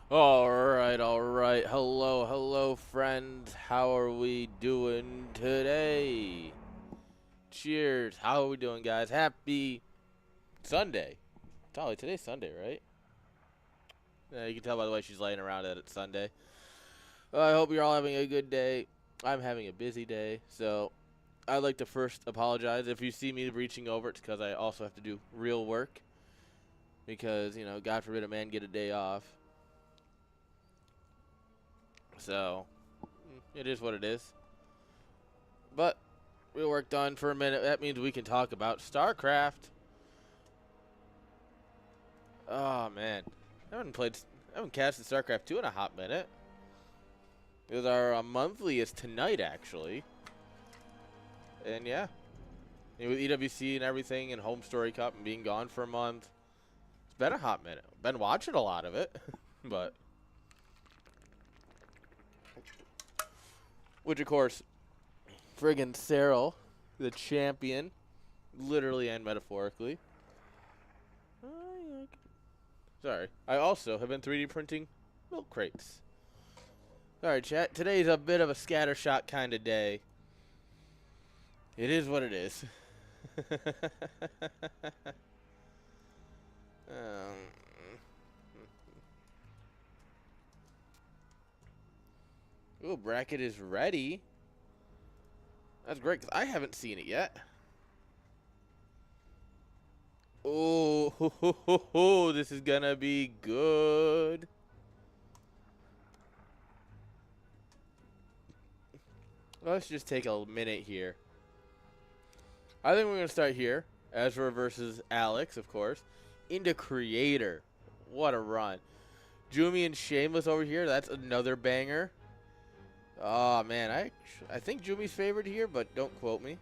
All right. Hello, friends. How are we doing today? Cheers. How are we doing, guys? Happy Sunday. Dolly, today's Sunday, right? Yeah, you can tell by the way she's laying around that it's Sunday. I hope you're all having a good day. I'm having a busy day, so I'd like to first apologize. If you see me reaching over, it's because I also have to do real work. Because, God forbid a man get a day off. So, it is what it is. But real work done for a minute. That means we can talk about StarCraft. Oh man, I haven't casted StarCraft 2 in a hot minute. Because our monthly is tonight actually, and yeah, with EWC and everything and Home Story Cup and being gone for a month, it's been a hot minute. Been watching a lot of it, but which of course, friggin' Cyril, the champion, literally and metaphorically. Sorry. I also have been 3D printing milk crates. Sorry, chat. Today's a bit of a scattershot kind of day. It is what it is. um, ooh, bracket is ready. That's great, because I haven't seen it yet. Oh, ho, ho, ho, ho, this is going to be good. Let's just take a minute here. I think we're going to start here. Ezra versus Alex, of course. Into Creator. What a run. Jumi and Shameless over here. That's another banger. Oh, man. I think Jumi's favored here, but don't quote me.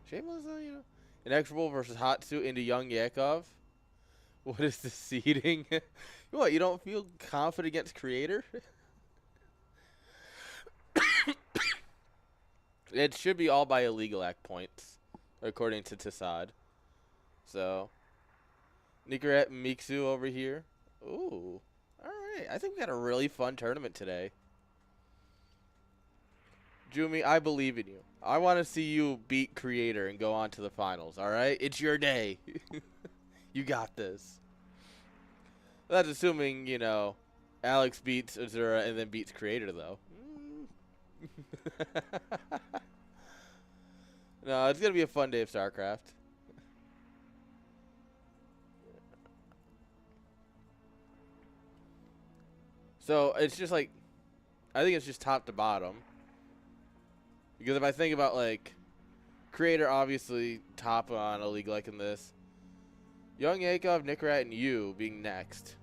Shameless, Inexorable versus Hatsu into Young Yakov. What is the seeding? What, you don't feel confident against Creator? It should be all by Aligulac points, according to Tassad. So, Nicorette and Miksu over here. Ooh. Alright. I think we got a really fun tournament today. Jumi, I believe in you. I want to see you beat Creator and go on to the finals, alright? It's your day. You got this. That's assuming, Alex beats Azura and then beats Creator, though. No, it's going to be a fun day of StarCraft. So, it's just like, I think it's just top to bottom. Because if I think about, Creator obviously top on a league like in this. Young Yakov, Nicorette, and you being next.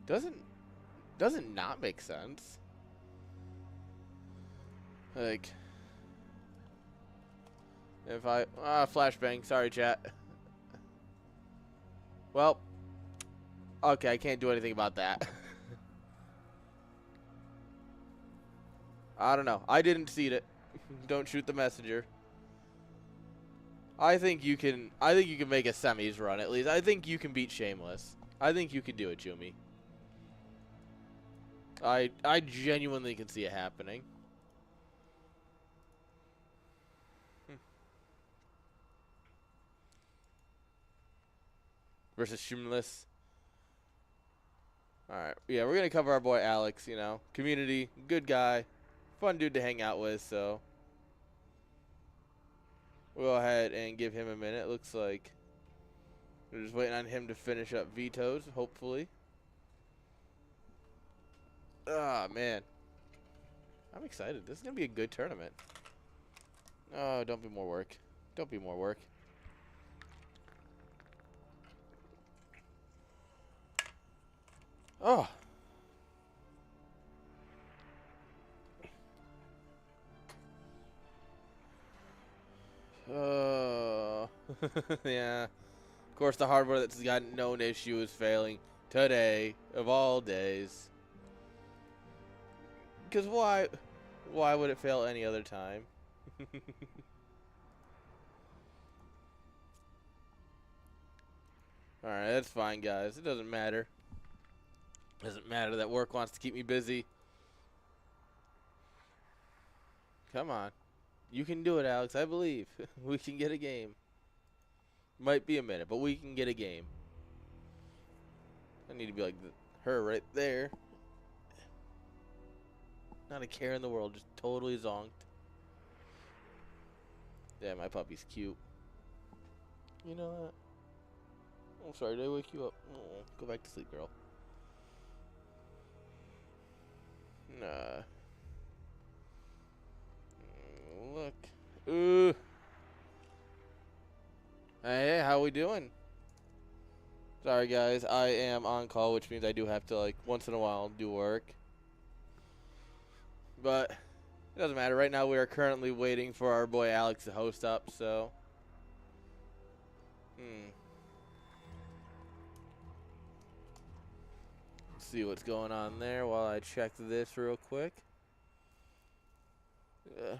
Doesn't not make sense. Like, if flashbang. Sorry, chat. Well, okay, I can't do anything about that. I don't know. I didn't seed it. Don't shoot the messenger. I think you can make a semis run at least. I think you can beat Shameless. I think you can do it, Jumi. I genuinely can see it happening. Versus Shameless. Alright. Yeah, we're going to cover our boy Alex, Community, good guy. Fun dude to hang out with, so we'll go ahead and give him a minute. Looks like we're just waiting on him to finish up vetoes, hopefully. Ah, man. I'm excited. This is going to be a good tournament. Oh, don't be more work. Don't be more work. Oh. Yeah. Of course, the hardware that's got known issue is failing today, of all days. Because why would it fail any other time? Alright, that's fine, guys. It doesn't matter. Doesn't matter that work wants to keep me busy. Come on. You can do it, Alex. I believe. We can get a game. Might be a minute, but we can get a game. I need to be like her right there. Not a care in the world. Just totally zonked. Yeah, my puppy's cute. You know that? I'm sorry, did I wake you up? Oh, go back to sleep, girl. Nah. Look. Ooh. Hey, how we doing? Sorry, guys. I am on call, which means I do have to, like, once in a while do work. But it doesn't matter. Right now, we are currently waiting for our boy Alex to host up, so. Let's see what's going on there while I check this real quick. Yeah.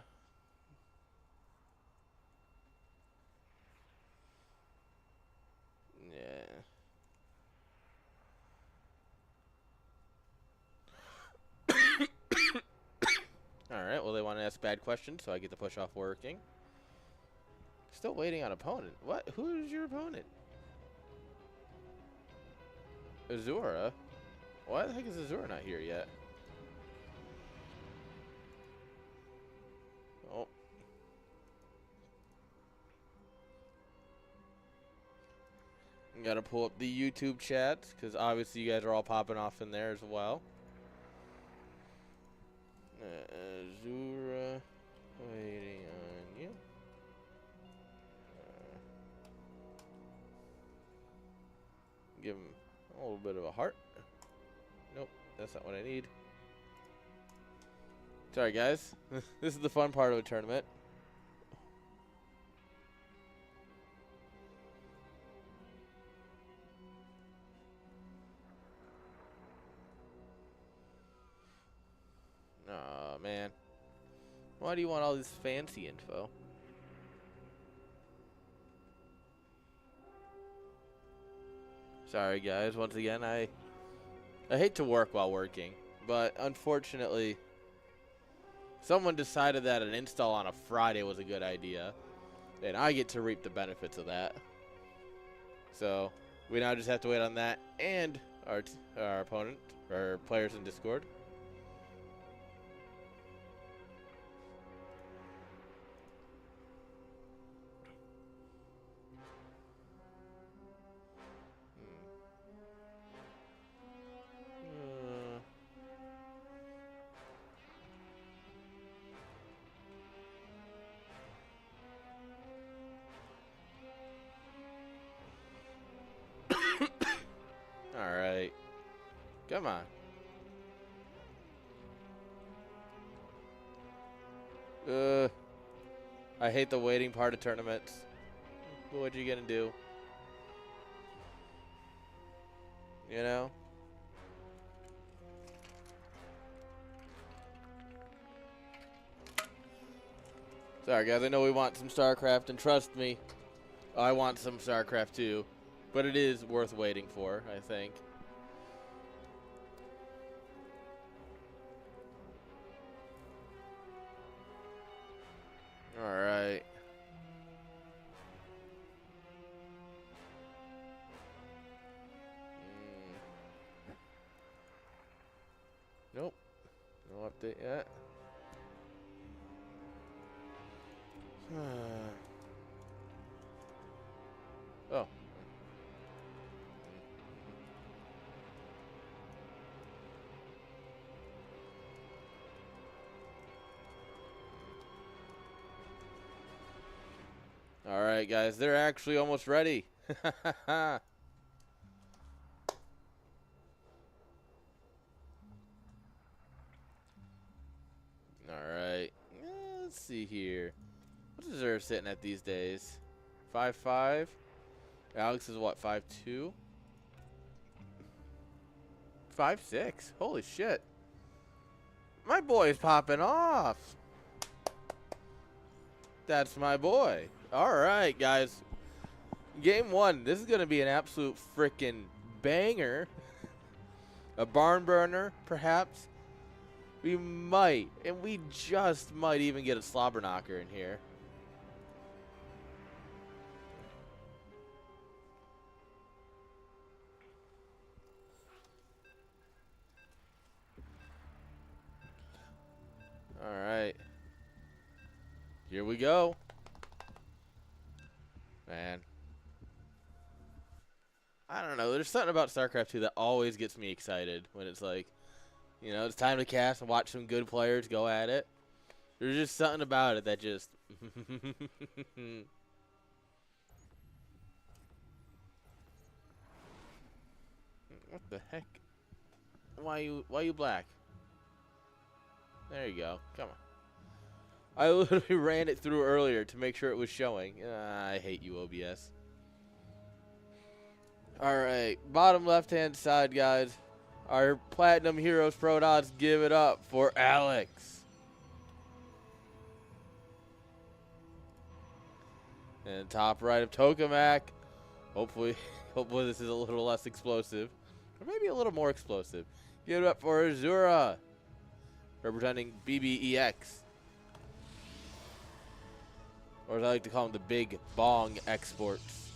Alright, well, they want to ask bad questions, so I get to push off working. Still waiting on opponent. What? Who is your opponent? Azura? Why the heck is Azura not here yet? Oh. Gotta pull up the YouTube chats, because obviously you guys are all popping off in there as well. Azura, waiting on you. Give him a little bit of a heart. Nope, that's not what I need. Sorry, guys. This is the fun part of a tournament. Aw, man. Why do you want all this fancy info? Sorry, guys. Once again, I hate to work while working, but unfortunately, someone decided that an install on a Friday was a good idea, and I get to reap the benefits of that. So we now just have to wait on that and our opponent, our players in Discord. Alright. Come on. I hate the waiting part of tournaments. But what you gonna do? You know? Sorry, guys. I know we want some StarCraft, and trust me, I want some StarCraft too. But it is worth waiting for, I think. Alright. Nope. No update yet. Oh. Alright, guys. They're actually almost ready. Alright. Let's see here. What is Zerv sitting at these days? 5'5". Alex is what, 5'2"? 5'6". Holy shit. My boy's popping off. That's my boy. Alright, guys. Game 1. This is going to be an absolute freaking banger. A barn burner, perhaps. We might, and we just might even get a slobber knocker in here. All right. Here we go. Man. I don't know. There's something about StarCraft 2 that always gets me excited when it's like, you know, it's time to cast and watch some good players go at it. There's just something about it that just... What the heck? Why you black? There you go. Come on. I literally ran it through earlier to make sure it was showing. I hate you, OBS. Alright, bottom left-hand side, guys. Our Platinum Heroes Pro Odds, give it up for Alex. And top right of Tokamak. Hopefully this is a little less explosive. Or maybe a little more explosive. Give it up for Azura. Representing BBEX. Or as I like to call them, the Big Bong Exports.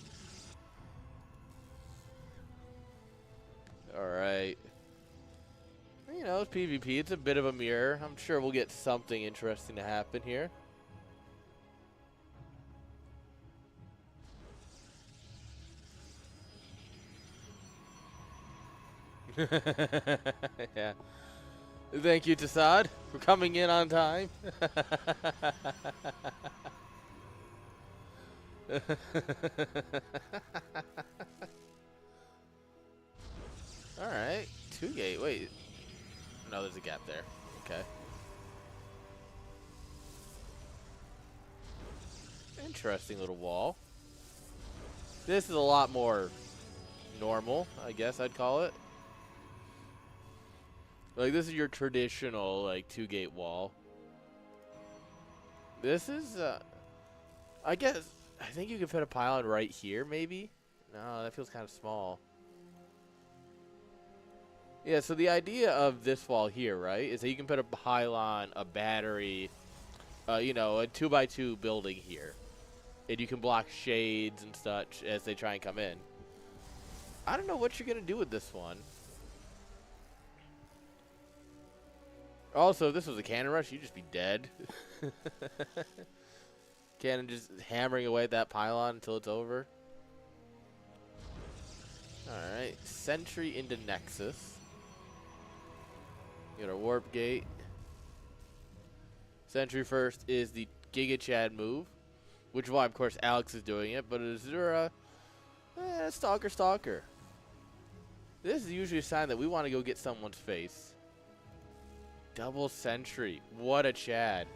Alright. You know, it's PvP. It's a bit of a mirror. I'm sure we'll get something interesting to happen here. Yeah. Thank you, Tassad, for coming in on time. Alright. 2-gate. Wait. No, there's a gap there. Okay. Interesting little wall. This is a lot more normal, I guess I'd call it. Like, this is your traditional, like, 2-gate wall. This is, I think you could put a pylon right here, maybe? No, that feels kind of small. Yeah, so the idea of this wall here, right, is that you can put a pylon, a battery, you know, a 2x2 building here. And you can block shades and such as they try and come in. I don't know what you're going to do with this one. Also, if this was a cannon rush, you'd just be dead. Cannon just hammering away at that pylon until it's over. Alright, sentry into Nexus. Got our warp gate. Sentry first is the Giga Chad move, which is why, of course, Alex is doing it. But Azura, stalker. This is usually a sign that we want to go get someone's face. Double sentry. What a Chad.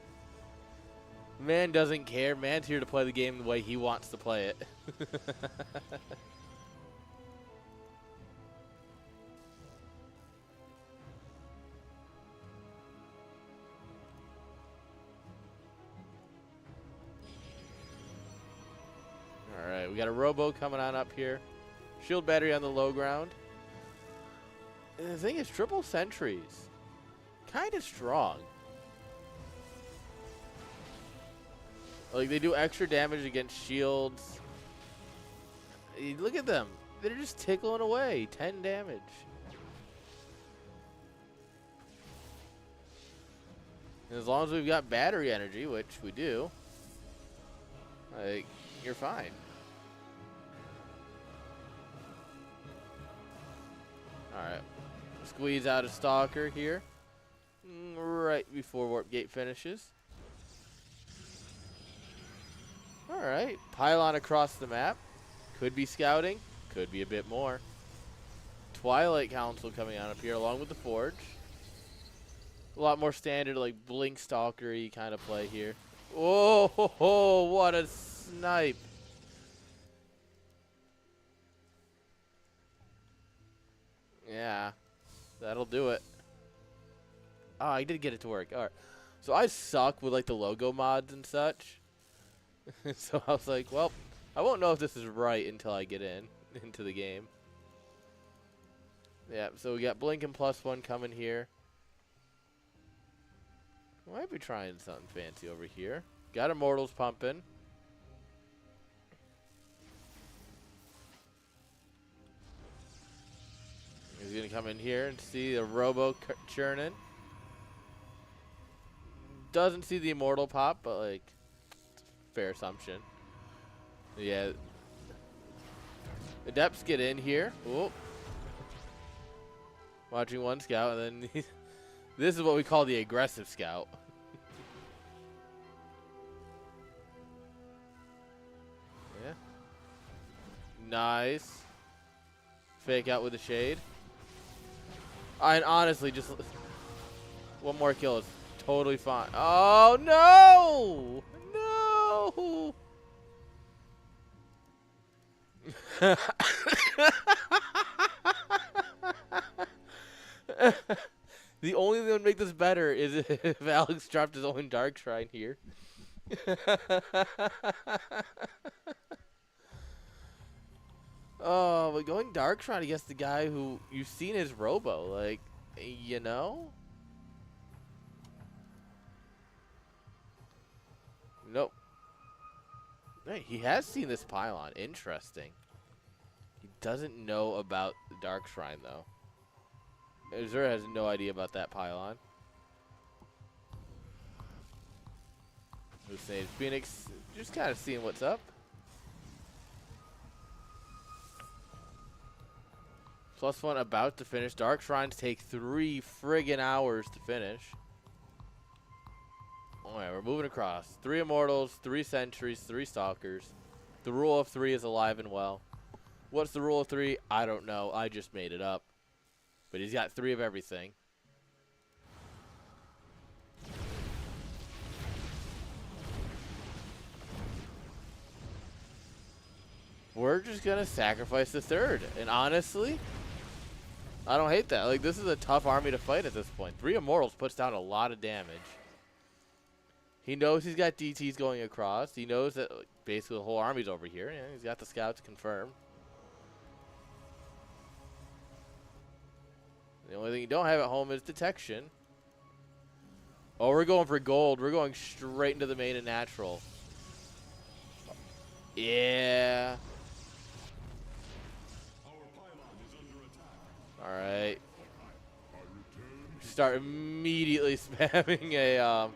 Man doesn't care. Man's here to play the game the way he wants to play it. Alright, we got a robo coming on up here. Shield battery on the low ground. And the thing is, triple sentries. Kind of strong. Like, they do extra damage against shields. Look at them. They're just tickling away. 10 damage. And as long as we've got battery energy, which we do, like, you're fine. Alright. Squeeze out a stalker here. Right before warp gate finishes. Alright. Pylon across the map. Could be scouting. Could be a bit more. Twilight Council coming on up here along with the Forge. A lot more standard, like, blink stalker-y kind of play here. Oh, ho, ho, what a snipe. Yeah. That'll do it. Oh, I did get it to work. All right. So I suck with, like, the logo mods and such. So I was like, well, I won't know if this is right until I get into the game. Yeah, so we got Blinking +1 coming here. Might be trying something fancy over here. Got Immortals pumping. He's going to come in here and see the Robo churning. Doesn't see the Immortal pop, but, like, fair assumption. Yeah. Adepts get in here. Whoop. Watching one scout, and then this is what we call the aggressive scout. Yeah. Nice. Fake out with the shade. And honestly, just one more kill is totally fine. Oh, no! No! The only thing that would make this better is if Alex dropped his own Dark Shrine here. Oh, but going Dark Shrine against the guy who you've seen his Robo, like, you know? Nope. Hey, he has seen this pylon. Interesting. He doesn't know about the Dark Shrine, though. Azura has no idea about that pylon. Hussein Phoenix just kind of seeing what's up. +1 about to finish. Dark Shrines take 3 friggin' hours to finish. Alright, we're moving across. 3 Immortals, 3 Sentries, 3 Stalkers. The rule of 3 is alive and well. What's the rule of 3? I don't know. I just made it up. But he's got 3 of everything. We're just going to sacrifice the 3rd. And honestly, I don't hate that. Like, this is a tough army to fight at this point. 3 Immortals puts down a lot of damage. He knows he's got DTs going across. He knows that, like, basically the whole army's over here. Yeah, he's got the scouts confirmed. The only thing you don't have at home is detection. Oh, we're going for gold. We're going straight into the main and natural. Yeah. All right. Start immediately spamming a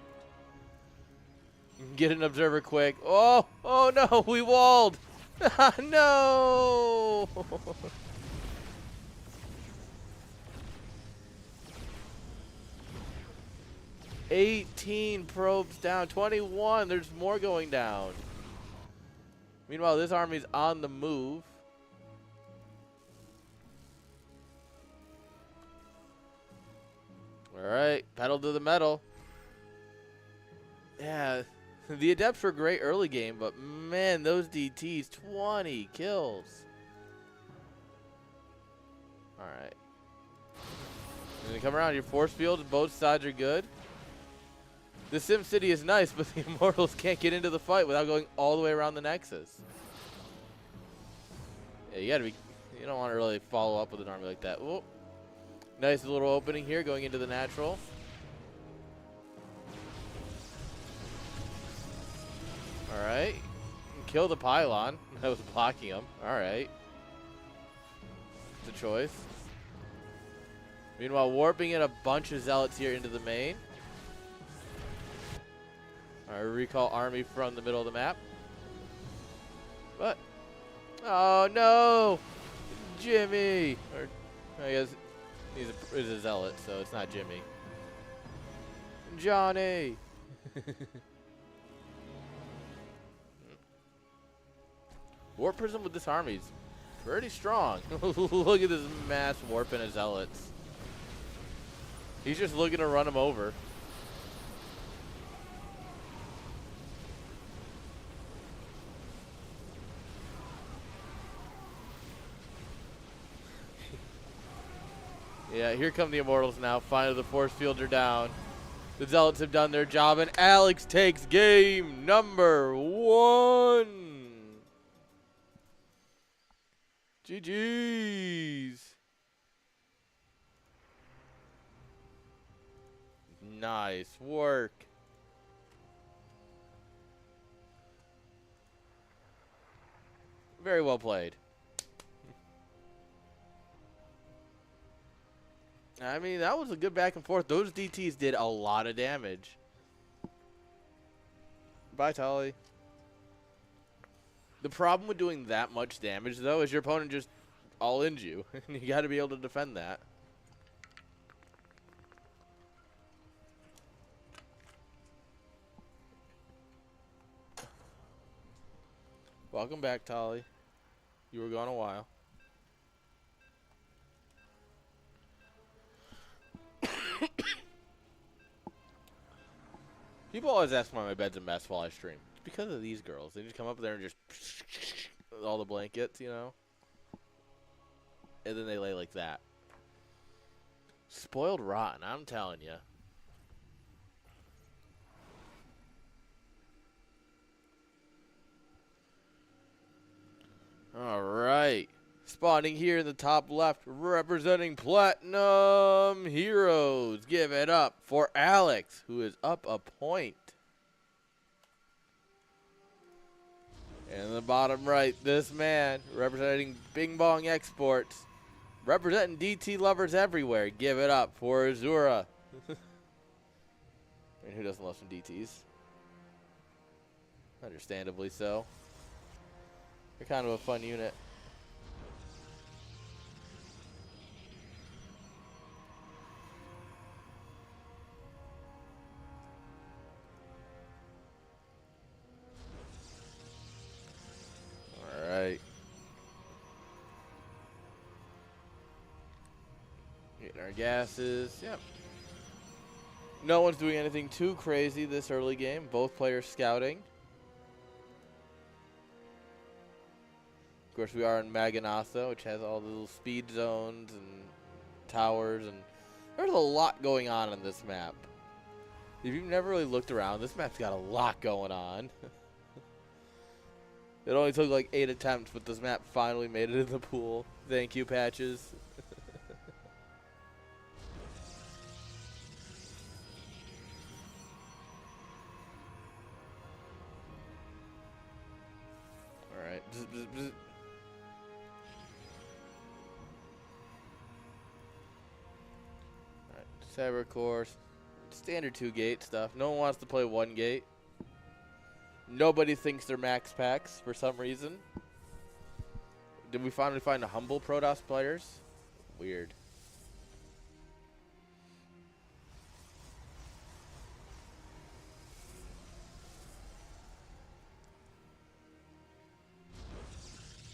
get an observer quick. Oh no, we walled. No. 18 probes down. 21. There's more going down. Meanwhile, this army's on the move. All right, pedal to the metal. Yeah, the Adepts were great early game, but man, those DTs, 20 kills. All right. And then come around, your force fields, both sides are good. The Sim City is nice, but the Immortals can't get into the fight without going all the way around the Nexus. Yeah, you don't want to really follow up with an army like that. Whoa. Nice little opening here going into the natural. All right. Kill the pylon. That was blocking him. All right. It's a choice. Meanwhile, warping in a bunch of zealots here into the main. All right, recall army from the middle of the map. But, oh no, Jimmy. Or I guess he's a zealot, so it's not Jimmy. Johnny. Warp Prism with this army is pretty strong. Look at this mass warping of zealots. He's just looking to run him over. Yeah, here come the Immortals now. Finally, the force fields are down. The Zealots have done their job, and Alex takes game number 1. GG's. Nice work. Very well played. I mean, that was a good back and forth. Those DTs did a lot of damage. Bye, Tully. The problem with doing that much damage, though, is your opponent just all-ins you. You got to be able to defend that. Welcome back, Tolly. You were gone a while. People always ask why my bed's a mess while I stream. It's because of these girls. They just come up there and just all the blankets, you know? And then they lay like that. Spoiled rotten, I'm telling you. All right. Spawning here in the top left, representing Platinum Heroes. Give it up for Alex, who is up a point. And in the bottom right, this man, representing Bing Bong Exports. Representing DT lovers everywhere. Give it up for Azura. I mean, who doesn't love some DTs? Understandably so. They're kind of a fun unit. All right. Getting our gases. Yep. No one's doing anything too crazy this early game. Both players scouting. Of course, we are in Maganatha, which has all the little speed zones and towers, and there's a lot going on this map. If you've never really looked around, this map's got a lot going on. It only took like 8 attempts, but this map finally made it in the pool. Thank you, Patches. All right. Cyber course, standard 2-gate stuff. No one wants to play 1-gate. Nobody thinks they're max packs for some reason. Did we finally find a humble Protoss players? Weird.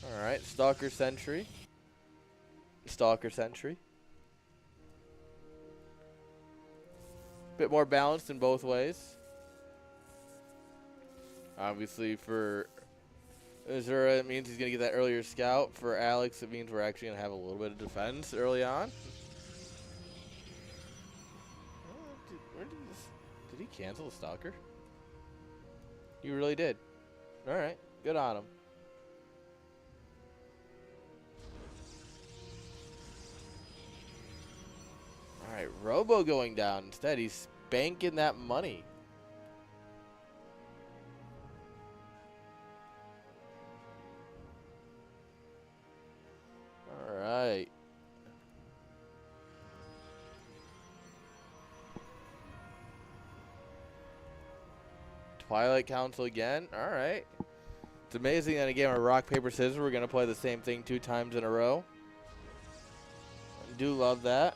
All right, Stalker Sentry. Stalker Sentry. Bit more balanced in both ways. Obviously, for Azura, it means he's going to get that earlier scout. For Alex, it means we're actually going to have a little bit of defense early on. Did he cancel the Stalker? He really did. All right, good on him. All right, Robo going down instead. He's spanking that money. All right. Twilight Council again. All right. It's amazing that in a game of rock, paper, scissors, we're going to play the same thing 2 times in a row. I do love that.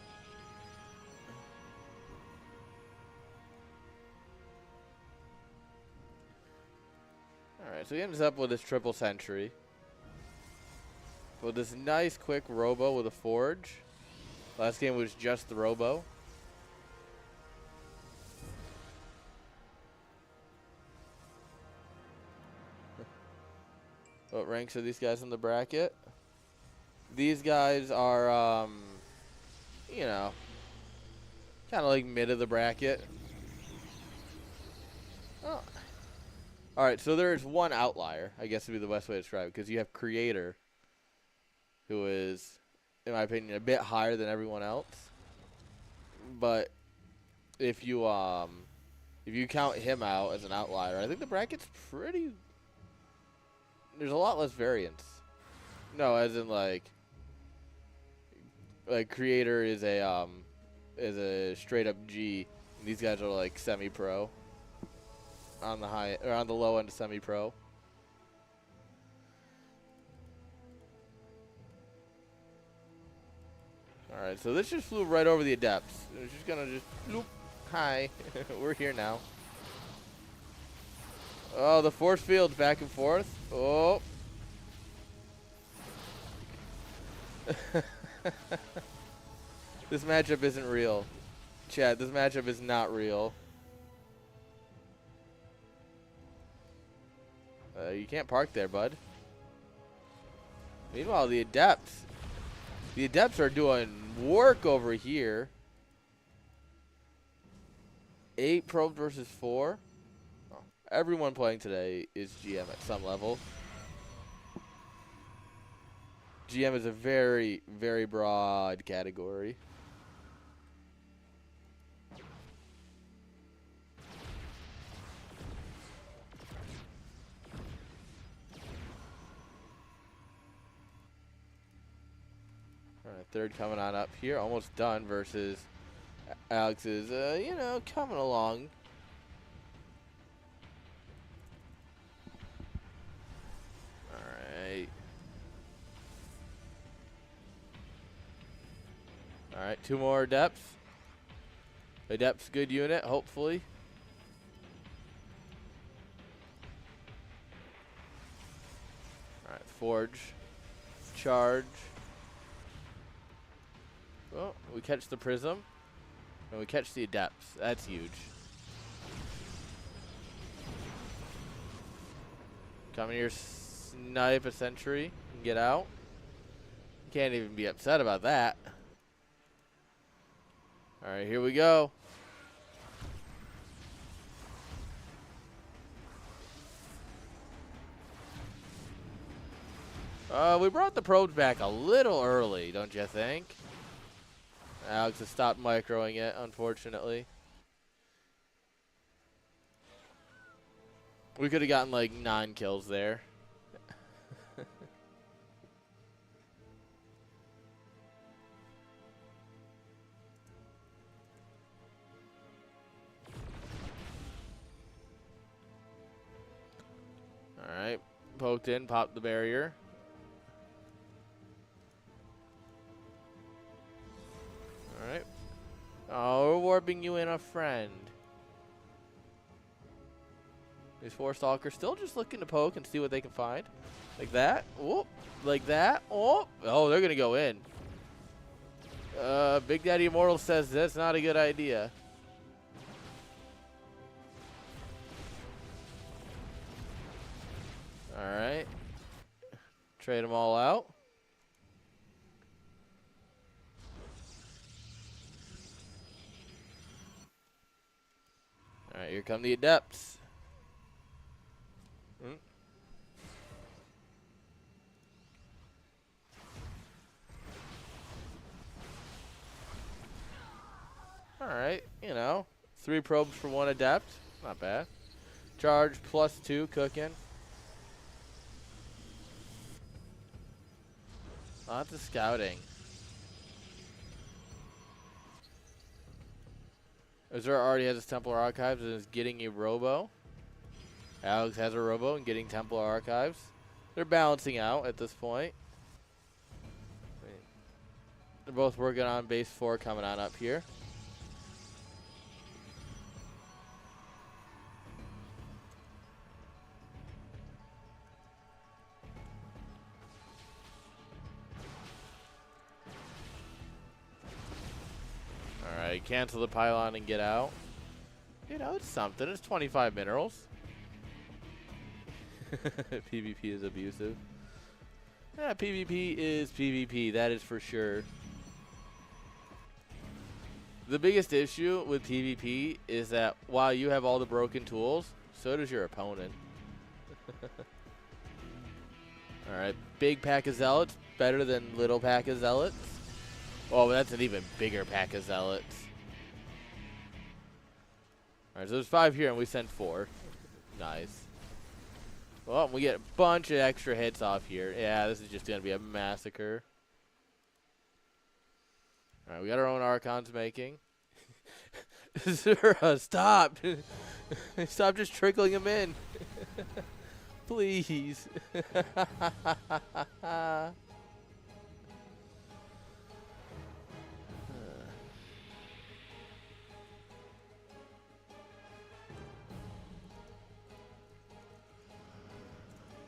Alright, so he ends up with his triple sentry. With this nice quick Robo with a Forge. Last game was just the Robo. What ranks are these guys in the bracket? These guys are, you know, kind of like mid of the bracket. Oh. All right, so there's one outlier, I guess would be the best way to describe it, because you have Creator, who is, in my opinion, a bit higher than everyone else. But if you count him out as an outlier, I think the bracket's pretty. There's a lot less variance. No, as in like creator is a straight up G. And these guys are like semi-pro. On the high or on the low end of semi-pro. All right, so this just flew right over the adepts. It's just gonna just bloop. Hi, we're here now. Oh, the force field back and forth. Oh. This matchup isn't real. Chat, this matchup is not real. You can't park there, bud. Meanwhile, the adepts are doing work over here. 8 probes versus 4. Oh, everyone playing today is GM at some level. GM is a very, very broad category. All right, third coming on up here, almost done versus Alex is, you know, coming along. All right, 2 more adepts. Adepts, good unit, hopefully. All right, forge, charge. Well, we catch the prism, and we catch the adepts. That's huge. Come here, snipe a sentry, and get out. Can't even be upset about that. All right, here we go. We brought the probes back a little early, don't you think? Alex has stopped microing it, unfortunately. We could have gotten like 9 kills there. Alright, poked in, popped the barrier. Alright. Oh, we're warping you in, a friend. These 4 stalkers still just looking to poke and see what they can find. Like that. Whoop. Like that. Oh, they're going to go in. Big Daddy Immortal says that's not a good idea. Alright. Trade them all out. Alright, here come the adepts. Alright, you know, 3 probes for 1 adept. Not bad. Charge +2 cooking. Lots of scouting. Azura already has his Templar Archives and is getting a Robo. Alex has a Robo and getting Templar Archives. They're balancing out at this point. They're both working on base 4 coming on up here. Alright, cancel the pylon and get out. You know, it's something. It's 25 minerals. PvP is abusive. Yeah, PvP is PvP. That is for sure. The biggest issue with PvP is that while you have all the broken tools, so does your opponent. Alright, big pack of zealots. Better than little pack of zealots. Oh, that's an even bigger pack of zealots. Alright, so there's 5 here, and we send 4. Nice. Well, we get a bunch of extra hits off here. Yeah, this is just going to be a massacre. Alright, we got our own Archons making. Zura, stop! Stop just trickling them in. Please.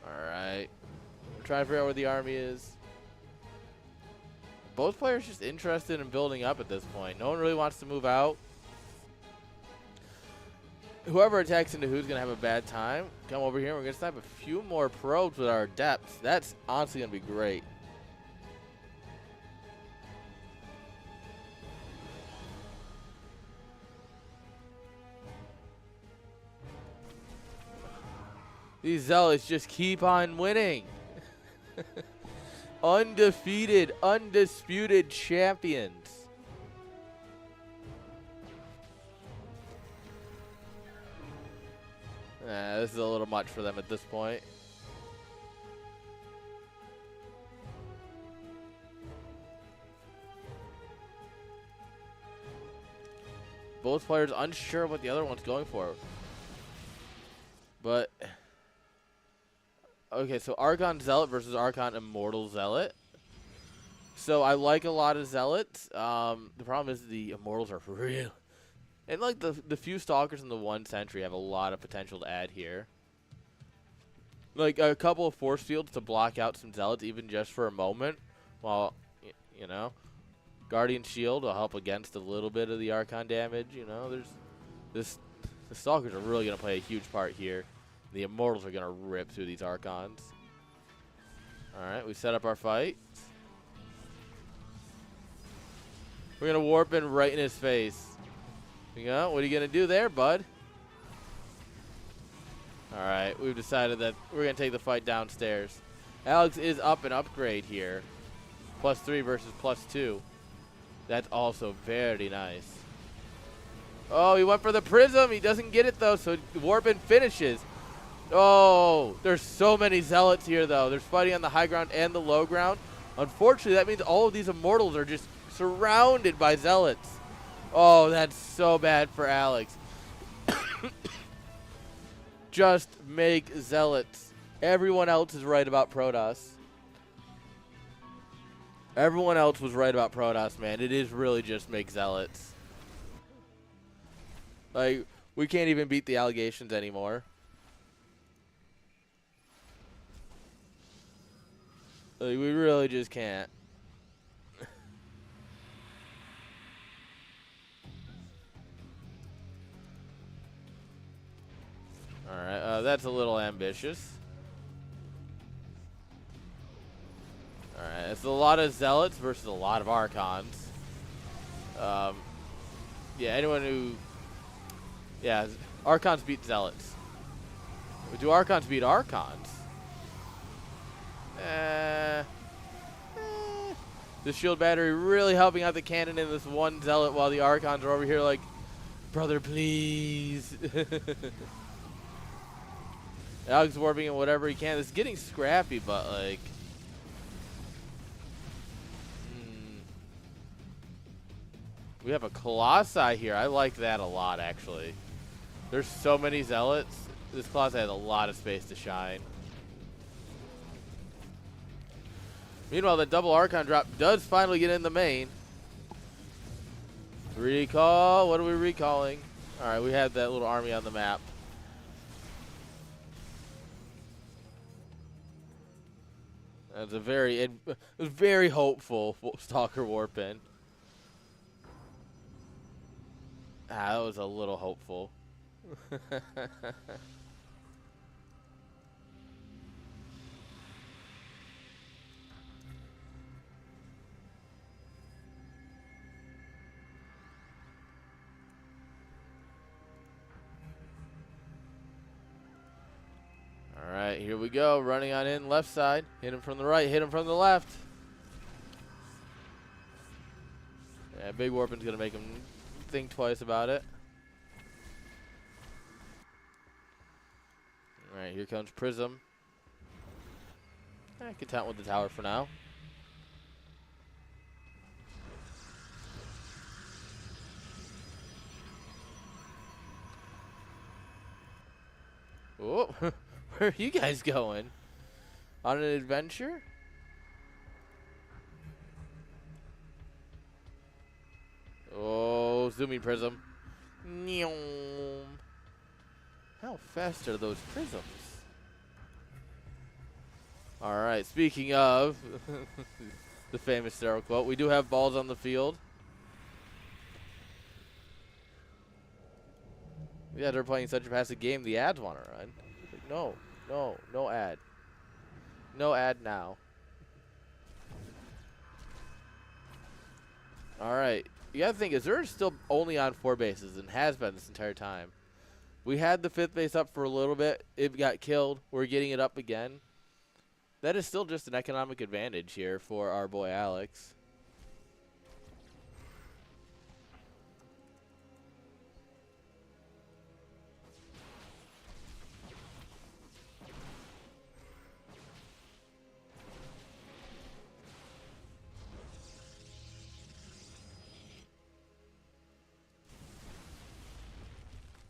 Alright. I'm trying to figure out where the army is. Both players just interested in building up at this point. No one really wants to move out. Whoever attacks into who's going to have a bad time. Come over here. We're going to snipe a few more probes with our depths. That's honestly going to be great. These zealots just keep on winning. Undefeated, undisputed champions. This is a little much for them at this point. Both players unsure what the other one's going for. But okay, so Archon Zealot versus Archon Immortal Zealot. So I like a lot of Zealots. The problem is the Immortals are real. And like the few Stalkers in the 1 Sentry have a lot of potential to add here. Like a couple of force fields to block out some Zealots even just for a moment. While, you know, Guardian Shield will help against a little bit of the Archon damage. You know, the Stalkers are really going to play a huge part here. The Immortals are going to rip through these Archons. Alright, we set up our fight. We're going to warp in right in his face. You know, what are you going to do there, bud? Alright, we've decided that we're going to take the fight downstairs. Alex is up an upgrade here. +3 versus +2. That's also very nice. Oh, he went for the Prism. He doesn't get it, though, so Warpin finishes. Oh, there's so many Zealots here, though. There's fighting on the high ground and the low ground. Unfortunately, that means all of these Immortals are just surrounded by Zealots. Oh, that's so bad for Alex. Just make Zealots. Everyone else is right about Protoss. Everyone else was right about Protoss, man. It is really just make Zealots. Like, we can't even beat the allegations anymore. Like, we really just can't. Alright, that's a little ambitious. Alright, it's a lot of Zealots versus a lot of Archons. Yeah, anyone who... Yeah, Archons beat Zealots. Do Archons beat Archons? The shield battery really helping out the cannon in this one Zealot while the Archons are over here like, brother, please. Alex warping in whatever he can. It's getting scrappy, but like... We have a Colossi here. I like that a lot, actually. There's so many Zealots. This Colossi has a lot of space to shine. Meanwhile, the double Archon drop does finally get in the main. Recall. What are we recalling? All right, we had that little army on the map. That's a very hopeful Stalker warp in. Ah, that was a little hopeful. All right, here we go. Running on in, left side. Hit him from the right, hit him from the left. Yeah, big warping's going to make him think twice about it. Alright, here comes Prism. Content with the tower for now. Oh, where are you guys going? On an adventure? Oh, zooming Prism. How fast are those prisms? Alright, speaking of the famous Sarah quote, we do have balls on the field. Yeah, they're playing such a passive game, the ads want to run. Like, no, no, no ad. No ad now. Alright, you gotta think, Azur's still only on 4 bases and has been this entire time. We had the 5th base up for a little bit. It got killed. We're getting it up again. That is still just an economic advantage here for our boy Alex.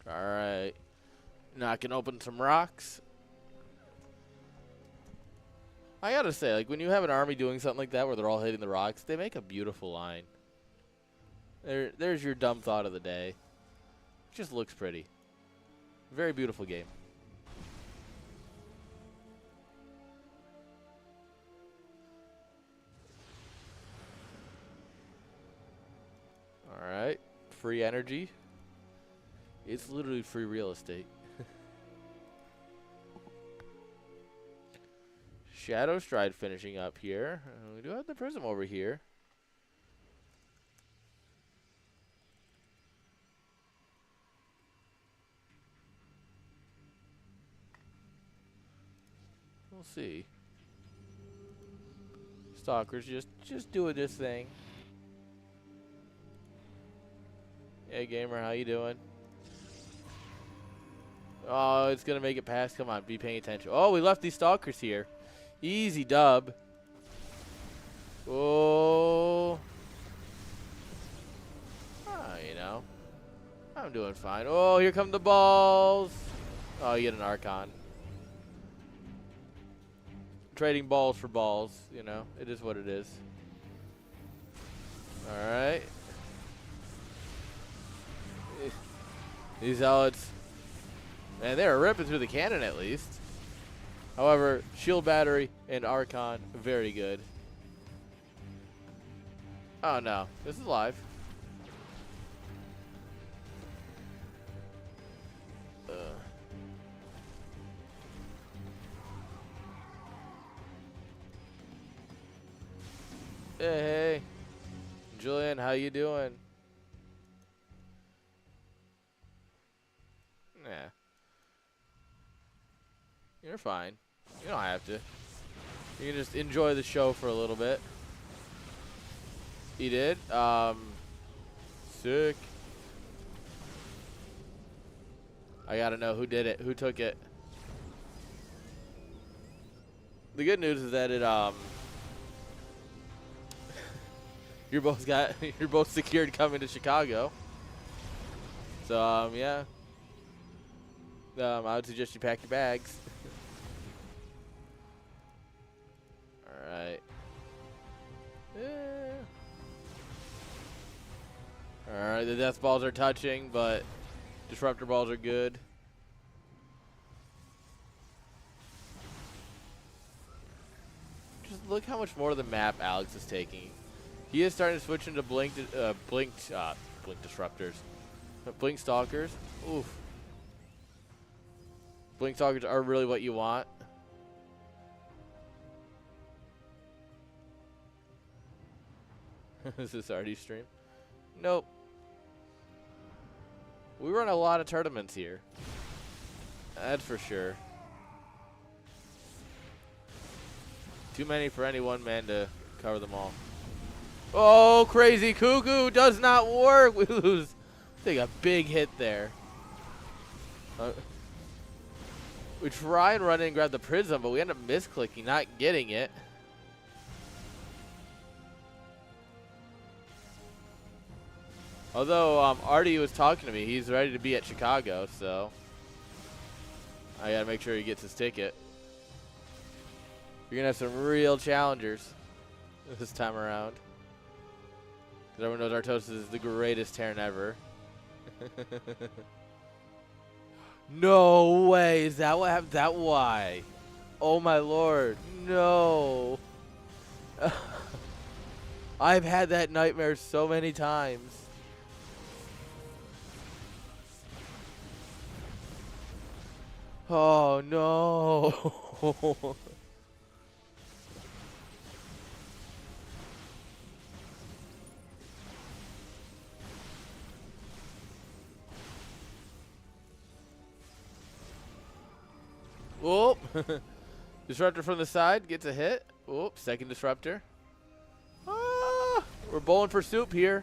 Alright. Knocking open some rocks. I gotta say, like, when you have an army doing something like that where they're all hitting the rocks, they make a beautiful line. There's your dumb thought of the day. It just looks pretty. Very beautiful game. Alright. Free energy. It's literally free real estate. Shadow Stride finishing up here. We do have the Prism over here. We'll see. Stalker's just doing this thing. Hey gamer, how you doing? Oh, it's gonna make it past. Come on, be paying attention. Oh, we left these Stalkers here. Easy dub. Oh. Oh, you know. I'm doing fine. Oh, here come the balls. Oh, you get an Archon. Trading balls for balls, you know. It is what it is. Alright. These Zealots. Man, they're ripping through the cannon at least. However, Shield Battery and Archon, very good. Oh no, this is live. Hey, Julian, how you doing? Yeah. You're fine. You don't have to. You can just enjoy the show for a little bit. He did? Sick. I gotta know who did it. Who took it? The good news is that it, you're both secured coming to Chicago. So, yeah. I would suggest you pack your bags. Alright. Yeah. Alright, the death balls are touching, but disruptor balls are good. Just look how much more of the map Alex is taking. He is starting to switch into blink disruptors. Blink stalkers. Oof. Blink stalkers are really what you want. Is this already stream? Nope. We run a lot of tournaments here. That's for sure. Too many for any one man to cover them all. Oh, crazy cuckoo does not work. We lose. Take a big hit there. We try and run in and grab the prism, but we end up misclicking, not getting it. Although Artie was talking to me, he's ready to be at Chicago, so I gotta make sure he gets his ticket. You're gonna have some real challengers this time around. Because everyone knows Artosis is the greatest Terran ever. No way! Is that what happened? That why? Oh my lord! No! I've had that nightmare so many times. Oh no! Whoop! Disruptor from the side gets a hit. Whoop! Second disruptor. Ah, we're bowling for soup here.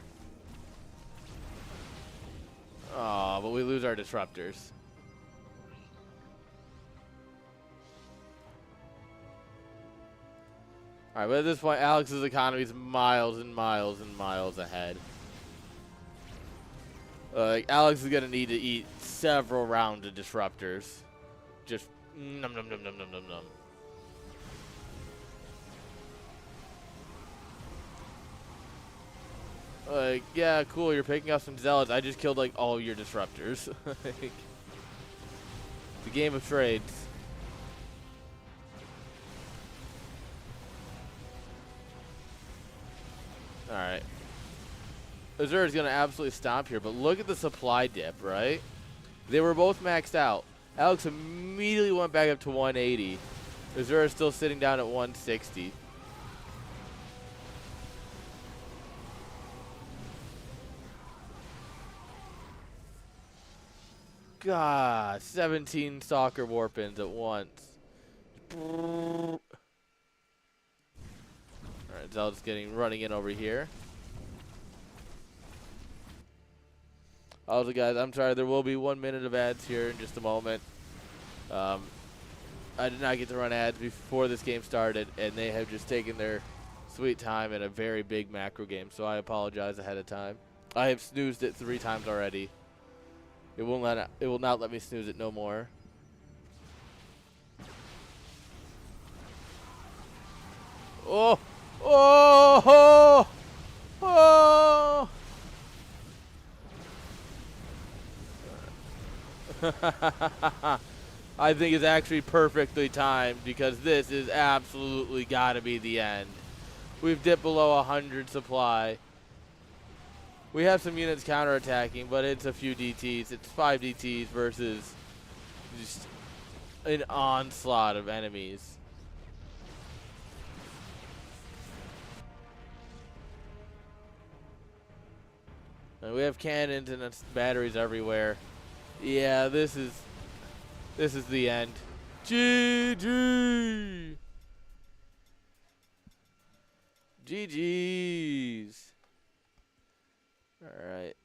Oh, but we lose our disruptors. All right, but at this point, Alex's economy is miles and miles and miles ahead. Alex is gonna need to eat several rounds of disruptors. Just num num num num num num num. Yeah, cool. You're picking up some zealots. I just killed like all your disruptors. It's a game of trades. All right. Azure is gonna absolutely stomp here, but look at the supply dip, right? They were both maxed out. Alex immediately went back up to 180. Azure is still sitting down at 160. God, 17 stalker warpins at once. Alright, Zelda's running in over here. Also, guys, I'm sorry, there will be 1 minute of ads here in just a moment. I did not get to run ads before this game started, and they have just taken their sweet time in a very big macro game, so I apologize ahead of time. I have snoozed it 3 times already. It will not let me snooze it no more. Oh! Oh! Oh! I think it's actually perfectly timed because this is absolutely got to be the end. We've dipped below 100 supply. We have some units counterattacking, but it's a few DTs. It's 5 DTs versus just an onslaught of enemies. And we have cannons and batteries everywhere. Yeah, this is the end. GG. GG's. All right.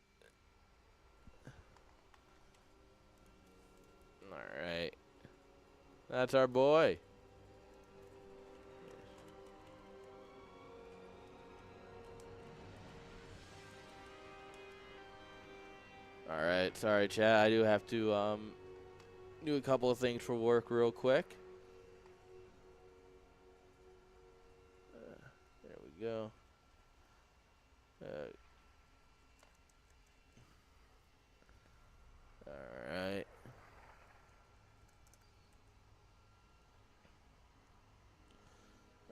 All right. That's our boy. All right. Sorry, chat. I do have to do a couple of things for work real quick. There we go. All right.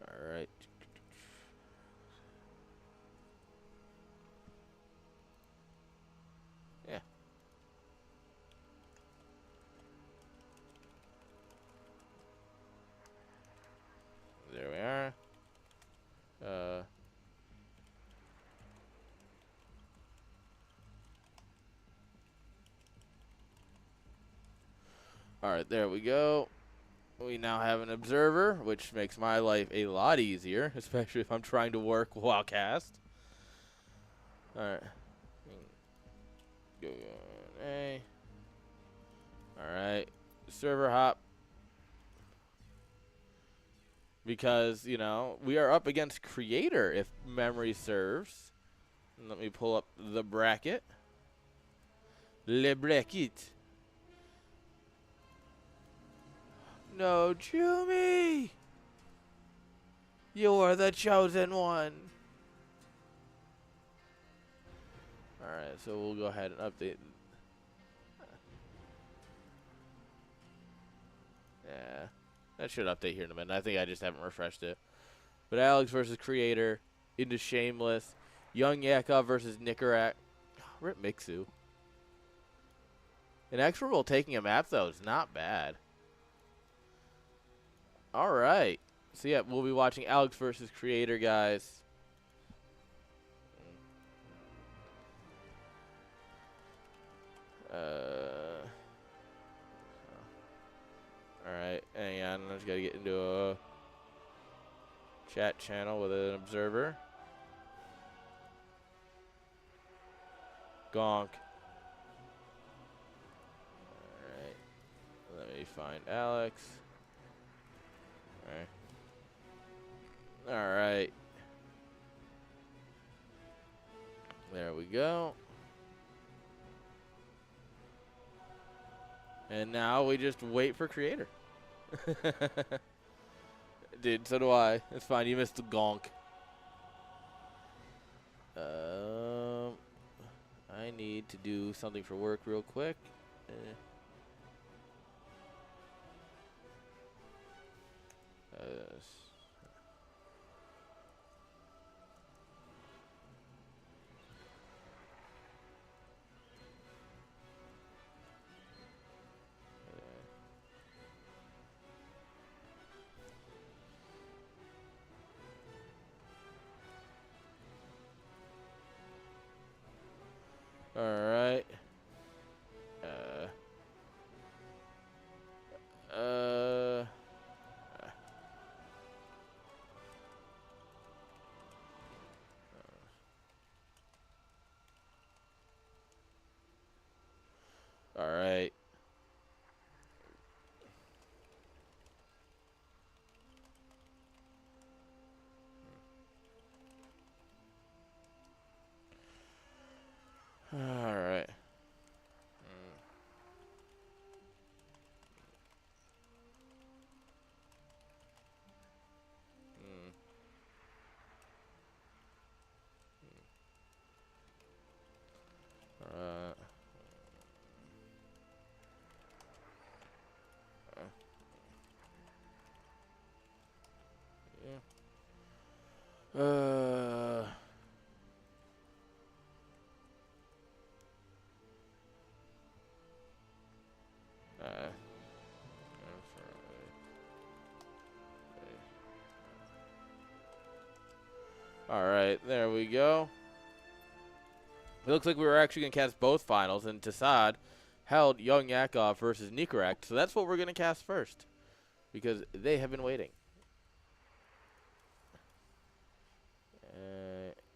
All right. Yeah. There we are. All right, there we go. We now have an observer, which makes my life a lot easier, especially if I'm trying to work while cast. All right. Go A. All right. Server hop. because, you know, we are up against Creator, if memory serves. And let me pull up the bracket. Le bracket. No, Jumi! You are the chosen one. Alright, so we'll go ahead and update. Yeah, that should update here in a minute. I think I just haven't refreshed it. But Alex versus Creator into Shameless. Young Yakov versus Nicorak. Rip Mixu. An extra roll taking a map, though, is not bad. All right. So, yeah, we'll be watching Alex versus Creator, guys. All right. Hang on. I just got to get into a chat channel with an observer. Gonk. Alright. Let me find Alex. Alright. Alright. There we go. And now we just wait for Creator. Dude, so do I. It's fine. You missed the gonk. I need to do something for work real quick. Alright. Alright. Alright. Alright, there we go. It looks like we were actually going to cast both finals, and Tassad held Young Yakov versus Nicorak, so that's what we're going to cast first, because they have been waiting.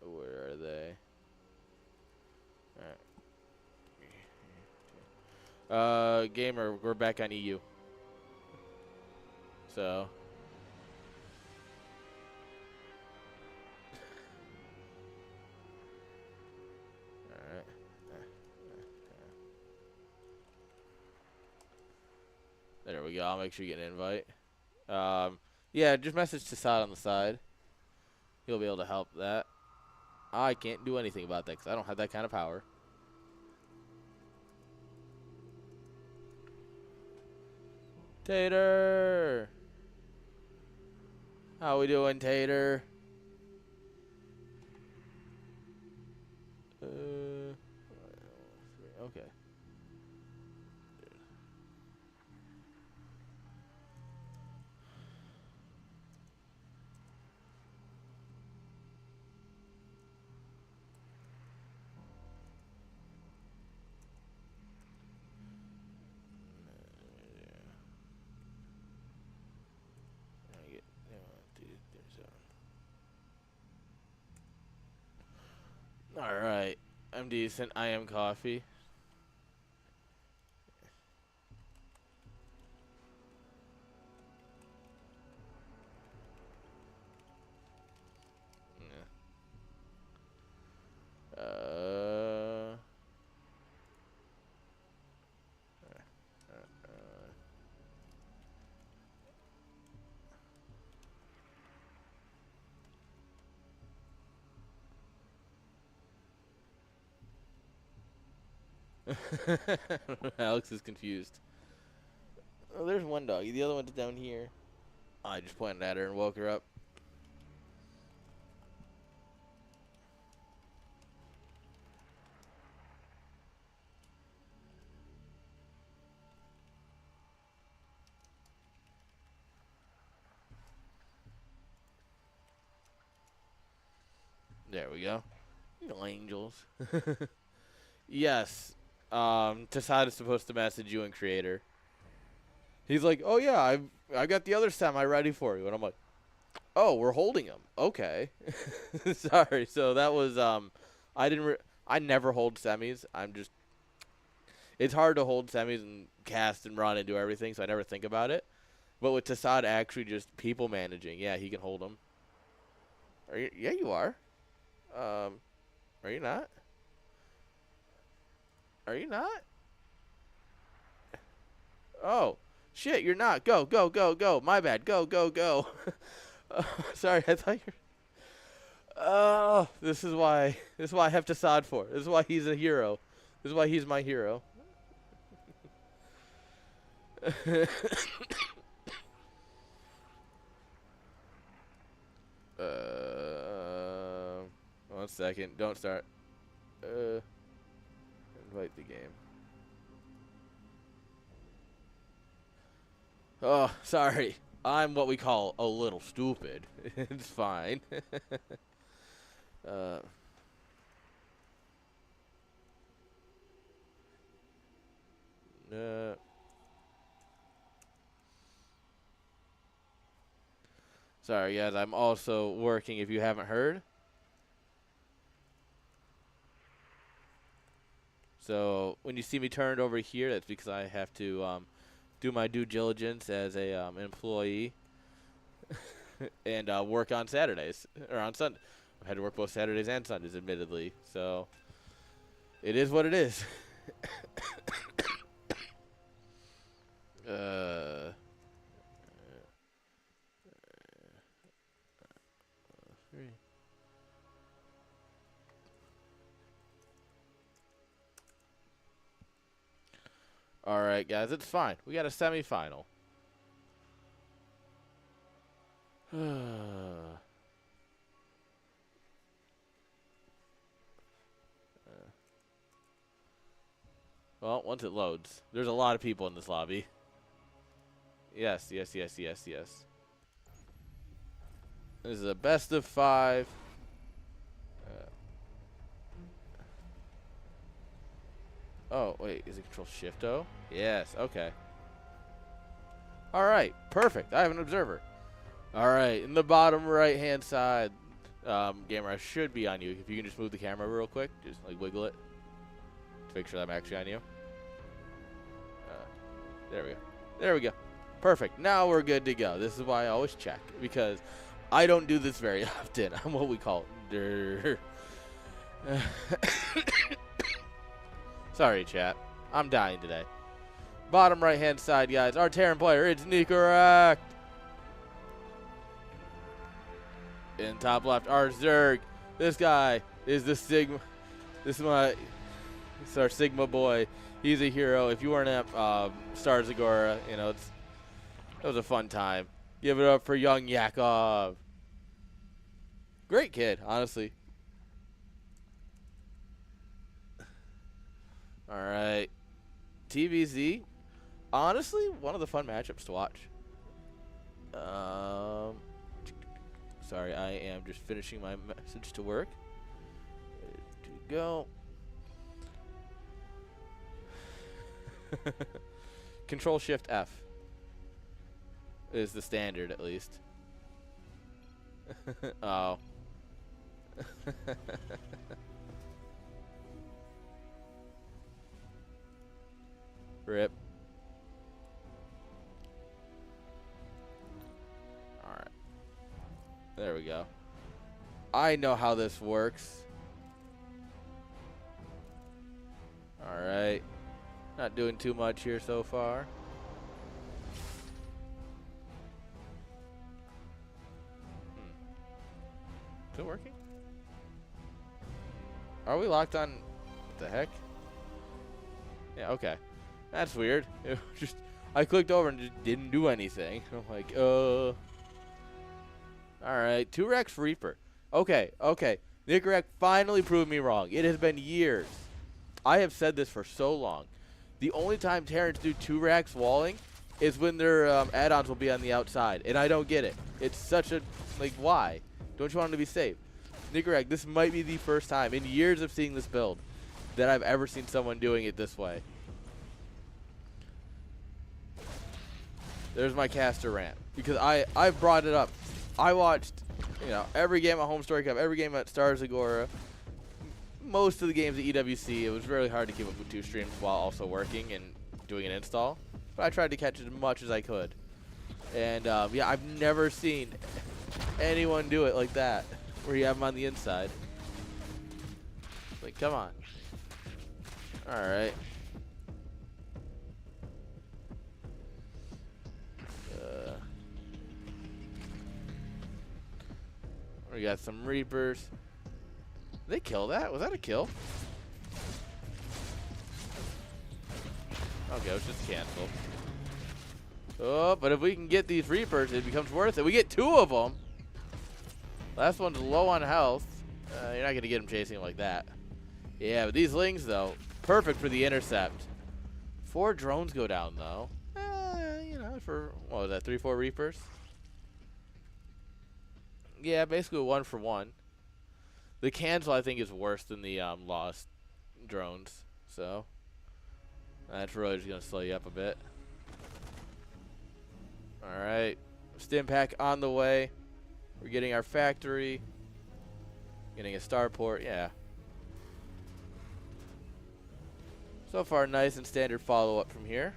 Where are they? Alright. Gamer, we're back on EU. So... There we go. I'll make sure you get an invite. Yeah, just message Tassad on the side. He'll be able to help that. I can't do anything about that because I don't have that kind of power. Tater! How we doing, Tater? Okay. Alright. I'm decent. I am coffee. Alex is confused. Oh, there's one doggy. The other one's down here. I just pointed at her and woke her up. There we go. Little angels. Yes. Tassad is supposed to message you in Creator. He's like, oh yeah, I got the other semi ready for you. And I'm like, oh, we're holding them. Okay. Sorry. So that was, I never hold semis. It's hard to hold semis and cast and run and do everything, so I never think about it. But with Tassad actually just people managing, yeah, he can hold them. Are you? Yeah, you are. Are you not? Are you not? Oh, shit, you're not. Go, go, go, go. My bad. Go, go, go. Sorry, I thought you're... Oh, this is why I have Tassad for. This is why he's a hero. This is why he's my hero. One second. Don't start. Invite the game. Oh, sorry. I'm what we call a little stupid. It's fine. Sorry, guys. I'm also working, if you haven't heard. So when you see me turned over here, that's because I have to do my due diligence as a employee and work on Saturdays or on Sunday. I had to work both Saturdays and Sundays, admittedly. So it is what it is. All right, guys, it's fine. We got a semifinal. Well, once it loads, there's a lot of people in this lobby. Yes, yes, yes, yes, yes. This is a best of 5. Oh, wait, is it Control Shift O? Yes, okay. All right, perfect. I have an observer. All right, in the bottom right-hand side, gamer, should be on you. If you can just move the camera real quick, just like wiggle it to make sure I'm actually on you. There we go. There we go. Perfect. Now we're good to go. This is why I always check, because I don't do this very often. I'm what we call Sorry, chat. I'm dying today. Bottom right-hand side, guys. Our Terran player, it's Nicorrect. In top left, our Zerg. This guy is the Sigma. This is our Sigma boy. He's a hero. If you weren't at Star Zagora, you know, it was a fun time. Give it up for young Yakov. Great kid, honestly. All right. TVZ. Honestly, one of the fun matchups to watch. Sorry, I am just finishing my message to work. Ready to go. Control Shift F is the standard, at least. Oh. Rip. Alright. There we go. I know how this works. Alright. Not doing too much here so far. Is it working? Are we locked on? What the heck? Yeah, okay. That's weird. It just I clicked over and just didn't do anything. I'm like, Alright, 2 Rex Reaper. Okay, okay. Nicorette finally proved me wrong. It has been years. I have said this for so long. The only time Terrans do 2 racks walling is when their add-ons will be on the outside. And I don't get it. It's such a, like, why? Don't you want them to be safe? Nicorette, this might be the first time in years of seeing this build that I've ever seen someone doing it this way. There's my caster rant. Because I've brought it up. I watched, you know, every game at Home Story Cup, every game at Stars Agora, most of the games at EWC. It was really hard to keep up with 2 streams while also working and doing an install. But I tried to catch as much as I could. And, yeah, I've never seen anyone do it like that, where you have them on the inside. Like, come on. Alright. We got some Reapers. Did they kill that? Was that a kill? Okay, it was just canceled. Oh, but if we can get these Reapers, it becomes worth it. We get 2 of them. Last one's low on health. You're not going to get him chasing him like that. Yeah, but these Lings, though, perfect for the intercept. 4 drones go down, though. You know, for, what was that, 3-4 Reapers? Yeah, basically 1 for 1. The cancel, I think, is worse than the lost drones. So, that's really just going to slow you up a bit. Alright. Stim pack on the way. We're getting our factory. Getting a starport, yeah. So far, nice and standard follow-up from here.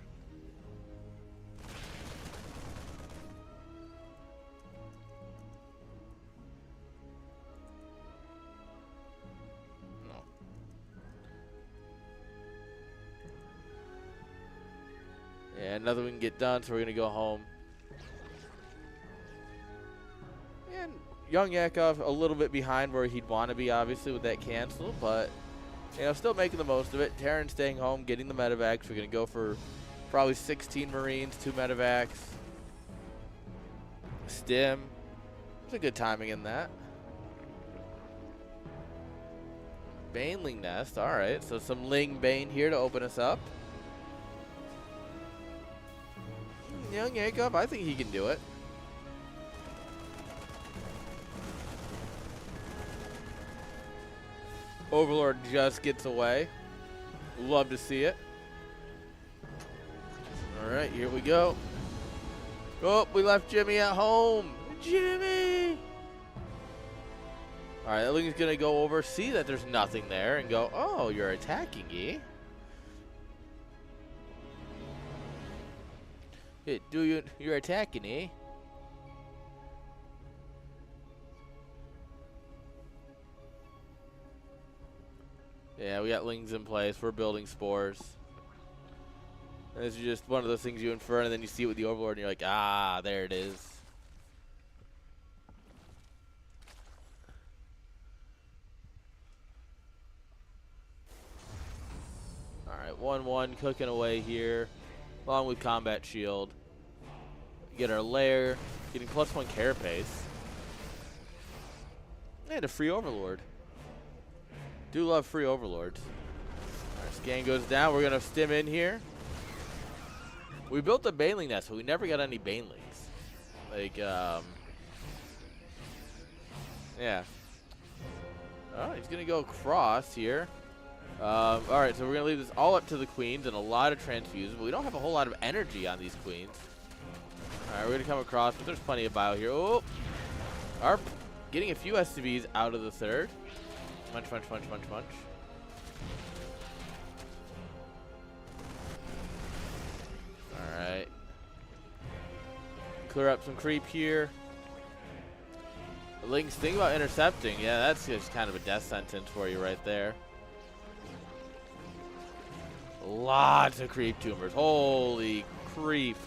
No. Yeah, nothing we can get done, so we're going to go home. And young Yakov a little bit behind where he'd want to be, obviously, with that cancel, but, you know, still making the most of it. Terran staying home, getting the medevacs. We're going to go for probably 16 Marines, 2 medevacs. Stim. There's a good timing in that. Baneling Nest. All right, so some Ling Bane here to open us up. Young Yakov, I think he can do it. Overlord just gets away. Love to see it. All right, here we go. Oh, we left Jimmy at home. Jimmy! All right, that Ling's going to go over, see that there's nothing there, and go, oh, you're attacking, eh? Hey, you're attacking, eh? Yeah, we got Lings in place. We're building spores. And this is just one of those things you infer, and then you see it with the Overlord, and you're like, ah, there it is. All right, 1-1 cooking away here, along with Combat Shield. Get our lair, getting +1 carapace. And a free Overlord. Do love free Overlords. Our scan goes down. We're going to stim in here. We built a Baneling Nest, but we never got any Banelings. Like, yeah. Oh, he's going to go across here. All right, so we're going to leave this all up to the Queens and a lot of transfuses, but we don't have a whole lot of energy on these Queens. All right, we're going to come across, but there's plenty of bio here. Oh, ARP getting a few SCVs out of the third. Munch, munch, munch, munch, munch. Alright. Clear up some creep here. Link's thing about intercepting. Yeah, that's just kind of a death sentence for you right there. Lots of creep tumors. Holy creep.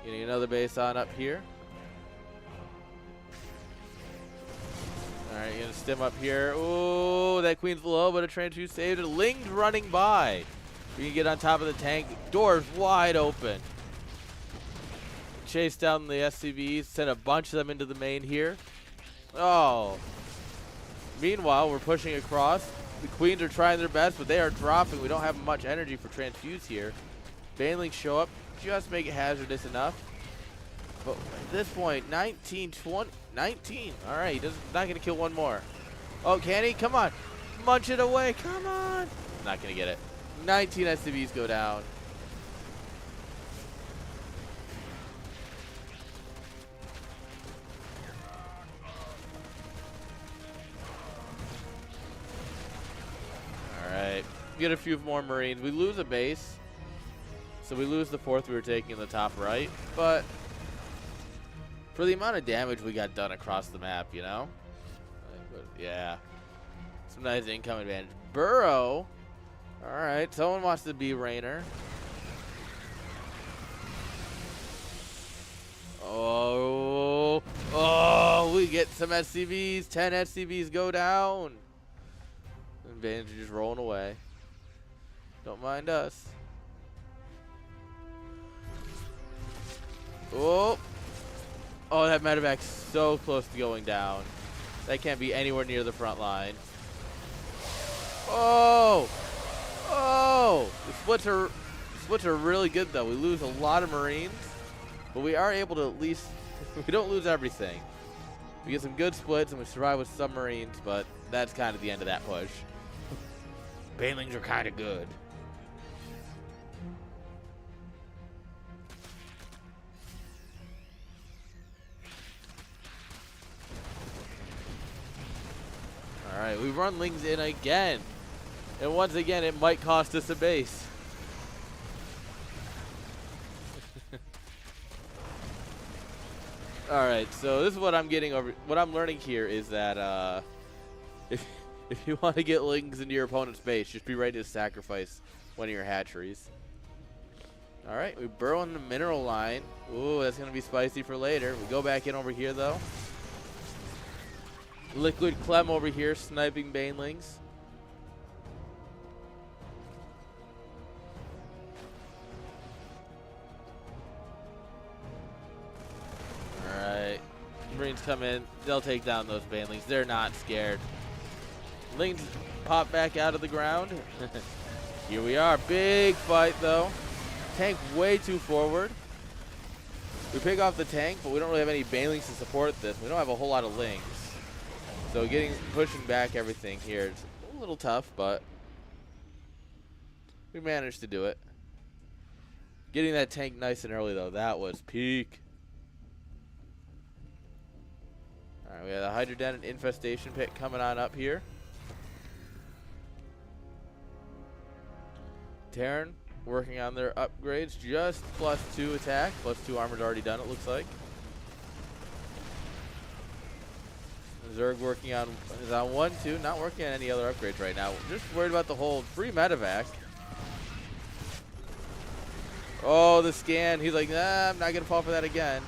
Getting another base on up here. Alright, you're gonna stim up here. Ooh, that queen's low, but a transfuse saved it. Ling's running by. We can get on top of the tank. Doors wide open. Chase down the SCVs, send a bunch of them into the main here. Oh. Meanwhile, we're pushing across. The queens are trying their best, but they are dropping. We don't have much energy for transfuse here. Banelings show up, just make it hazardous enough. But at this point, 19, 20, 19. All right, he's not going to kill one more. Oh, can he? Come on. Munch it away. Come on. Not going to get it. 19 SCVs go down. All right. Get a few more Marines. We lose a base. So we lose the fourth we were taking in the top right. But for the amount of damage we got done across the map, you know? Yeah. Some nice income advantage. Burrow. All right. Someone wants to be Rainer. Oh. Oh, we get some SCVs. 10 SCVs go down. And Bands are just rolling away. Don't mind us. Oh. Oh, that medevac's so close to going down. That can't be anywhere near the front line. Oh. Oh. The splits are really good, though. We lose a lot of Marines, but we are able to at least... we don't lose everything. We get some good splits, and we survive with some Marines, but that's kind of the end of that push. Banelings are kind of good. All right, we run Lings in again. And once again, it might cost us a base. All right, so this is what I'm getting over. What I'm learning here is that if you want to get Lings into your opponent's base, just be ready to sacrifice one of your hatcheries. All right, we burrow in the mineral line. Ooh, that's gonna be spicy for later. We go back in over here though. Liquid Clem over here sniping Banelings. Alright. Marines come in. They'll take down those Banelings. They're not scared. Lings pop back out of the ground. Here we are. Big fight though. Tank way too forward. We pick off the tank, but we don't really have any Banelings to support this. We don't have a whole lot of Lings. So pushing back everything here is a little tough, but we managed to do it. Getting that tank nice and early, though, that was peak. All right, we have the Hydrodent Infestation Pit coming on up here. Terran working on their upgrades. Just +2 attack, +2 armor's already done, it looks like. Zerg working on is on 1-2, not working on any other upgrades right now. Just worried about the hold. Free medevac. Oh, the scan. He's like, nah, I'm not gonna fall for that again.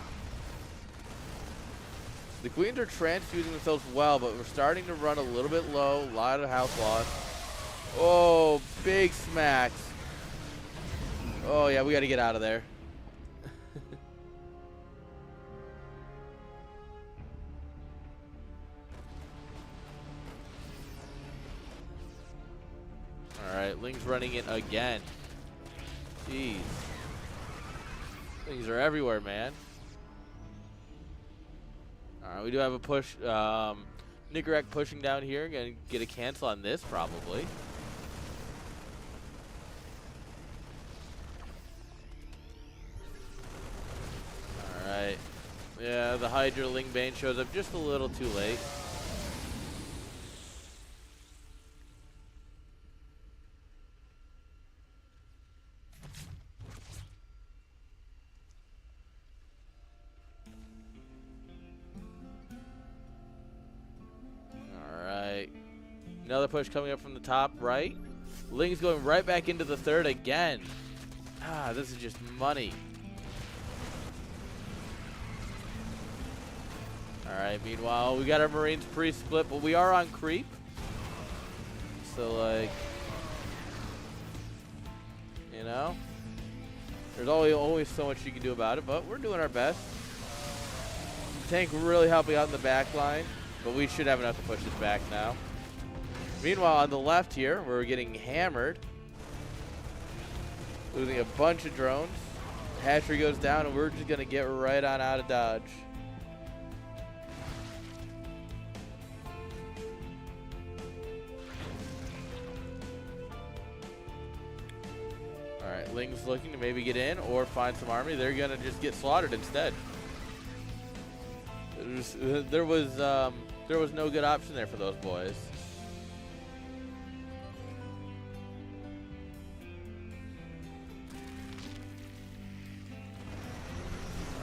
The queens are transfusing themselves well, but we're starting to run a little bit low. A lot of house loss. Oh, big smacks. Oh yeah, we got to get out of there. Alright, Ling's running in again. Jeez. Lings are everywhere, man. Alright, we do have a push. Nicorette pushing down here. Gonna get a cancel on this, probably. Alright. Yeah, the Hydra Ling Bane shows up just a little too late. Another push coming up from the top right. Ling's going right back into the third again. Ah, this is just money. Alright, meanwhile, we got our Marines pre-split, but we are on creep. So, like, you know, there's always so much you can do about it, but we're doing our best. Tank really helping out in the back line, but we should have enough to push this back now. Meanwhile, on the left here, we're getting hammered. Losing a bunch of drones. Hatchery goes down, and we're just going to get right on out of dodge. Alright, Ling's looking to maybe get in or find some army. They're going to just get slaughtered instead. There was no good option there for those boys.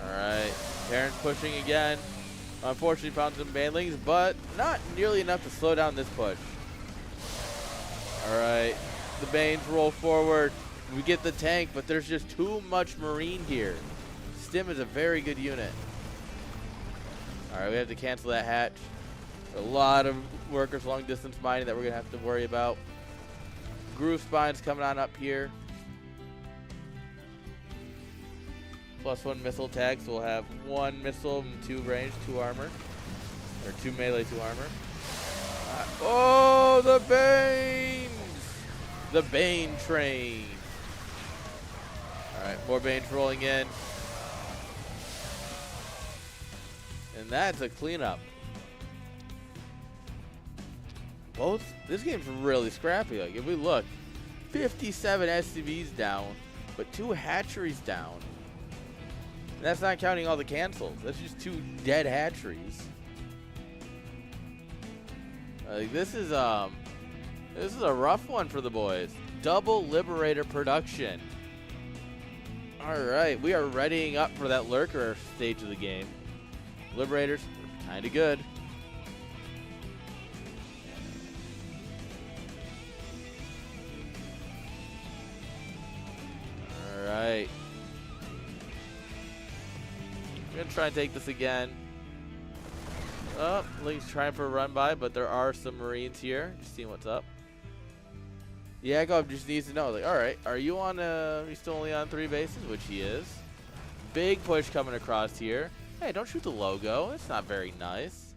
Alright, Terran's pushing again. Unfortunately found some banelings, but not nearly enough to slow down this push. Alright, the Banes roll forward. We get the tank, but there's just too much Marine here. Stim is a very good unit. Alright, we have to cancel that hatch. A lot of workers long distance mining that we're going to have to worry about. Groove spines coming on up here. +1 missile tag, so we'll have 1 missile and 2 range, 2 armor. Or 2 melee, 2 armor. Oh, the Banes! The Bane train. Alright, more Banes rolling in. And that's a cleanup. This game's really scrappy. Like, if we look, 57 SCVs down, but 2 hatcheries down. And that's not counting all the cancels. That's just 2 dead hatcheries. Like, this is a rough one for the boys. Double Liberator production. Alright, we are readying up for that lurker stage of the game. Liberators are kind of good. Alright. We're going to try and take this again. Oh, Link's trying for a run by, but there are some Marines here. Just seeing what's up. Yakov just needs to know, like, alright, are you still only on 3 bases? Which he is. Big push coming across here. Hey, don't shoot the logo. It's not very nice.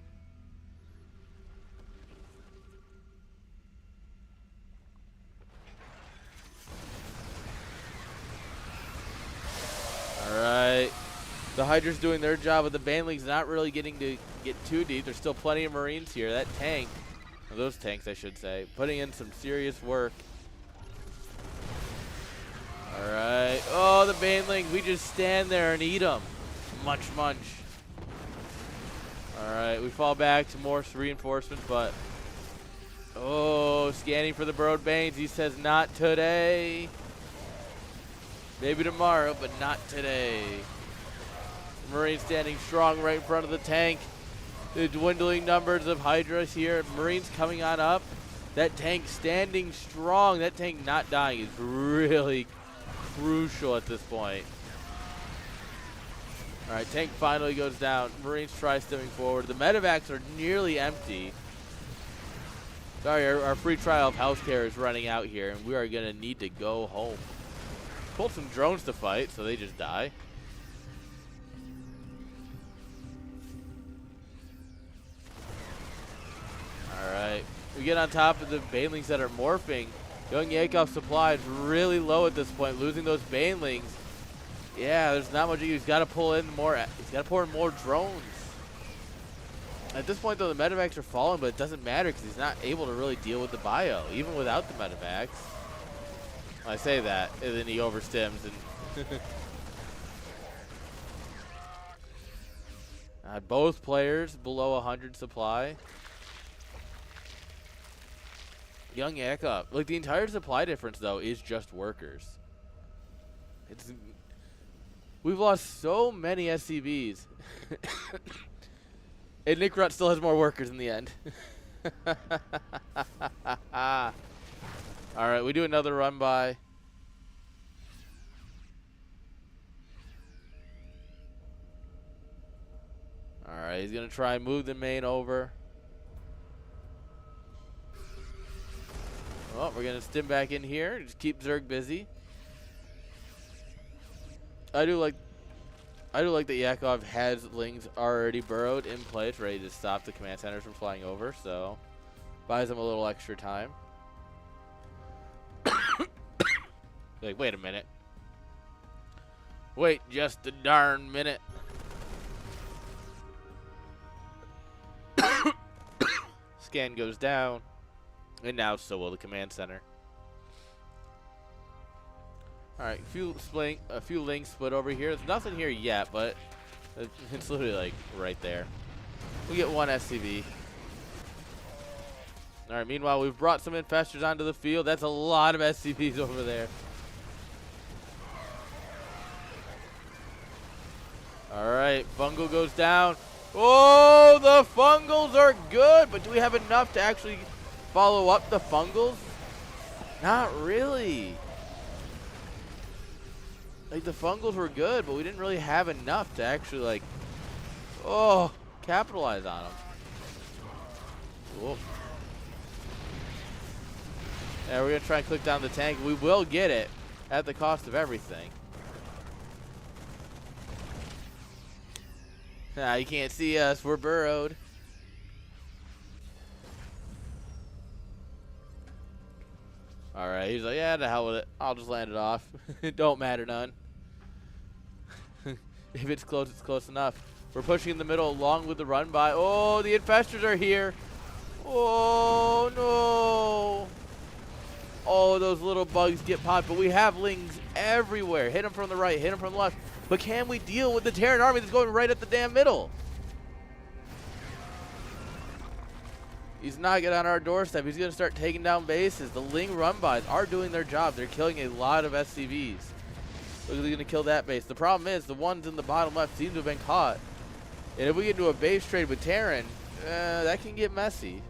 Alright. The Hydra's doing their job, but the Baneling's not really getting to get too deep. There's still plenty of Marines here. That tank, or those tanks I should say, putting in some serious work. Alright. Oh, the Banelings. We just stand there and eat them. Munch, munch. Alright, we fall back to more reinforcements, but... Oh, scanning for the Burrowed Banes. He says, not today. Maybe tomorrow, but not today. Marines standing strong right in front of the tank. The dwindling numbers of Hydras here. Marines coming on up. That tank standing strong. That tank not dying is really crucial at this point. Alright, tank finally goes down. Marines try stimming forward. The medevacs are nearly empty. Sorry, our free trial of healthcare is running out here, and we are going to need to go home. Pulled some drones to fight, so they just die. Alright, we get on top of the Banelings that are morphing. Young Yakov's supply is really low at this point, losing those Banelings. Yeah, there's not much. He's got to pull in more. He's got to pour in more drones. At this point, though, the medevacs are falling, but it doesn't matter because he's not able to really deal with the bio, even without the medevacs. I say that, and then he overstims. And both players below 100 supply. Young Yakov. Like, the entire supply difference, though, is just workers. We've lost so many SCVs. And Nick Rutt still has more workers in the end. Alright, we do another run by. Alright, he's going to try and move the main over. Well, we're going to stim back in here. Just keep Zerg busy. I do like that Yakov has Lings already burrowed in place, ready to stop the command centers from flying over, so buys him a little extra time. Like, wait a minute. Wait just a darn minute. Scan goes down, and now so will the command center. Alright, a few links split over here. There's nothing here yet, but it's literally like right there. We get one SCV. Alright, meanwhile, we've brought some infestors onto the field. That's a lot of SCVs over there. Alright, fungal goes down. Oh, the fungals are good, but do we have enough to actually follow up the fungals? Not really. Like, the fungals were good, but we didn't really have enough to actually, like, capitalize on them. Whoop. Yeah, we're going to try and click down the tank. We will get it at the cost of everything. Nah, you can't see us. We're burrowed. Alright, he's like, yeah, the hell with it. I'll just land it off. It don't matter none. If it's close enough. We're pushing in the middle along with the run by. Oh, the infestors are here. Oh, no. Oh, those little bugs get popped, but we have Lings everywhere. Hit them from the right, hit them from the left. But can we deal with the Terran army that's going right at the damn middle? He's not getting on our doorstep. He's going to start taking down bases. The Ling run-bys are doing their job. They're killing a lot of SCVs. Look, they're going to kill that base. The problem is the ones in the bottom left seem to have been caught. And if we get into a base trade with Terran, that can get messy.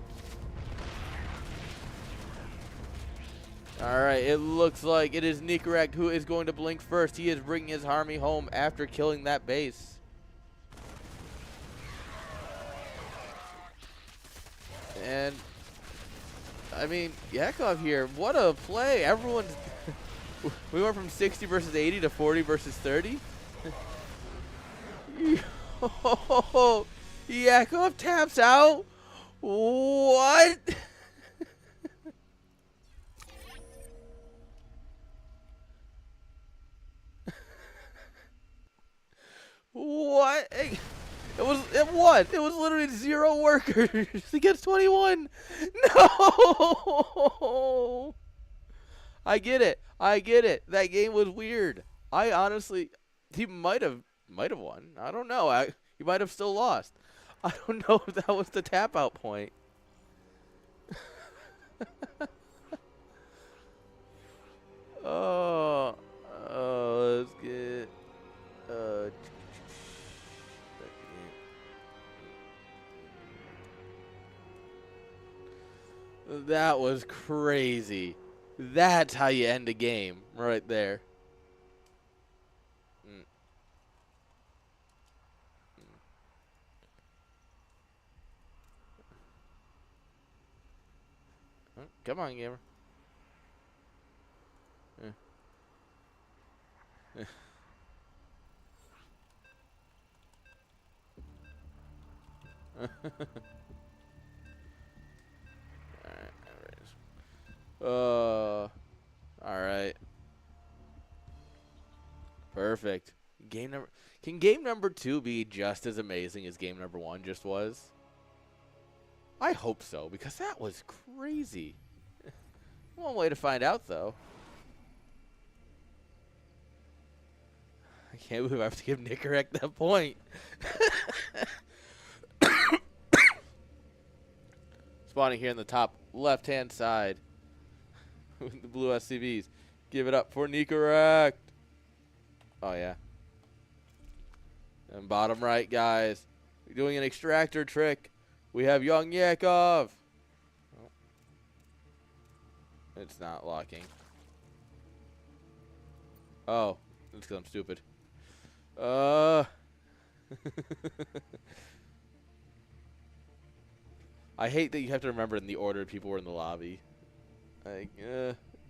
Alright, it looks like it is Nicorect who is going to blink first. He is bringing his army home after killing that base. And, I mean, Yakov here, what a play. Everyone's... We went from 60 versus 80 to 40 versus 30. Yakov taps out. What? What? It was literally 0 workers against 21. No. I get it. That game was weird. I honestly, he might have won. I don't know. He might have still lost. I don't know if that was the tap out point. Let's get that was crazy. That's how you end a game, right there. Come on, gamer. Alright. Perfect. Can game number 2 be just as amazing as game number 1 just was? I hope so, because that was crazy. One way to find out, though. I can't believe I have to give Nicorect that point. Spawning here in the top left-hand side with the blue SCVs. Give it up for Nicorect. Oh, yeah. And bottom right, guys. We're doing an extractor trick. We have young Yakov. Oh. It's not locking. Oh. It's because I'm stupid. I hate that you have to remember in the order people were in the lobby. Like,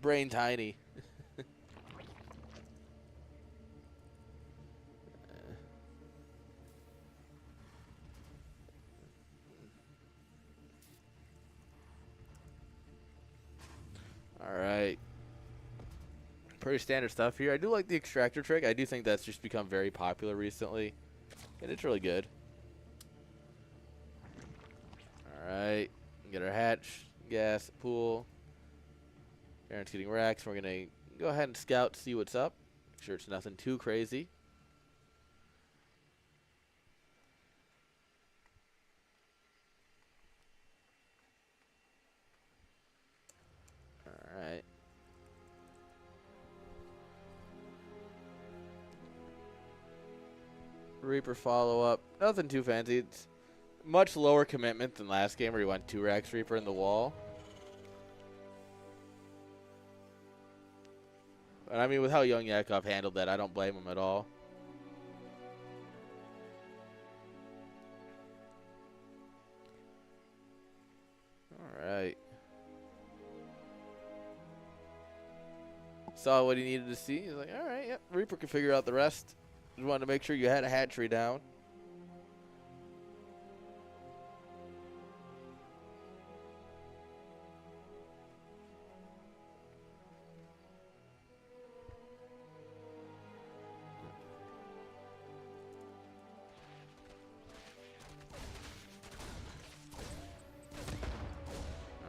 brain tiny. Alright. Pretty standard stuff here. I do like the extractor trick. I do think that's just become very popular recently. And it's really good. Alright. Get our hatch, gas, pool. Aaron's getting racks. We're going to go ahead and scout, see what's up. Make sure it's nothing too crazy. Alright. Reaper follow-up. Nothing too fancy. It's much lower commitment than last game where he went 2 racks Reaper in the wall. And I mean, with how young Yakov handled that, I don't blame him at all. Alright. Saw what he needed to see. He's like, alright, yep, Reaper can figure out the rest. Just wanted to make sure you had a hatchery down.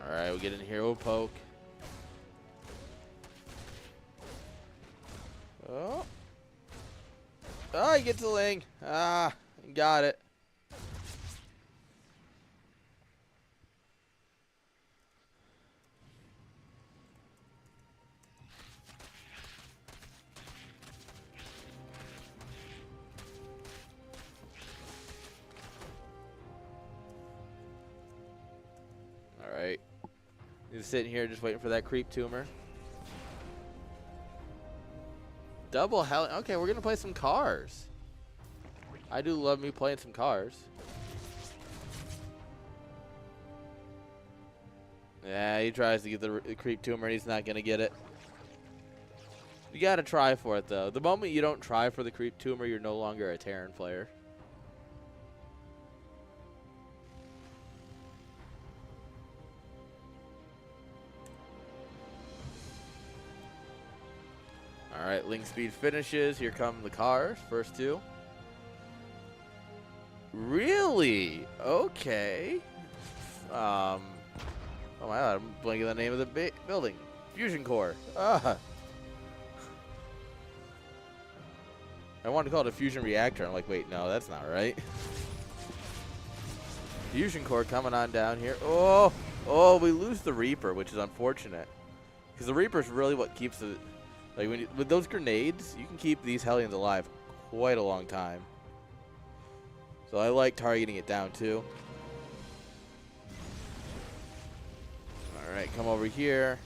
Alright, we'll get in here. We'll poke. Oh. Oh, he gets the ling. Ah, got it. Alright. He's sitting here just waiting for that creep tumor. Double hell. Okay, we're going to play some cars. I do love me playing some cars. Yeah, he tries to get the creep tumor and he's not going to get it. You got to try for it, though. The moment you don't try for the creep tumor, you're no longer a Terran player. Alright, Ling speed finishes. Here come the cars. First 2. Really? Okay. Oh my god, I'm blanking the name of the building. Fusion core. I wanted to call it a fusion reactor. I'm like, wait, no, that's not right. Fusion core coming on down here. Oh, we lose the Reaper, which is unfortunate. Because the Reaper is really what keeps the... Like, with those grenades, you can keep these Hellions alive quite a long time. So I like targeting it down, too. Alright, come over here.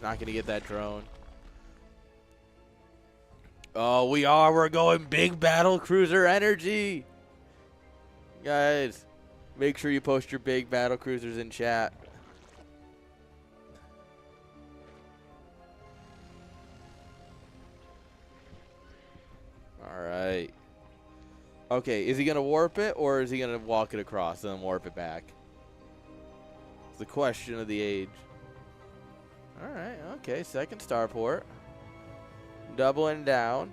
Not going to get that drone. Oh, we're going big battle cruiser energy. Guys, make sure you post your big battle cruisers in chat. Alright. Okay, is he going to warp it, or is he going to walk it across and then warp it back? It's the question of the age. Alright, okay, second starport. Doubling down.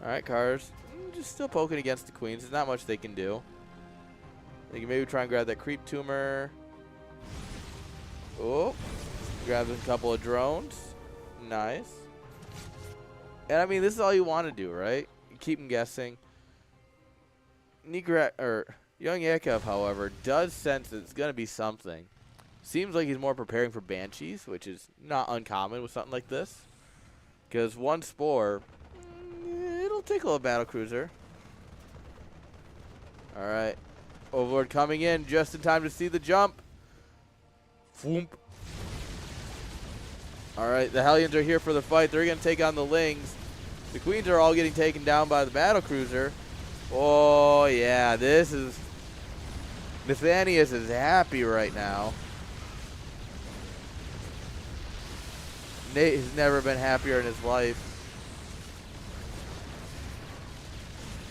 Alright, cars. Just still poking against the queens. There's not much they can do. They can maybe try and grab that creep tumor. Oh. Grabs a couple of drones. Nice. And I mean, this is all you want to do, right? You keep them guessing. Young Yakov, however, does sense that it's going to be something. Seems like he's more preparing for Banshees, which is not uncommon with something like this. Because one spore, it'll tickle a battlecruiser. Alright. Overlord coming in just in time to see the jump. Whoomp. Alright, the Hellions are here for the fight. They're going to take on the Lings. The Queens are all getting taken down by the battlecruiser. Oh, yeah, this is... Nathanius is happy right now. Nate has never been happier in his life.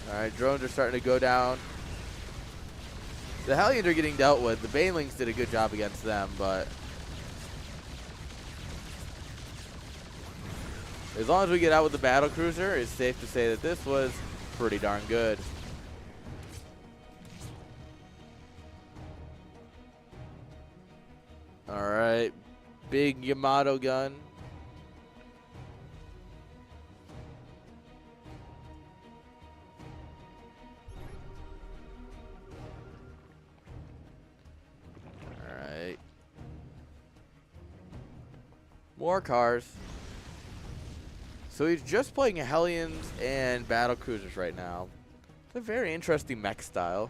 Alright, drones are starting to go down. The Hellions are getting dealt with. The Banelings did a good job against them, but as long as we get out with the battle cruiser, it's safe to say that this was pretty darn good. Alright, big Yamato gun. Alright. More cars. So he's just playing Hellions and battle cruisers right now. It's a very interesting mech style.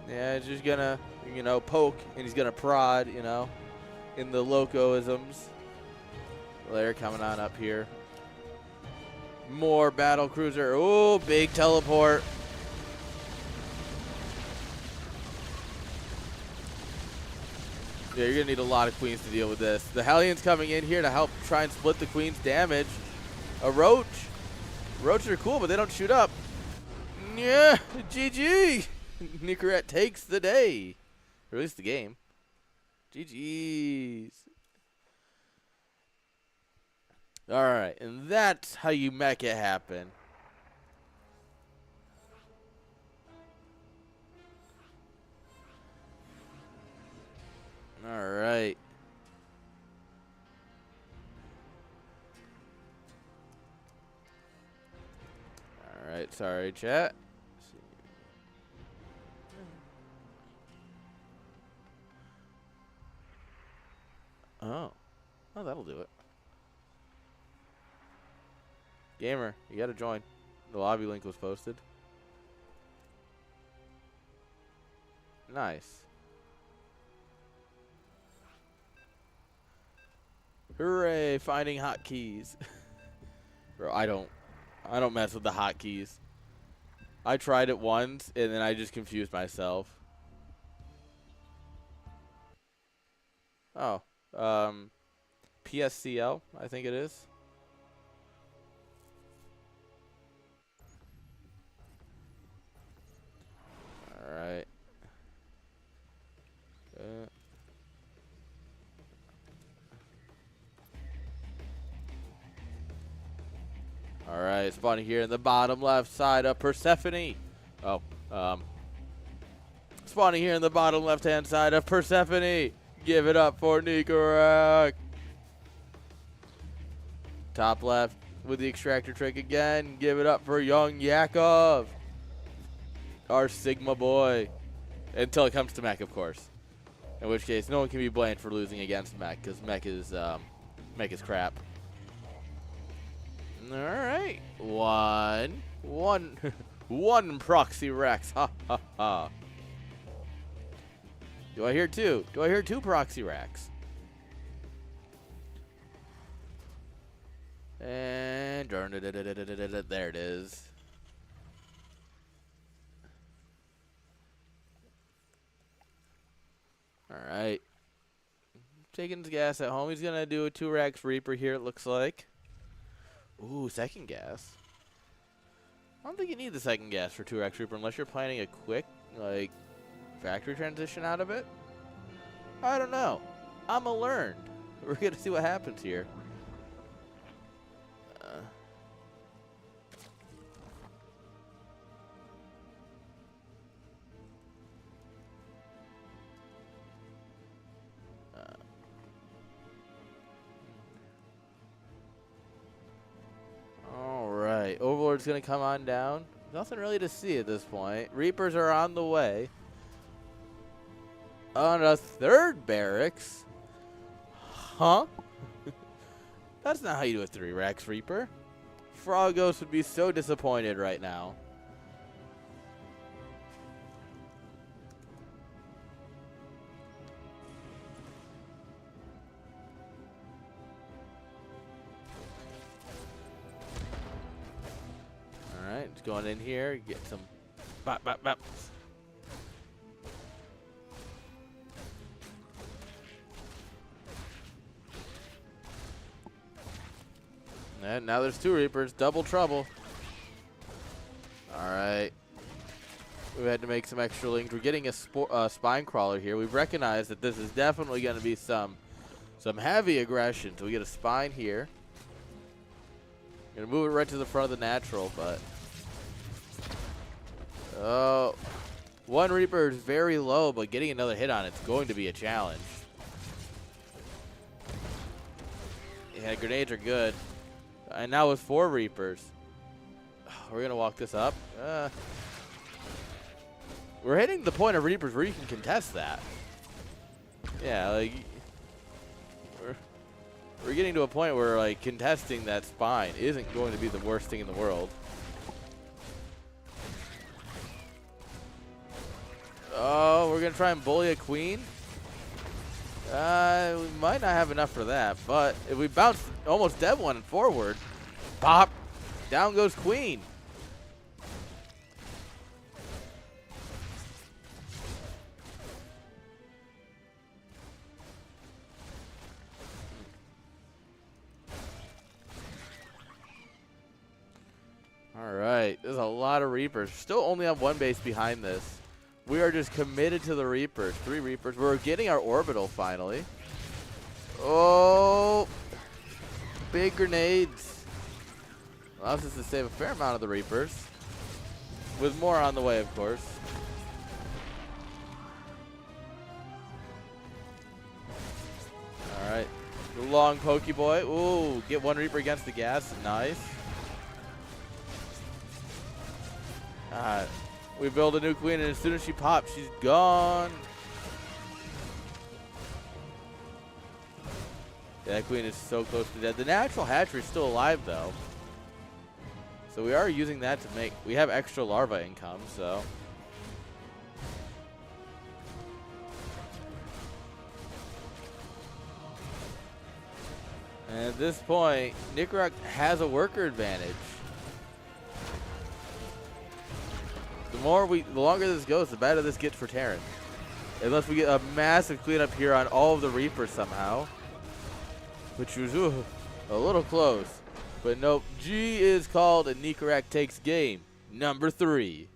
Yeah, he's just gonna, you know, poke, and he's gonna prod, you know, in the locoisms. They're coming on up here. More battle cruiser. Oh, big teleport. Yeah, you're gonna need a lot of queens to deal with this. The Hellions coming in here to help try and split the queen's damage. A roach. Roaches are cool, but they don't shoot up. Yeah, GG. Nicorette takes the day. Or at least the game. GG's. Alright, and that's how you make it happen. Alright. Alright, sorry, chat. Oh, that'll do it. Gamer, you gotta join. The lobby link was posted. Nice. Hooray, finding hotkeys. Bro, I don't mess with the hotkeys. I tried it once and then I just confused myself. Oh, PSCL, I think it is. Alright. Alright, spawning here in the bottom left side of Persephone. Oh, spawning here in the bottom left hand side of Persephone. Give it up for Nicorette. Top left with the extractor trick again. Give it up for young Yakov. Our Sigma boy. Until it comes to Mech, of course. In which case, no one can be blamed for losing against Mech, because Mech is crap. Alright. One proxy Rex. Ha ha ha. Do I hear two? Do I hear two proxy racks? And there it is. Alright. Taking his gas at home. He's going to do a 2 racks Reaper here, it looks like. Ooh, second gas. I don't think you need the second gas for 2 racks Reaper unless you're planning a quick, like, factory transition out of it. I don't know. I'ma learn. We're going to see what happens here. Alright, Overlord's going to come on down. Nothing really to see at this point. Reapers are on the way. On a third barracks? Huh? That's not how you do a 3 racks Reaper. Frogos would be so disappointed right now. going in here. Get some bop, bop, bop. And now there's 2 Reapers. Double trouble. All right. We had to make some extra links. We're getting a spine crawler here. We've recognized that this is definitely going to be some heavy aggression. So we get a spine here. Gonna move it right to the front of the natural, but oh, 1 Reaper is very low, but getting another hit on it's going to be a challenge. Yeah, grenades are good. And now with 4 Reapers, we're gonna walk this up. We're hitting the point of Reapers where you can contest that. Yeah, like we're getting to a point where like contesting that spine isn't going to be the worst thing in the world. Oh, we're gonna try and bully a queen. We might not have enough for that, but if we bounce almost dead one forward, pop, down goes queen. All right, there's a lot of Reapers. Still only have 1 base behind this. We are just committed to the Reapers. 3 Reapers. We're getting our orbital finally. Oh, big grenades. Allows us to save a fair amount of the Reapers. With more on the way, of course. All right, the long Pokeboy. Ooh, get 1 Reaper against the gas. Nice. We build a new queen, and as soon as she pops, she's gone. Yeah, that queen is so close to dead. The natural hatchery is still alive, though. So we are using that to make... We have extra larva income, so... And at this point, Nicorette has a worker advantage. The longer this goes, the better this gets for Terran. Unless we get a massive cleanup here on all of the Reapers somehow. Which was a little close. But nope, G is called and Nicorette takes game number 3.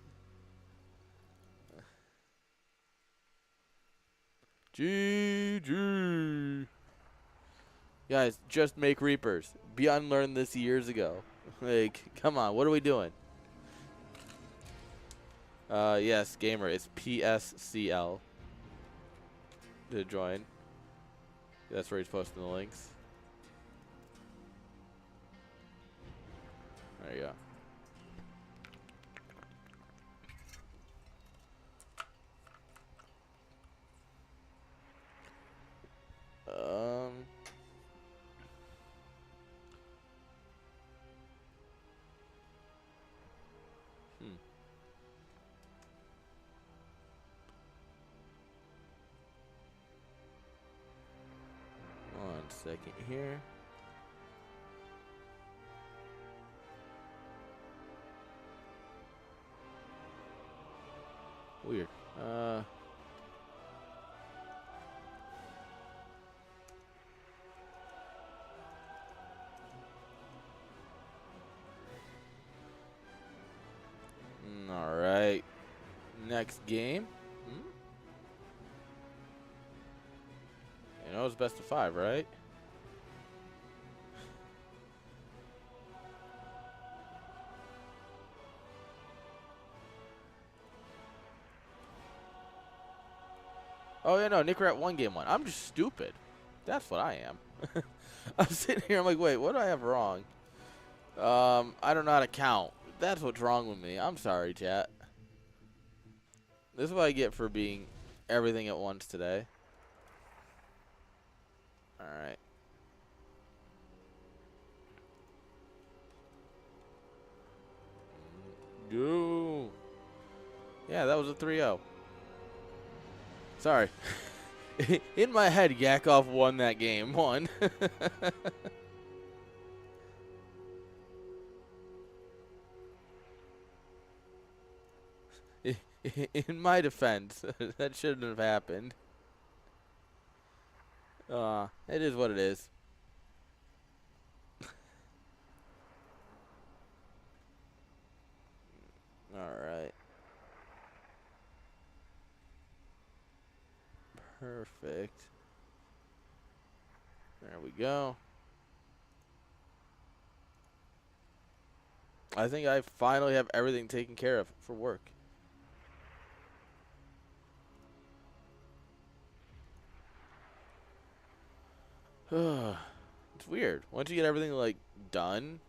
GG. Guys, just make Reapers. Beyond learned this years ago. Like, come on, what are we doing? Yes, gamer. It's PSCL to join. That's where he's posting the links. There you go. Second here. Weird. All right. Next game. You know it's best of 5, right? Oh, yeah, no, Nicorette won game 1. I'm just stupid. That's what I am. I'm sitting here, I'm like, wait, what do I have wrong? I don't know how to count. That's what's wrong with me. I'm sorry, chat. This is what I get for being everything at once today. All right. Go. Yeah, that was a 3-0. Sorry. In my head, Yakov won that game. 1. In my defense, that shouldn't have happened. It is what it is. Alright. Perfect. There we go. I think I finally have everything taken care of for work. It's weird. Once you get everything, like, done,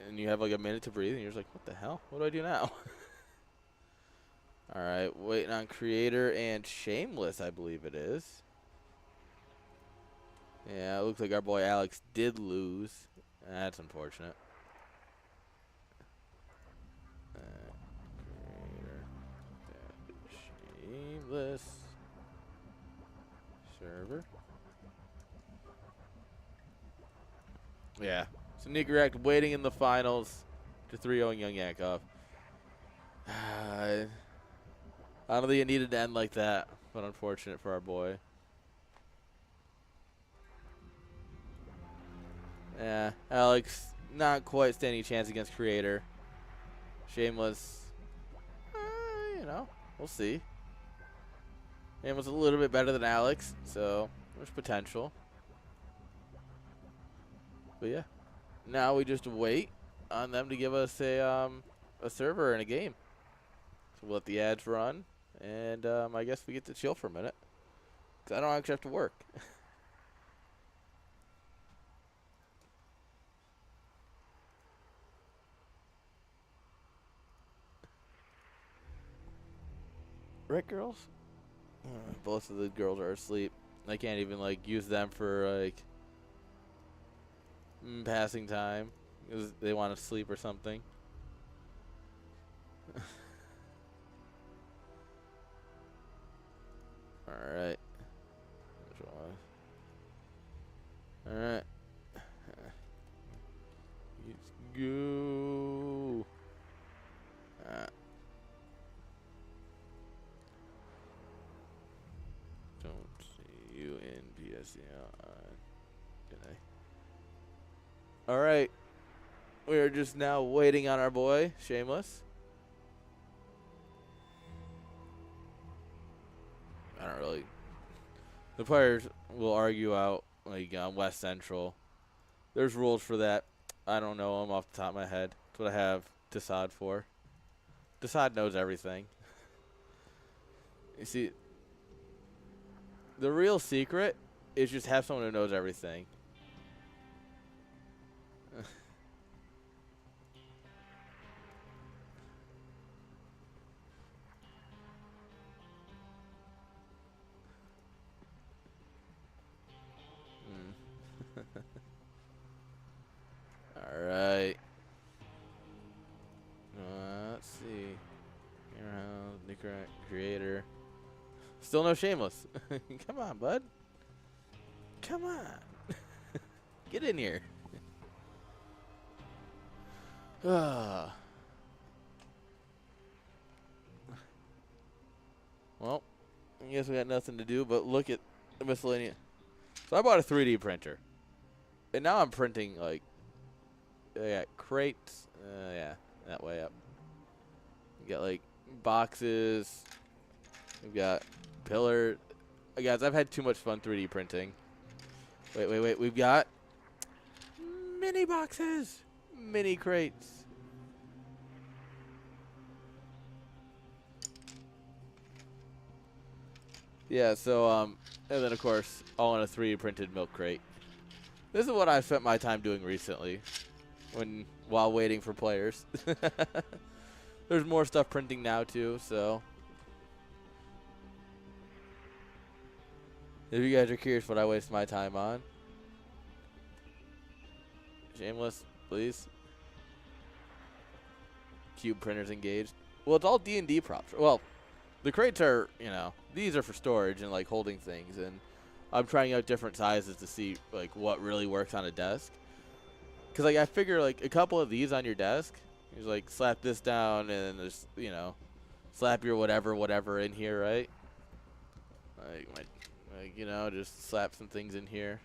and you have, like, a minute to breathe, and you're just like, what the hell? What do I do now? Alright, waiting on Creator and Shameless, I believe it is. Yeah, it looks like our boy Alex did lose. That's unfortunate. Shameless. Server. Yeah. So Nicorect waiting in the finals to 3-0 Young Yakov. I don't think it needed to end like that, but unfortunate for our boy. Yeah, Alex not quite standing a chance against Creator. Shameless, you know, we'll see. Shameless a little bit better than Alex, so there's potential. But yeah, now we just wait on them to give us a server and a game. So we'll let the ads run, and I guess we get to chill for a minute, because I don't actually have to work. Right, girls? Both of the girls are asleep. I can't even, like, use them for, like, passing time, because they want to sleep or something. Alright. Alright. Let's go. Don't see you in PSCL. Good night. Alright. We are just now waiting on our boy, Shameless. I don't really. The players will argue out, like, West Central. There's rules for that. I don't know them off the top of my head. That's what I have Desaad for. Desaad knows everything. You see, the real secret is just have someone who knows everything. Alright. Let's see. Nicorect, Creator. Still no Shameless. Come on, bud. Come on. Get in here. Well, I guess we got nothing to do but look at the miscellaneous. So I bought a 3D printer. And now I'm printing, like, I got crates. Yeah, that way up. We got, like, boxes. We've got pillar. Guys, I've had too much fun 3D printing. Wait. We've got mini boxes. Mini crates. Yeah, so, and then, of course, all in a 3D printed milk crate. This is what I've spent my time doing recently while waiting for players. There's more stuff printing now, too, so. If you guys are curious what I waste my time on. Shameless, please. Cube printers engaged. Well, it's all D&D props. Well, the crates are, you know, these are for storage and, like, holding things. And I'm trying out different sizes to see, like, what really works on a desk. Because, like, I figure, like, a couple of these on your desk, you just, like, slap this down and just, you know, slap your whatever in here, right? Like, you know, just slap some things in here.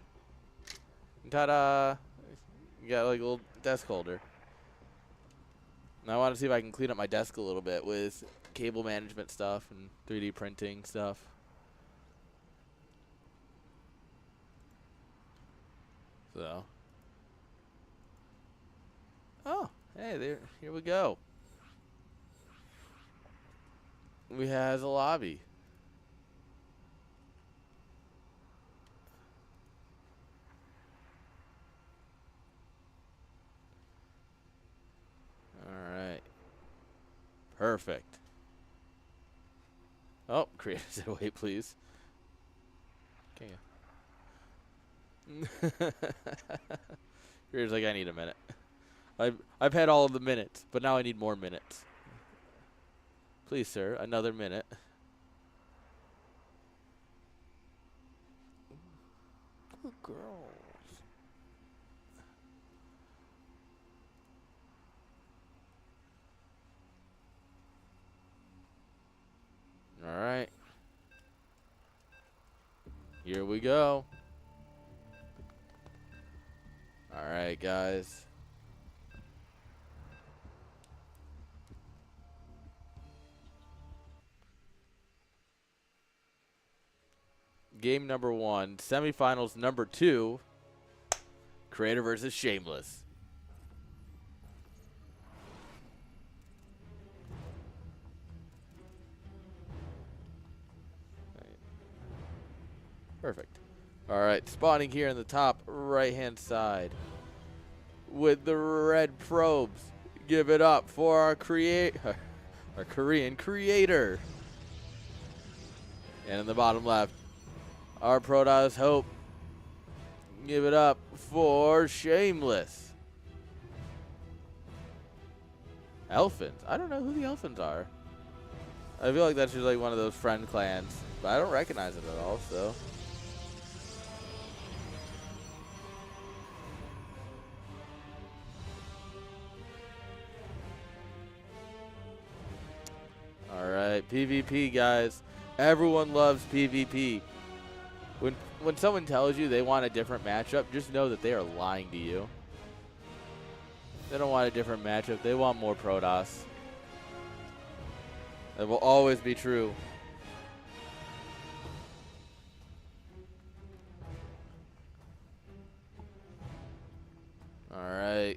Ta-da! You got like a little desk holder. Now I want to see if I can clean up my desk a little bit with cable management stuff and 3D printing stuff. So. Oh, hey, here we go. We has a lobby. All right. Perfect. Oh, creator said wait, please. Okay. Creator's like, I need a minute. I've had all of the minutes, but now I need more minutes. Please, sir, another minute. Good girls. All right. Here we go. All right, guys. Game number 1, semifinals number 2, Creator versus Shameless. Perfect. All right, spawning here in the top right-hand side with the red probes. Give it up for our Korean creator. And in the bottom left, our Protoss Hope. Give it up for Shameless. Elfins. I don't know who the Elfins are. I feel like that's just like one of those friend clans, but I don't recognize it at all, so. All right, PvP, guys. Everyone loves PvP. When someone tells you they want a different matchup, just know that they are lying to you. They don't want a different matchup. They want more Protoss. That will always be true. All right.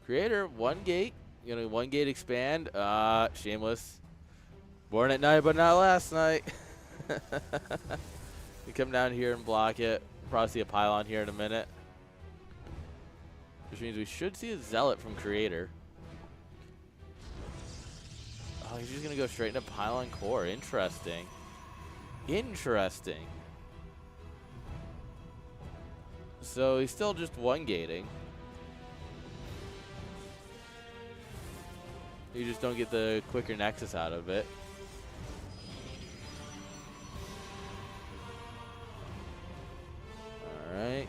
Creator, 1 gate. You know, 1 gate expand. Shameless. Born at night, but not last night. You come down here and block it. Probably see a pylon here in a minute. Which means we should see a Zealot from Creator. Oh, he's just going to go straight into pylon core. Interesting. Interesting. So he's still just 1 gating. You just don't get the quicker nexus out of it. Alright.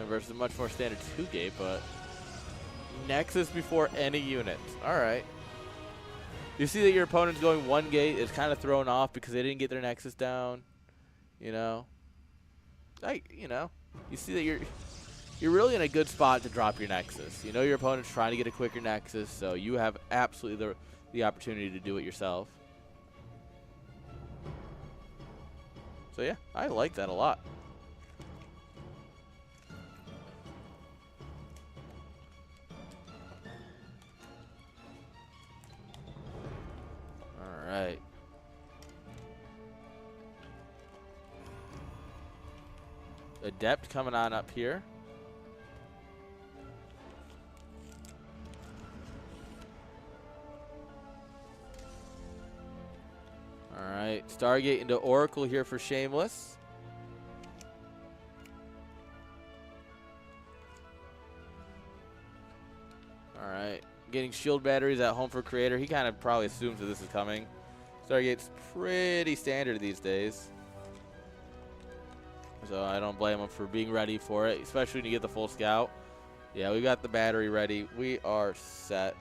Versus a much more standard 2 gate, but nexus before any units. Alright. You see that your opponent's going 1 gate is kind of thrown off because they didn't get their nexus down. You know? You see that you're really in a good spot to drop your nexus. You know your opponent's trying to get a quicker nexus, so you have absolutely the opportunity to do it yourself. So yeah, I like that a lot. Alright. Adept coming on up here. Alright, Stargate into Oracle here for Shameless. Alright, getting shield batteries at home for Creator. He kind of probably assumes that this is coming. Stargate's pretty standard these days. So I don't blame him for being ready for it, especially when you get the full scout. Yeah, we got the battery ready. We are set.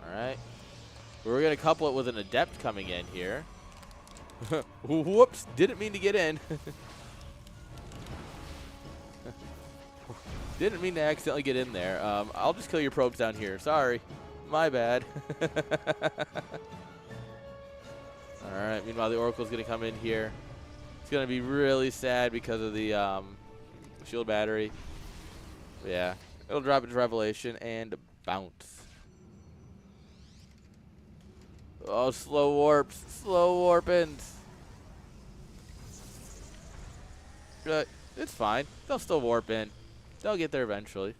All right. We're going to couple it with an adept coming in here. Whoops. Didn't mean to get in. Didn't mean to accidentally get in there. I'll just kill your probes down here. Sorry. My bad. All right. Meanwhile, the Oracle's going to come in here. It's going to be really sad because of the shield battery. Yeah. It'll drop its revelation and bounce. Oh, slow warps. Slow warpins. It's fine. They'll still warp in. They'll get there eventually.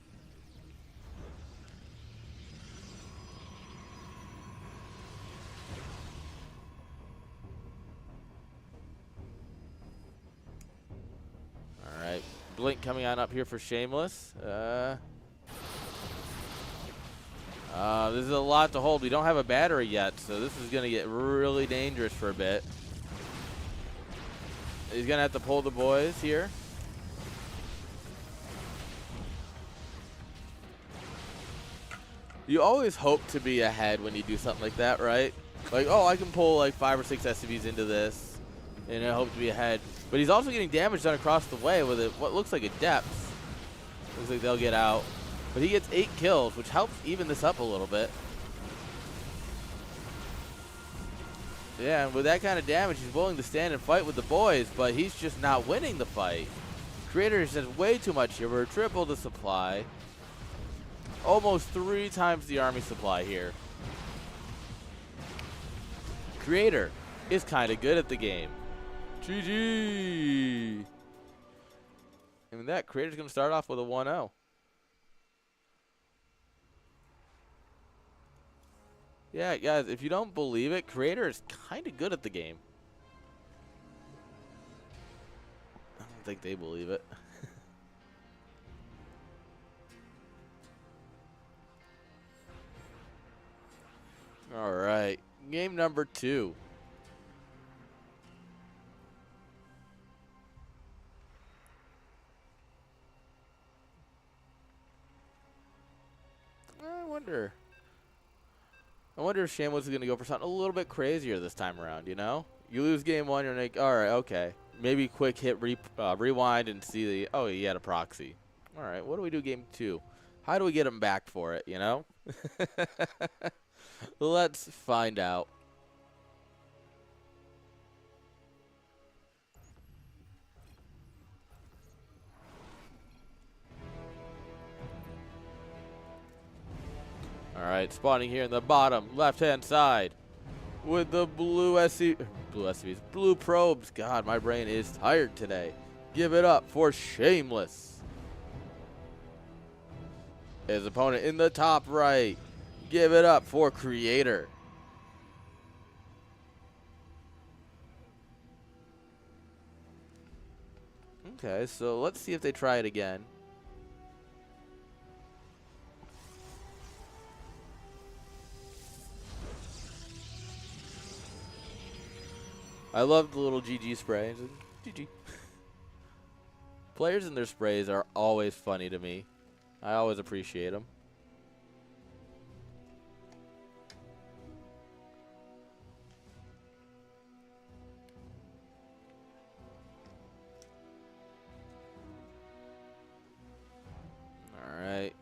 All right. Blink coming on up here for Shameless. This is a lot to hold. We don't have a battery yet, so this is going to get really dangerous for a bit. He's going to have to pull the boys here. You always hope to be ahead when you do something like that, right? Like, oh, I can pull like 5 or 6 SCVs into this, and I hope to be ahead. But he's also getting damage done across the way with what looks like a depth. Looks like they'll get out. But he gets 8 kills, which helps even this up a little bit. Yeah, and with that kind of damage, he's willing to stand and fight with the boys, but he's just not winning the fight. Creator says way too much here. We're triple the supply. Almost 3 times the army supply here. Creator is kind of good at the game. GG. I mean, that Creator's going to start off with a 1-0. Yeah, guys, if you don't believe it, Creator is kind of good at the game. I don't think they believe it. All right, game number 2. I wonder if Shameless is going to go for something a little bit crazier this time around, you know? You lose game 1, you're like, all right, okay. Maybe quick hit rewind and see the, oh, he had a proxy. All right, what do we do game 2? How do we get him back for it, you know? Let's find out. All right, spawning here in the bottom left-hand side with the blue blue probes. God, my brain is tired today. Give it up for Shameless. His opponent in the top right. Give it up for Creator. Okay, so let's see if they try it again. I love the little GG spray. GG. Players and their sprays are always funny to me. I always appreciate them. All right.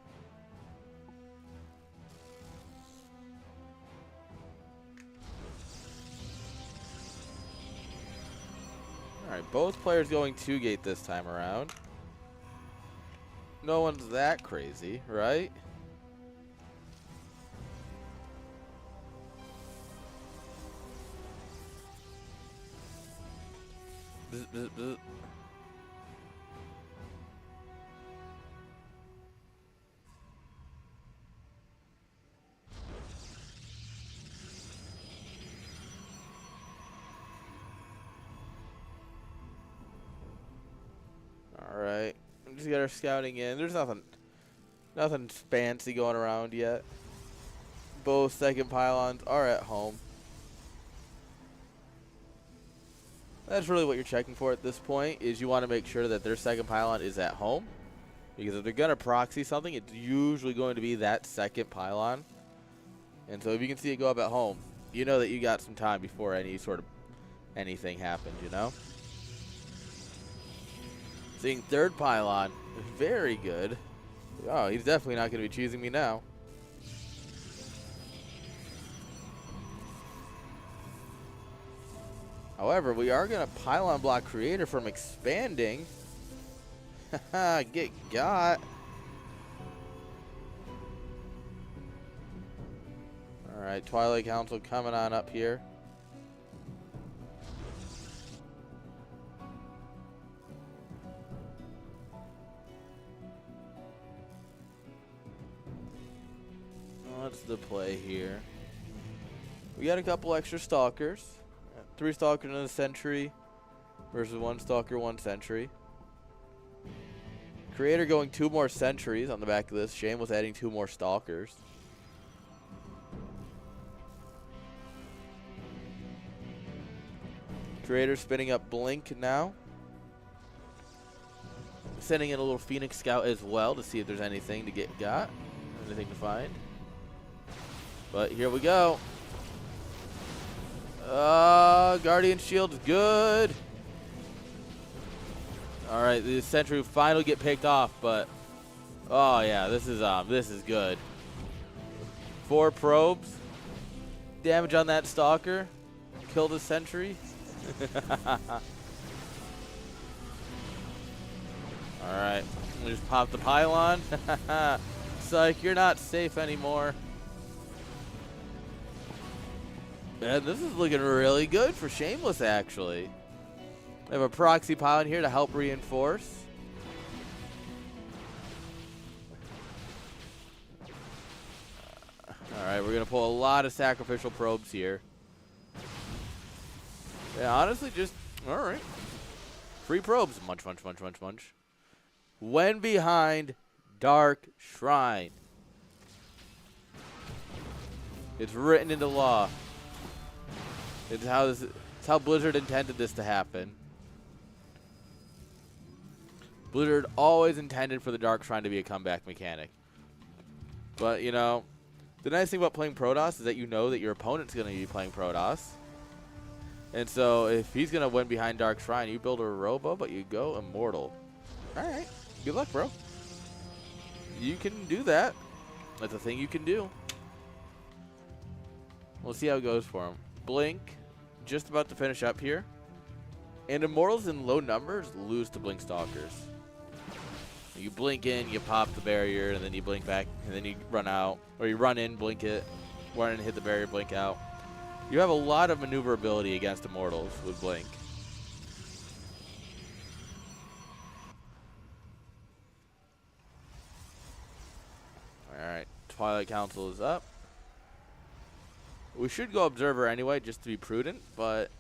All right, both players going 2-gate this time around. No one's that crazy, right? Bzz, bzz, bzz. Alright. Just got our scouting in. There's nothing fancy going around yet. Both second pylons are at home. That's really what you're checking for at this point, is you want to make sure that their second pylon is at home. Because if they're going to proxy something, it's usually going to be that second pylon. And so if you can see it go up at home, you know that you got some time before any sort of anything happens, you know? Seeing third pylon, very good. Oh, he's definitely not going to be choosing me now. However, we are going to pylon block creator from expanding. Haha, get got. Alright, Twilight Council coming on up here. What's the play here? We got a couple extra stalkers. 3 stalkers and a sentry versus 1 stalker, 1 sentry. Creator going 2 more sentries on the back of this. Shameless adding 2 more stalkers. Creator spinning up Blink now. Sending in a little Phoenix Scout as well to see if there's anything to get got. Anything to find. But here we go. Guardian Shield's good. Alright, the sentry finally get picked off, but oh yeah, this is good. 4 probes. Damage on that stalker. Kill the sentry. Alright, we just pop the pylon. Psych, you're not safe anymore. And this is looking really good for Shameless, actually. We have a proxy pylon here to help reinforce. Alright, we're going to pull a lot of sacrificial probes here. Yeah, honestly, just, alright. Free probes. Munch, munch, munch, munch, munch. When behind Dark Shrine. It's written into law. It's how Blizzard intended this to happen. Blizzard always intended for the Dark Shrine to be a comeback mechanic. But, you know, the nice thing about playing Protoss is that you know that your opponent's going to be playing Protoss. And so if he's going to win behind Dark Shrine, you build a Robo, but you go Immortal. Alright, good luck, bro. You can do that. That's a thing you can do. We'll see how it goes for him. Blink, just about to finish up here. And Immortals in low numbers lose to Blink Stalkers. You blink in, you pop the barrier, and then you blink back, and then you run out. Or you run in, blink it, run in, hit the barrier, blink out. You have a lot of maneuverability against Immortals with Blink. Alright, Twilight Council is up. We should go Observer anyway, just to be prudent, but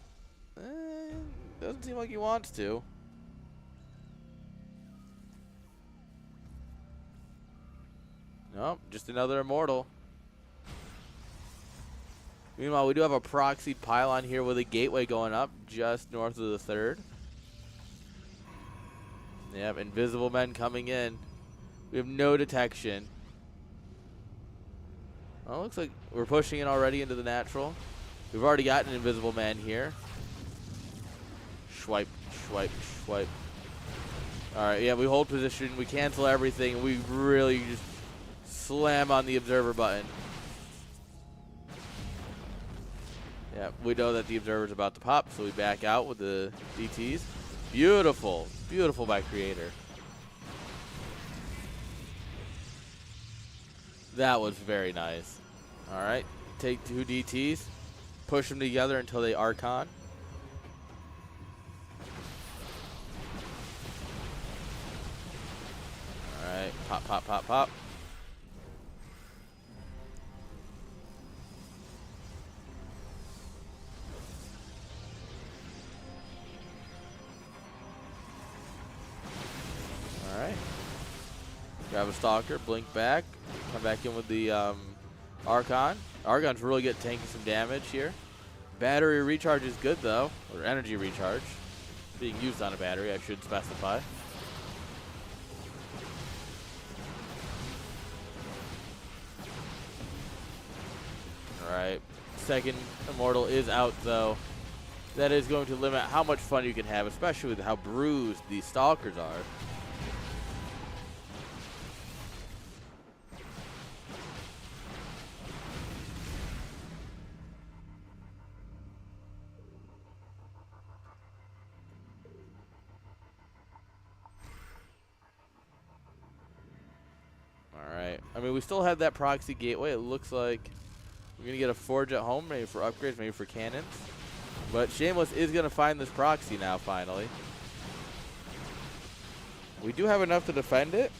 doesn't seem like he wants to. Nope, just another Immortal. Meanwhile, we do have a proxied pylon here with a gateway going up just north of the 3rd. Yep, invisible men coming in. We have no detection. Well, looks like we're pushing in already into the natural. We've already got an invisible man here. Swipe, swipe, swipe. Alright, yeah, we hold position. We cancel everything. And we really just slam on the observer button. Yeah, we know that the observer's about to pop, so we back out with the DTs. Beautiful. Beautiful by Creator. That was very nice. Alright, take 2 DTs. Push them together until they Archon. Alright, pop, pop, pop, pop. Alright. Grab a Stalker, blink back, come back in with the Archon. Archon's really good at tanking some damage here. Battery recharge is good, though. Or energy recharge. Being used on a battery, I should specify. Alright. Second Immortal is out, though. That is going to limit how much fun you can have, especially with how bruised these Stalkers are. Alright. I mean, we still have that proxy gateway. It looks like we're going to get a Forge at home, maybe for upgrades, maybe for cannons. But Shameless is going to find this proxy now, finally. We do have enough to defend it,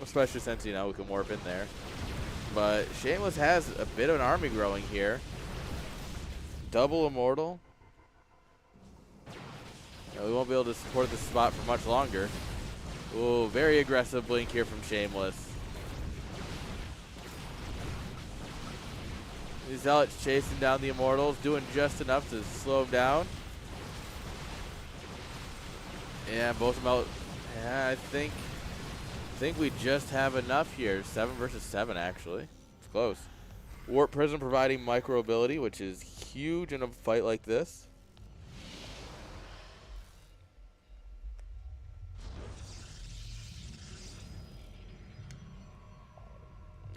especially since, you know, we can warp in there. But Shameless has a bit of an army growing here. Double Immortal. You know, we won't be able to support this spot for much longer. Ooh, very aggressive blink here from Shameless. These Zealots chasing down the Immortals, doing just enough to slow them down. Yeah, both of them out. Yeah, I think we just have enough here. 7 versus 7, actually. It's close. Warp Prism providing micro ability, which is huge in a fight like this.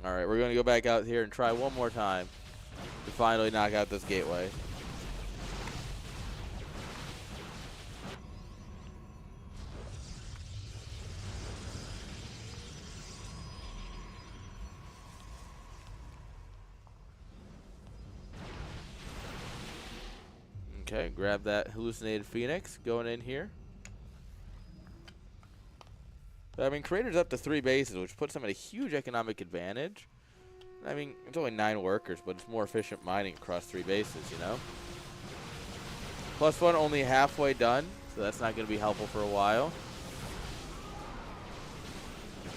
All right, we're going to go back out here and try one more time to finally knock out this gateway. Okay, grab that hallucinated Phoenix going in here. I mean, Creator's up to 3 bases, which puts them at a huge economic advantage. I mean, it's only 9 workers, but it's more efficient mining across 3 bases, you know? +1 only halfway done, so that's not going to be helpful for a while.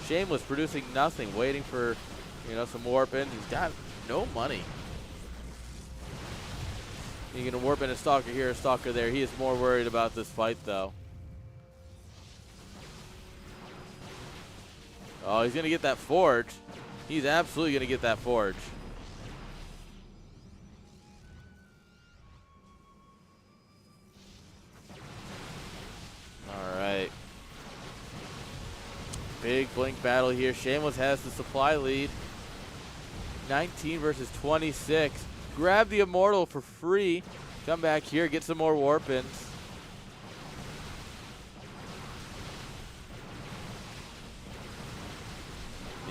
Shameless producing nothing, waiting for, you know, some warp ins. He's got no money. You're going to warp in a Stalker here, a Stalker there. He is more worried about this fight, though. Oh, he's going to get that Forge. He's absolutely going to get that Forge. All right. Big blink battle here. Shameless has the supply lead. 19 versus 26. Grab the Immortal for free. Come back here, get some more warp ins.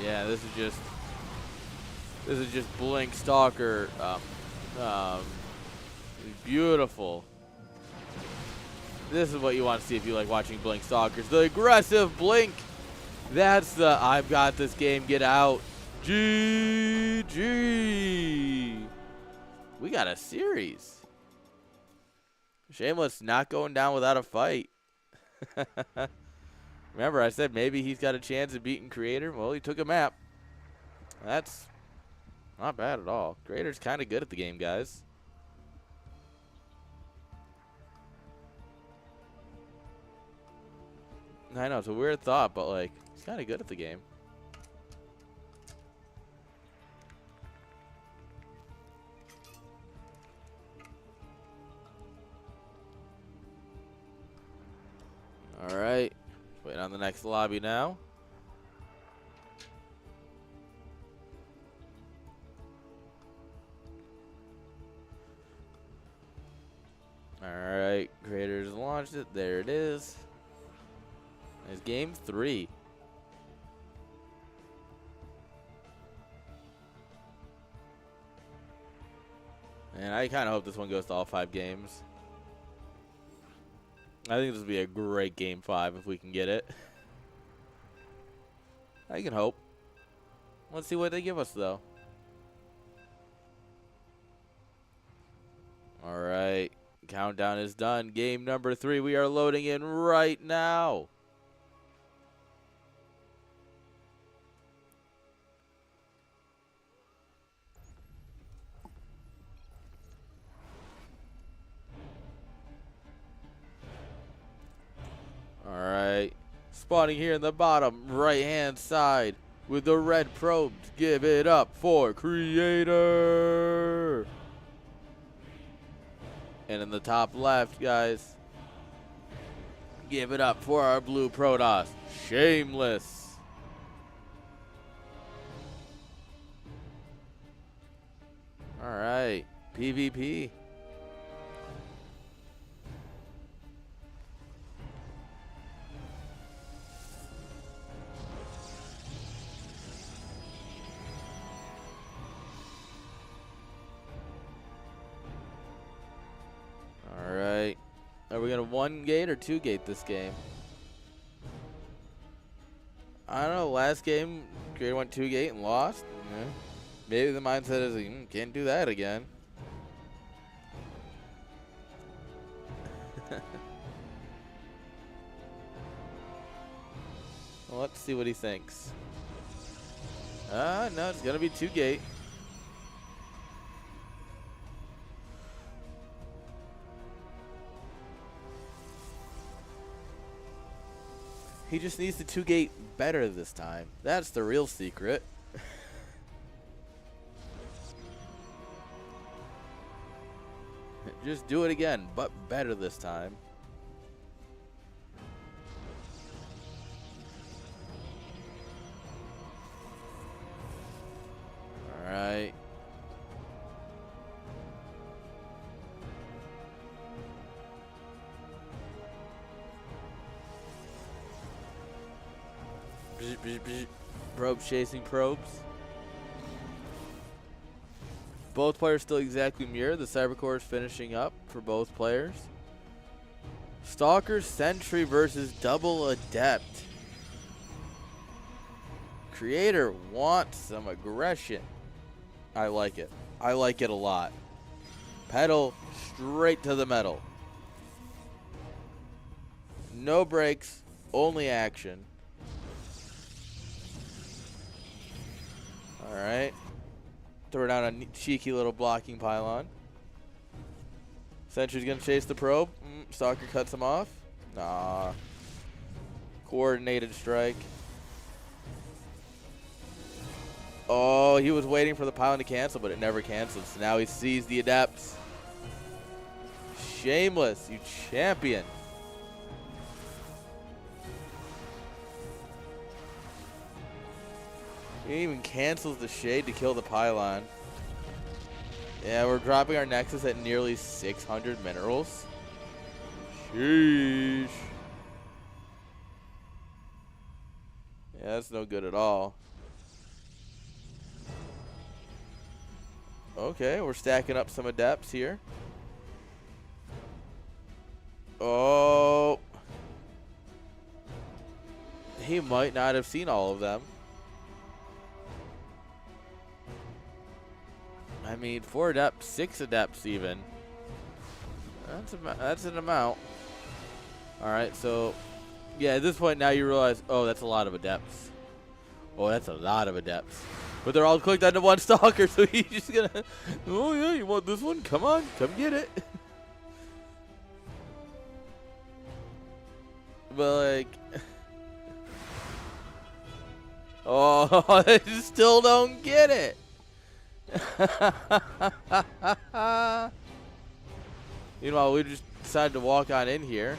Yeah, this is just blink Stalker. Beautiful. This is what you want to see if you like watching blink Stalkers. The aggressive blink. That's the I've got this game. Get out. GG. We got a series. Shameless not going down without a fight. Remember, I said maybe he's got a chance of beating Creator. Well, he took a map. That's not bad at all. Creator's kind of good at the game, guys. I know, it's a weird thought, but, like, he's kind of good at the game. All right. Waiting on the next lobby now. All right. Creators launched it. There it is. It's game 3. And I kind of hope this one goes to all 5 games. I think this will be a great game 5 if we can get it. I can hope. Let's see what they give us, though. All right. Countdown is done. Game number 3. We are loading in right now. spawning here in the bottom right-hand side with the red probes. Give it up for Creator. And in the top left, guys, give it up for our blue Protoss, Shameless. All right, PvP. All right. Are we going to 1-gate or 2-gate this game? I don't know. Last game, Creator went 2-gate and lost. Yeah. Maybe the mindset is, can't do that again. Well, let's see what he thinks. No, it's going to be 2-gate. He just needs the 2-gate better this time. That's the real secret. Just do it again, but better this time. All right. Probes chasing probes. Both players still exactly mirror. The Cybercore is finishing up for both players. Stalker Sentry versus Double Adept. Creator wants some aggression. I like it. I like it a lot. Pedal straight to the metal. No brakes, only action. All right. Throw down a cheeky little blocking pylon. Sentry's going to chase the probe. Stalker cuts him off. Nah. Coordinated strike. Oh, he was waiting for the pylon to cancel, but it never canceled. So now he sees the Adepts. Shameless, you champion. He even cancels the shade to kill the pylon. Yeah, we're dropping our Nexus at nearly 600 minerals. Sheesh. Yeah, that's no good at all. Okay, we're stacking up some Adepts here. Oh. He might not have seen all of them. I mean, 4 Adepts, 6 Adepts even. That's an amount. All right, so yeah, at this point now you realize, oh, that's a lot of Adepts. Oh, that's a lot of Adepts. But they're all clicked onto one Stalker, so he's just gonna, oh yeah, you want this one? Come on, come get it. But like, oh, they still don't get it. Meanwhile, we just decided to walk on in here.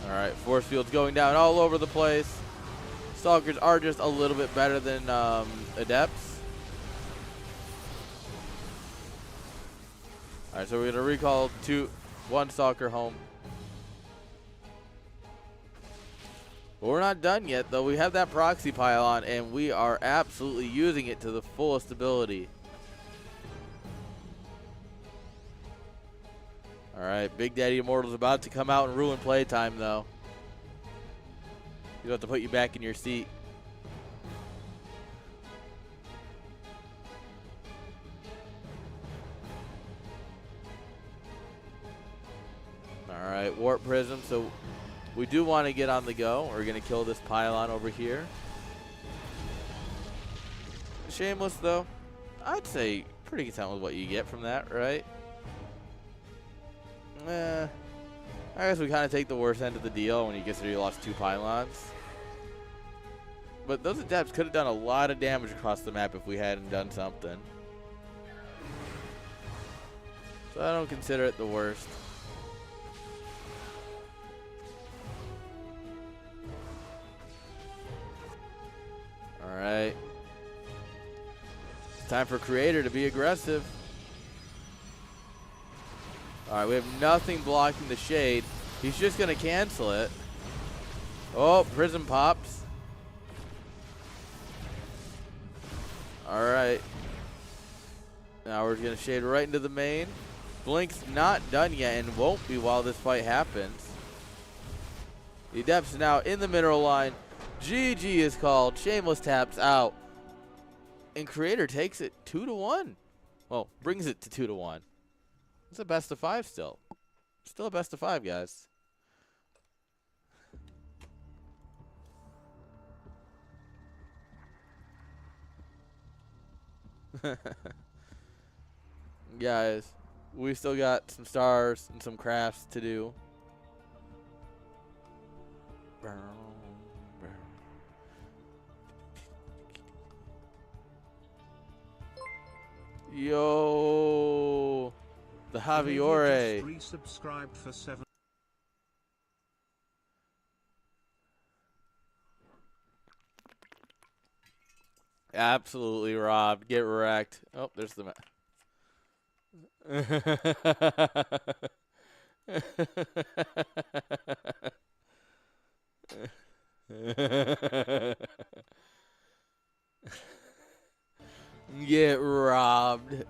Alright, force field's going down all over the place. Stalkers are just a little bit better than Adepts. Alright, so we're going to recall 1 Stalker home. But we're not done yet, though. We have that proxy pylon, and we are absolutely using it to the fullest ability. All right, Big Daddy Immortal's about to come out and ruin playtime, though. He's about to put you back in your seat. All right, Warp Prism. So we do want to get on the go. We're going to kill this pylon over here. Shameless, though. I'd say pretty content with what you get from that, right? I guess we kind of take the worst end of the deal when you consider you lost 2 pylons. But those adepts could have done a lot of damage across the map if we hadn't done something. So I don't consider it the worst. Alright. It's time for Creator to be aggressive. Alright, we have nothing blocking the shade. He's just going to cancel it. Oh, Prism pops. Alright. Now we're going to shade right into the main. Blink's not done yet and won't be while this fight happens. The Adept's now in the mineral line. GG is called. Shameless taps out. And Creator takes it 2-1. Well, brings it to 2-1. It's a best of 5 still. Still a best of 5, guys. Guys, we still got some stars and some crafts to do. Yo, the Javiore. Resubscribed for 7. Absolutely robbed. Get wrecked. Oh, there's the Get robbed.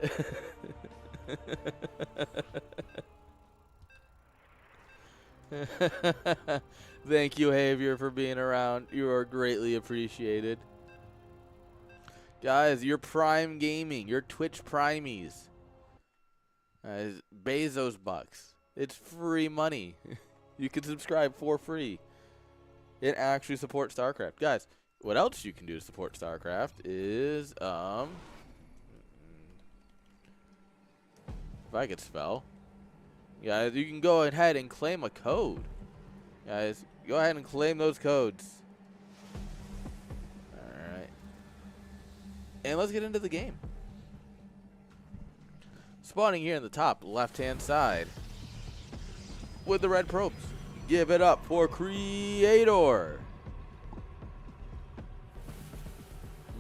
Thank you, Javier, for being around. You are greatly appreciated. Guys, your Prime Gaming, your Twitch Primies. Bezos bucks. It's free money. You can subscribe for free. It actually supports StarCraft. Guys, what else you can do to support StarCraft is, if I could spell. Guys, you can go ahead and claim a code. Guys, go ahead and claim those codes. Alright. And let's get into the game. Spawning here in the top left-hand side with the red probes. Give it up for Creator.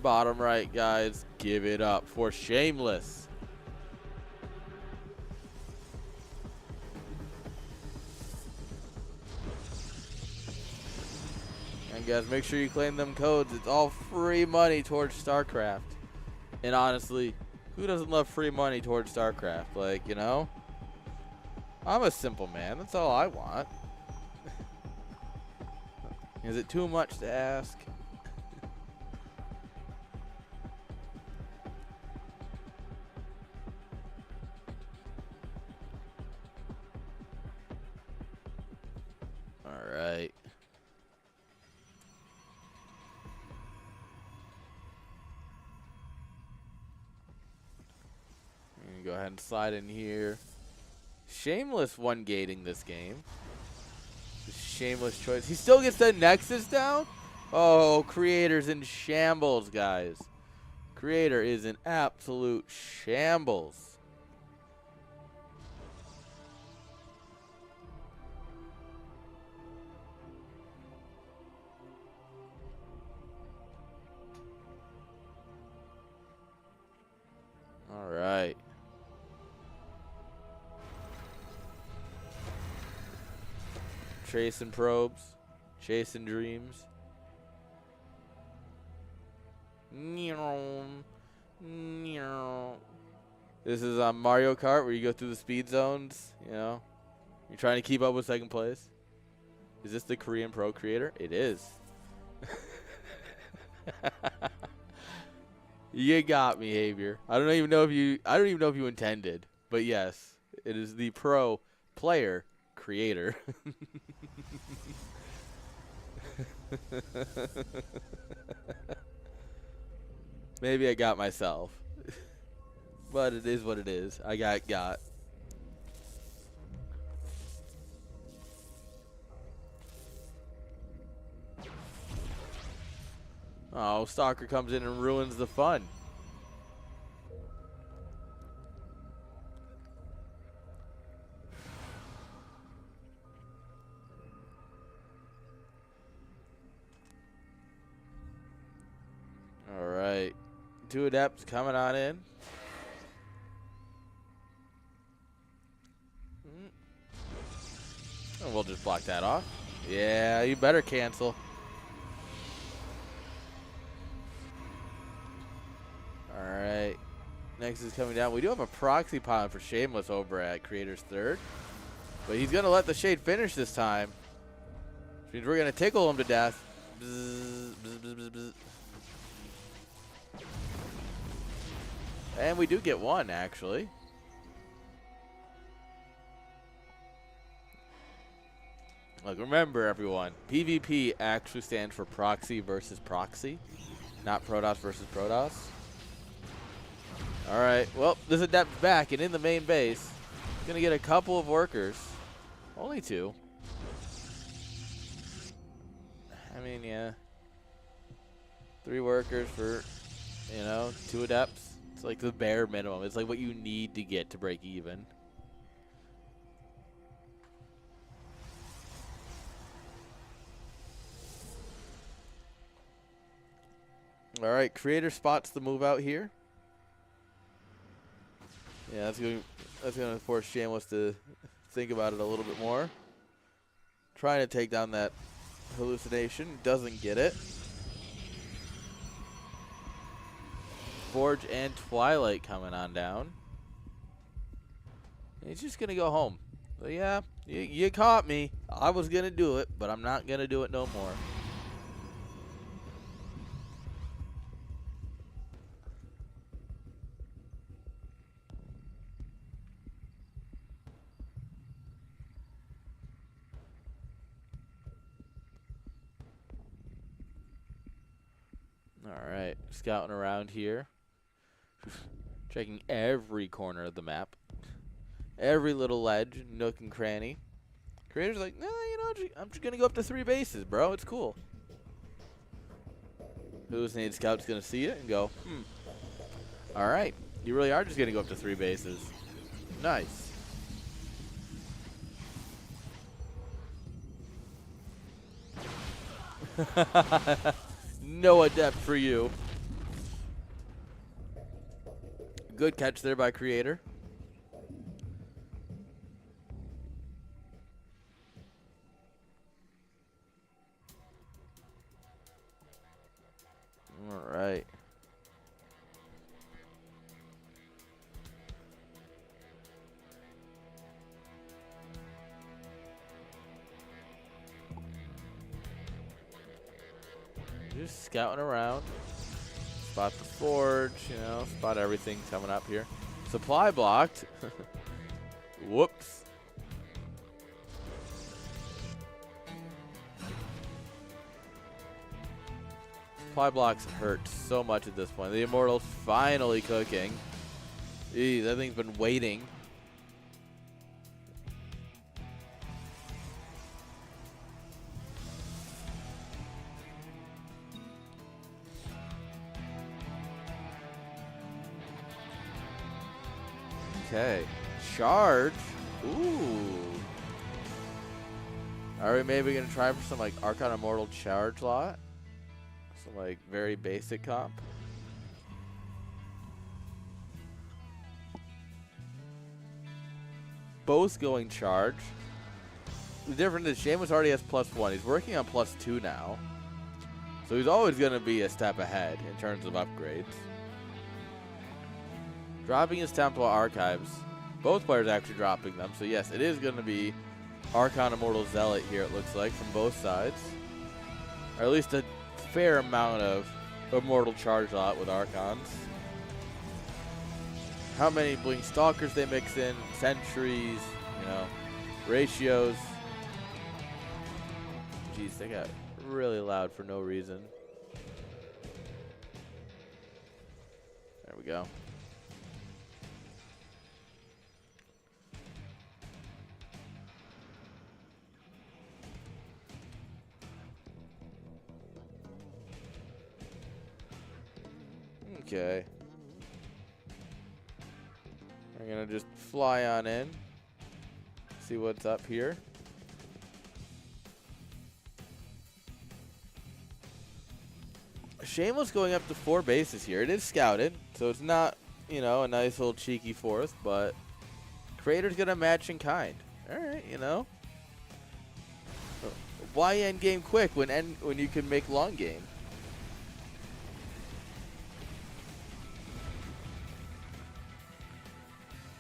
Bottom right, guys. Give it up for Shameless. And guys, make sure you claim them codes. It's all free money towards StarCraft. And honestly, who doesn't love free money towards StarCraft? Like, you know? I'm a simple man. That's all I want. Is it too much to ask? All right. I'm gonna go ahead and slide in here. Shameless one gating this game. Shameless choice. He still gets the Nexus down? Oh, Creator's in shambles, guys. Creator is in absolute shambles. All right. Chasing probes, chasing dreams. This is on Mario Kart where you go through the speed zones, you know. You're trying to keep up with second place. Is this the Korean Pro Creator? It is. You got me, Javier. I don't even know if you intended, but yes, it is the Pro Player Creator. Maybe I got myself. But it is what it is. I got. Oh, Stalker comes in and ruins the fun. All right. 2 Adepts coming on in. And we'll just block that off. Yeah, you better cancel. All right. Next is coming down. We do have a proxy pylon for Shameless over at Creator's third. But he's going to let the Shade finish this time. Which means we're going to tickle him to death. Bzz, bzz, bzz, bzz, bzz. And we do get 1, actually. Look, remember, everyone, PvP actually stands for proxy versus proxy, not Protoss versus Protoss. All right, well, this Adept's back and in the main base. Going to get a couple of workers. Only 2. I mean, yeah. 3 workers for, 2 Adepts. It's like the bare minimum. It's like what you need to get to break even. All right, Creator spots the move out here. Yeah, that's going to force Shameless to think about it a little bit more. Trying to take down that hallucination, doesn't get it. Forge and Twilight coming on down. And he's just going to go home. So yeah, you caught me. I was going to do it, but I'm not going to do it no more. All right, scouting around here. Checking every corner of the map. Every little ledge, nook and cranny. Creator's like, nah, I'm just going to go up to 3 bases, bro. It's cool. Hallucinated Scout's going to see it and go, all right. You really are just going to go up to 3 bases. Nice. No Adept for you. Good catch there by Creator. All right. Just scouting around. Spot the forge, spot everything coming up here. Supply blocked. Whoops. Supply blocks hurt so much at this point. The Immortal's finally cooking. Eee, that thing's been waiting. Okay. Charge. Ooh. Are we maybe going to try for some, like, Archon Immortal charge lot? Some, like, very basic comp. Both going charge. The difference is Shameless already has +1. He's working on +2 now. So he's always going to be a step ahead in terms of upgrades. Dropping his Temple Archives. Both players actually dropping them. So yes, it is going to be Archon Immortal Zealot here, it looks like, from both sides. Or at least a fair amount of Immortal Charge lot with Archons. How many Blink Stalkers they mix in, Sentries, ratios. Jeez, they got really loud for no reason. There we go. Okay. We're going to just fly on in. See what's up here. Shameless going up to 4 bases here. It is scouted, so it's not, you know, a nice little cheeky 4th, but Creator's going to match in kind. All right, you know. Why end game quick when you can make long game?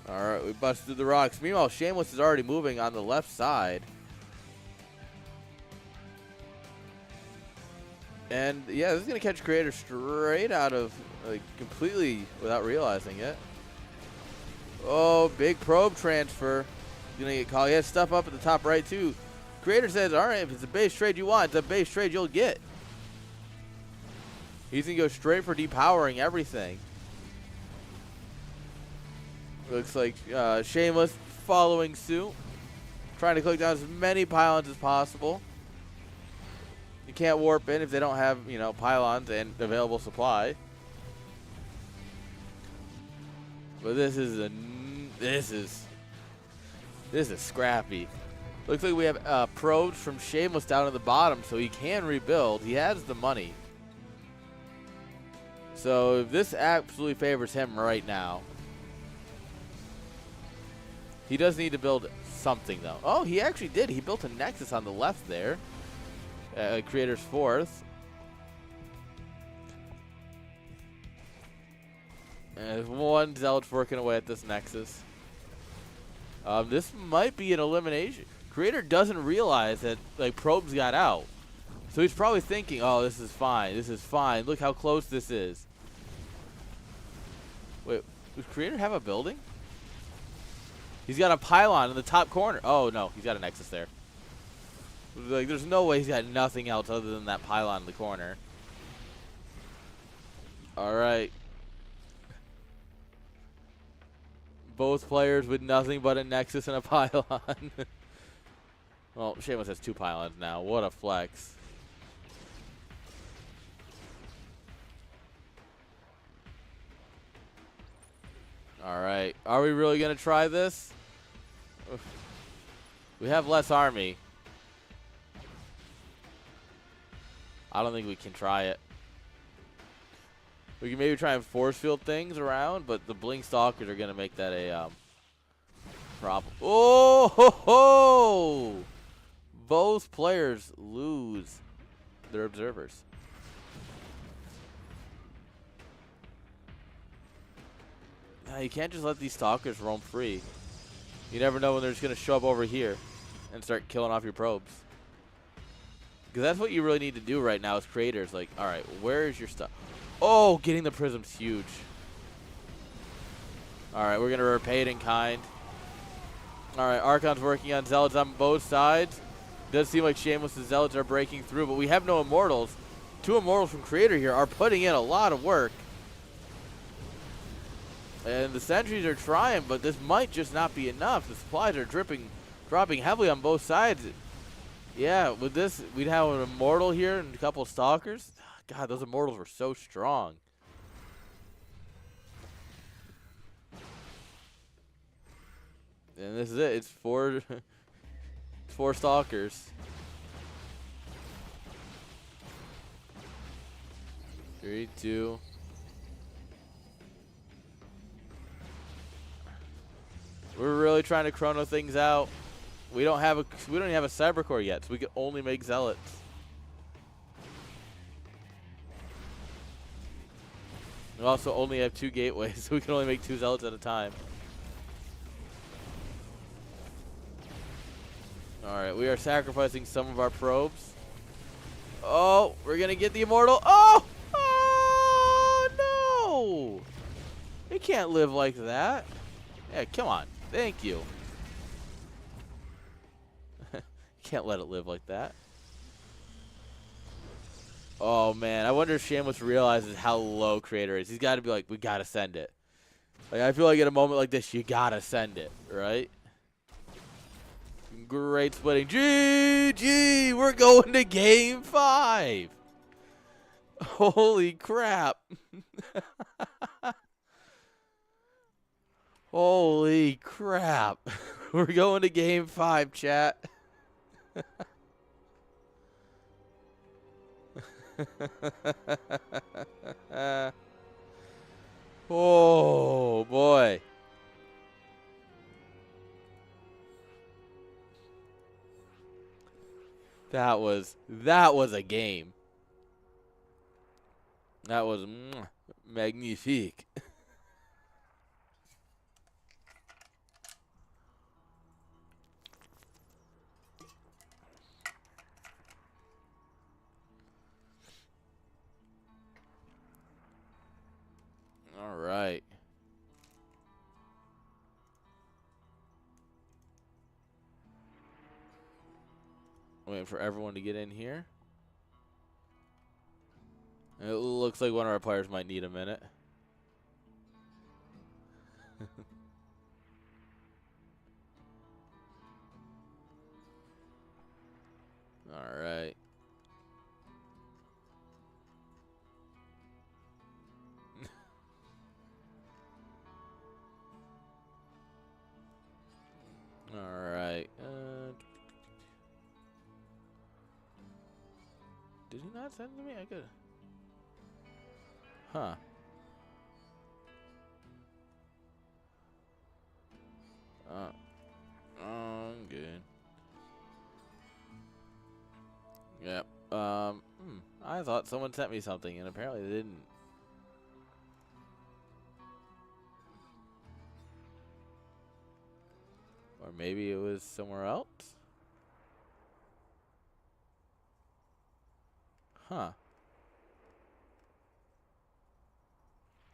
All right, we busted the rocks. Meanwhile, Shameless is already moving on the left side. And, yeah, this is going to catch Creator straight out of, like, completely without realizing it. Oh, big probe transfer. He's going to get called. He has stuff up at the top right, too. Creator says, all right, if it's a base trade you want, it's a base trade you'll get. He's going to go straight for depowering everything. Looks like Shameless following suit. Trying to click down as many pylons as possible. You can't warp in if they don't have, you know, pylons and available supply. But this is scrappy. Looks like we have probes from Shameless down at the bottom, so he can rebuild. He has the money. So this absolutely favors him right now. He does need to build something, though. Oh, he actually did. He built a Nexus on the left there. Creator's 4th. And one Zealot's working away at this Nexus. This might be an elimination. Creator doesn't realize that, like, probes got out. So he's probably thinking, oh, this is fine. This is fine. Look how close this is. Wait, does Creator have a building? He's got a pylon in the top corner. Oh, no. He's got a Nexus there. Like, there's no way he's got nothing else other than that pylon in the corner. All right. Both players with nothing but a Nexus and a pylon. Well, Shameless has 2 pylons now. What a flex. All right. Are we really going to try this? We have less army. I don't think we can try it. We can maybe try and force field things around, but the Blink Stalkers are going to make that a problem. Oh, ho, ho! Both players lose their observers. Nah, you can't just let these Stalkers roam free. You never know when they're just going to show up over here and start killing off your probes. Because that's what you really need to do right now as creators. Like, all right, where is your stuff? Oh, getting the prism's huge. All right, we're going to repay it in kind. All right, Archon's working on Zealots on both sides. Does seem like Shameless and Zealots are breaking through, but we have no Immortals. 2 Immortals from Creator here are putting in a lot of work. And the sentries are trying, but this might just not be enough. The supplies are dropping heavily on both sides. Yeah, with this, we'd have an Immortal here and a couple of Stalkers. God, those Immortals were so strong. And this is it. It's 4 Stalkers. 3, 2. We're really trying to chrono things out. We don't even have a Cyber Core yet, so we can only make Zealots. We also only have 2 gateways, so we can only make 2 Zealots at a time. Alright, we are sacrificing some of our probes. Oh, we're going to get the Immortal. Oh! Oh, no! It can't live like that. Yeah, come on. Thank you. Can't let it live like that. Oh, man. I wonder if Shameless realizes how low Creator is. He's got to be like, we got to send it. Like, I feel like at a moment like this, you got to send it, right? Great splitting. GG! We're going to Game 5. Holy crap. Holy crap. We're going to game 5, chat. Oh, boy. That was a game. That was magnifique. All right. Waiting for everyone to get in here. It looks like one of our players might need a minute. All right. All right. Did he not send to me? I could. Huh. I'm good. Yep. I thought someone sent me something, and apparently they didn't. Or maybe it was somewhere else? Huh.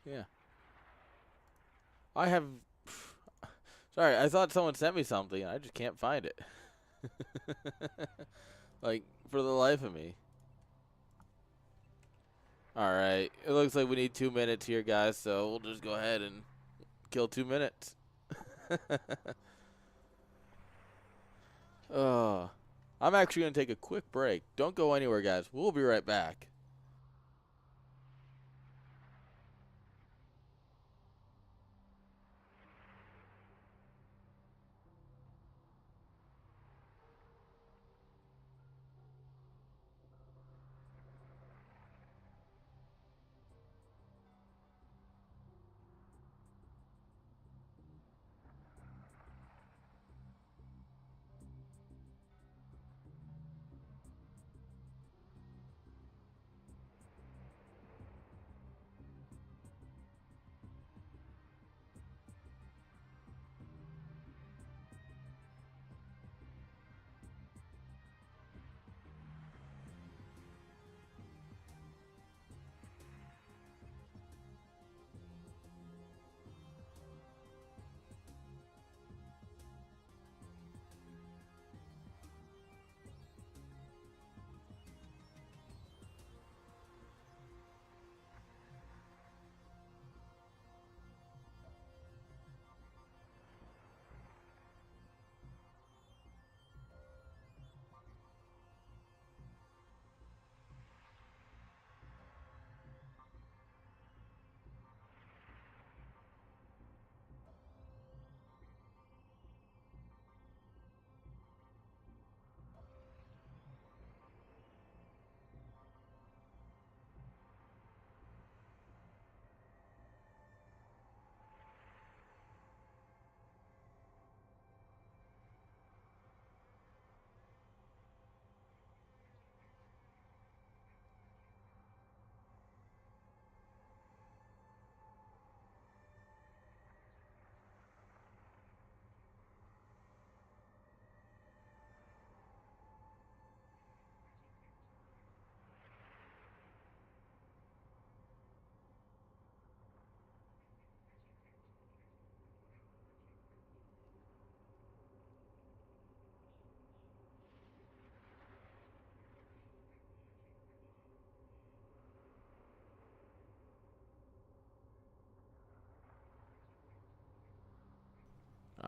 Yeah. I have... Sorry, I thought someone sent me something, and I just can't find it. Like, for the life of me. Alright. It looks like we need 2 minutes here, guys, so we'll just go ahead and kill 2 minutes. Oh. I'm actually going to take a quick break. Don't go anywhere, guys. We'll be right back.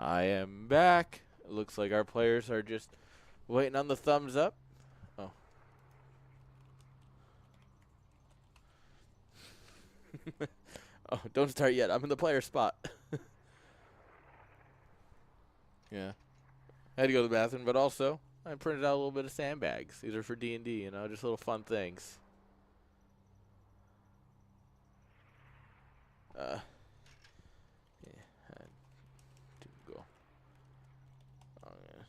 I am back. It looks like our players are just waiting on the thumbs up. Oh. Oh, don't start yet. I'm in the player spot. Yeah. I had to go to the bathroom, but also I printed out a little bit of sandbags. These are for D&D, you know, just little fun things. Yeah, I didn't go. Oh, yeah.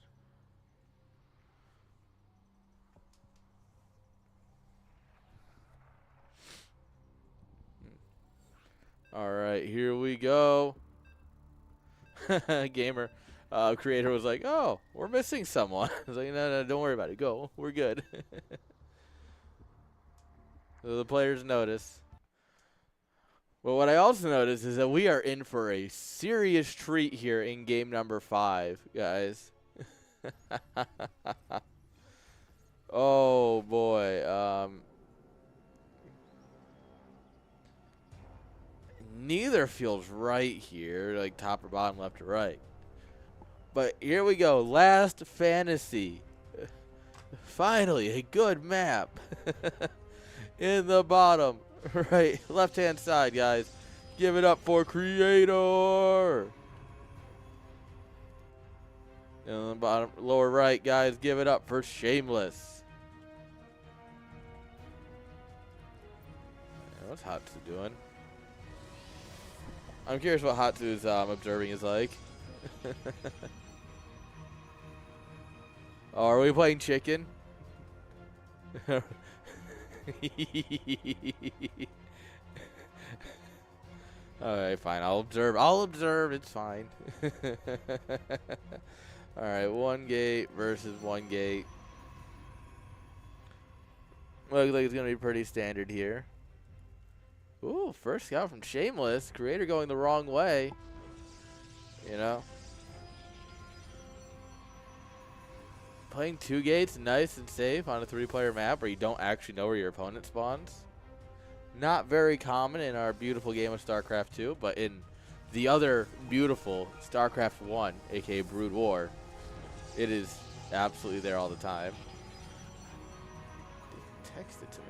All right, here we go. Gamer creator was like, "Oh, we're missing someone." I was like, "No, don't worry about it. Go, we're good." So the players notice. But what I also noticed is that we are in for a serious treat here in game number 5, guys. Oh boy. Neither feels right here, like top or bottom, left or right. But here we go. Last Fantasy. Finally, a good map. In the bottom, right, left-hand side, guys. Give it up for Creator. In the bottom, lower right, guys. Give it up for Shameless. Yeah, what's Hatsu doing? I'm curious what Hatsu's observing is like. Oh, are we playing chicken? Alright, fine. I'll observe. It's fine. Alright, 1 gate versus 1 gate. Looks like it's going to be pretty standard here. Ooh, first scout from Shameless. Creator going the wrong way. You know. Playing 2 gates, nice and safe on a 3-player map where you don't actually know where your opponent spawns. Not very common in our beautiful game of StarCraft 2, but in the other beautiful StarCraft 1, aka Brood War, it is absolutely there all the time. Text it to me.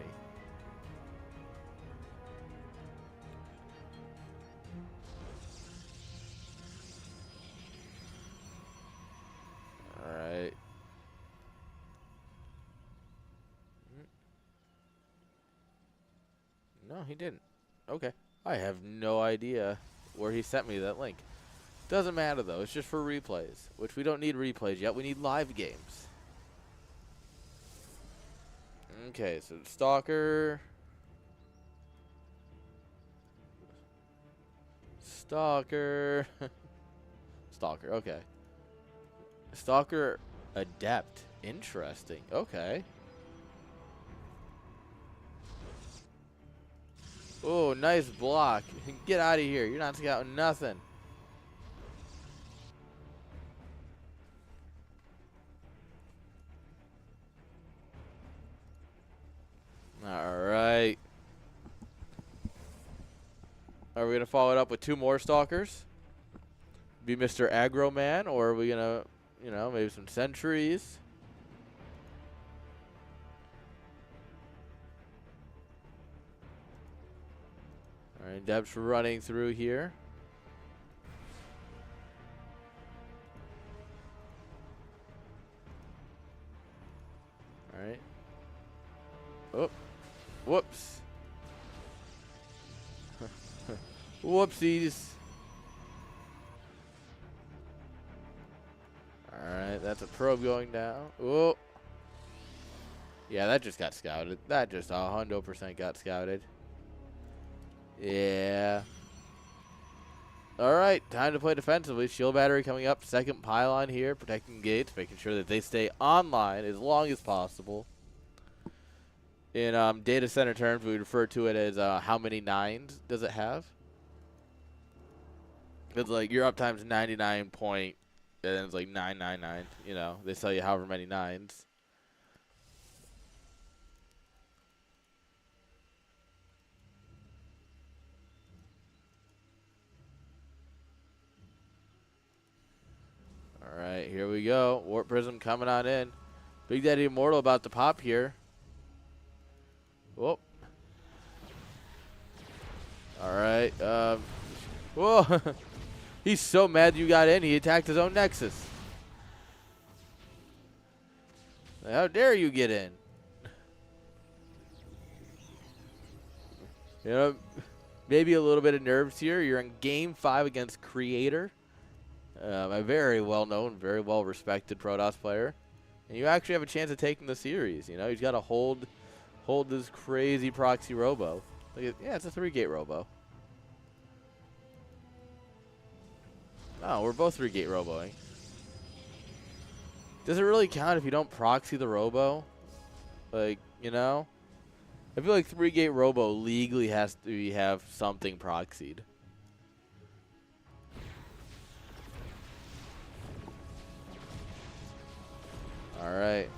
Alright. No, he didn't. Okay. I have no idea where he sent me that link. Doesn't matter, though. It's just for replays, which we don't need replays yet. We need live games. Okay, so Stalker. Stalker. Stalker, okay. Stalker Adept. Interesting. Okay. Oh, nice block. Get out of here. You're not scouting nothing. All right. Are we going to follow it up with 2 more Stalkers? Be Mr. Aggro Man, or are we going to, you know, maybe some Sentries? All right, Deb's running through here. All right. Oh, whoops. Whoopsies. All right, that's a probe going down. Oh. Yeah, that just got scouted. That just 100% got scouted. Yeah. All right, time to play defensively. Shield battery coming up. Second pylon here, protecting gates, making sure that they stay online as long as possible. In data center terms, we refer to it as how many 9s does it have? It's like your uptime's 99 point, and then it's like 999. You know, they tell you however many 9s. All right, here we go. Warp Prism coming on in. Big Daddy Immortal about to pop here. Whoa. All right. Whoa. He's so mad you got in, he attacked his own Nexus. How dare you get in? You know, maybe a little bit of nerves here. You're in Game 5 against Creator. A very well-known, very well-respected Protoss player. And you actually have a chance of taking the series. You know, he's got to hold this crazy proxy robo. Yeah, it's a 3-gate robo. No, we're both 3-gate roboing. Does it really count if you don't proxy the robo? Like, you know? I feel like 3-gate robo legally has to have something proxied. Alright.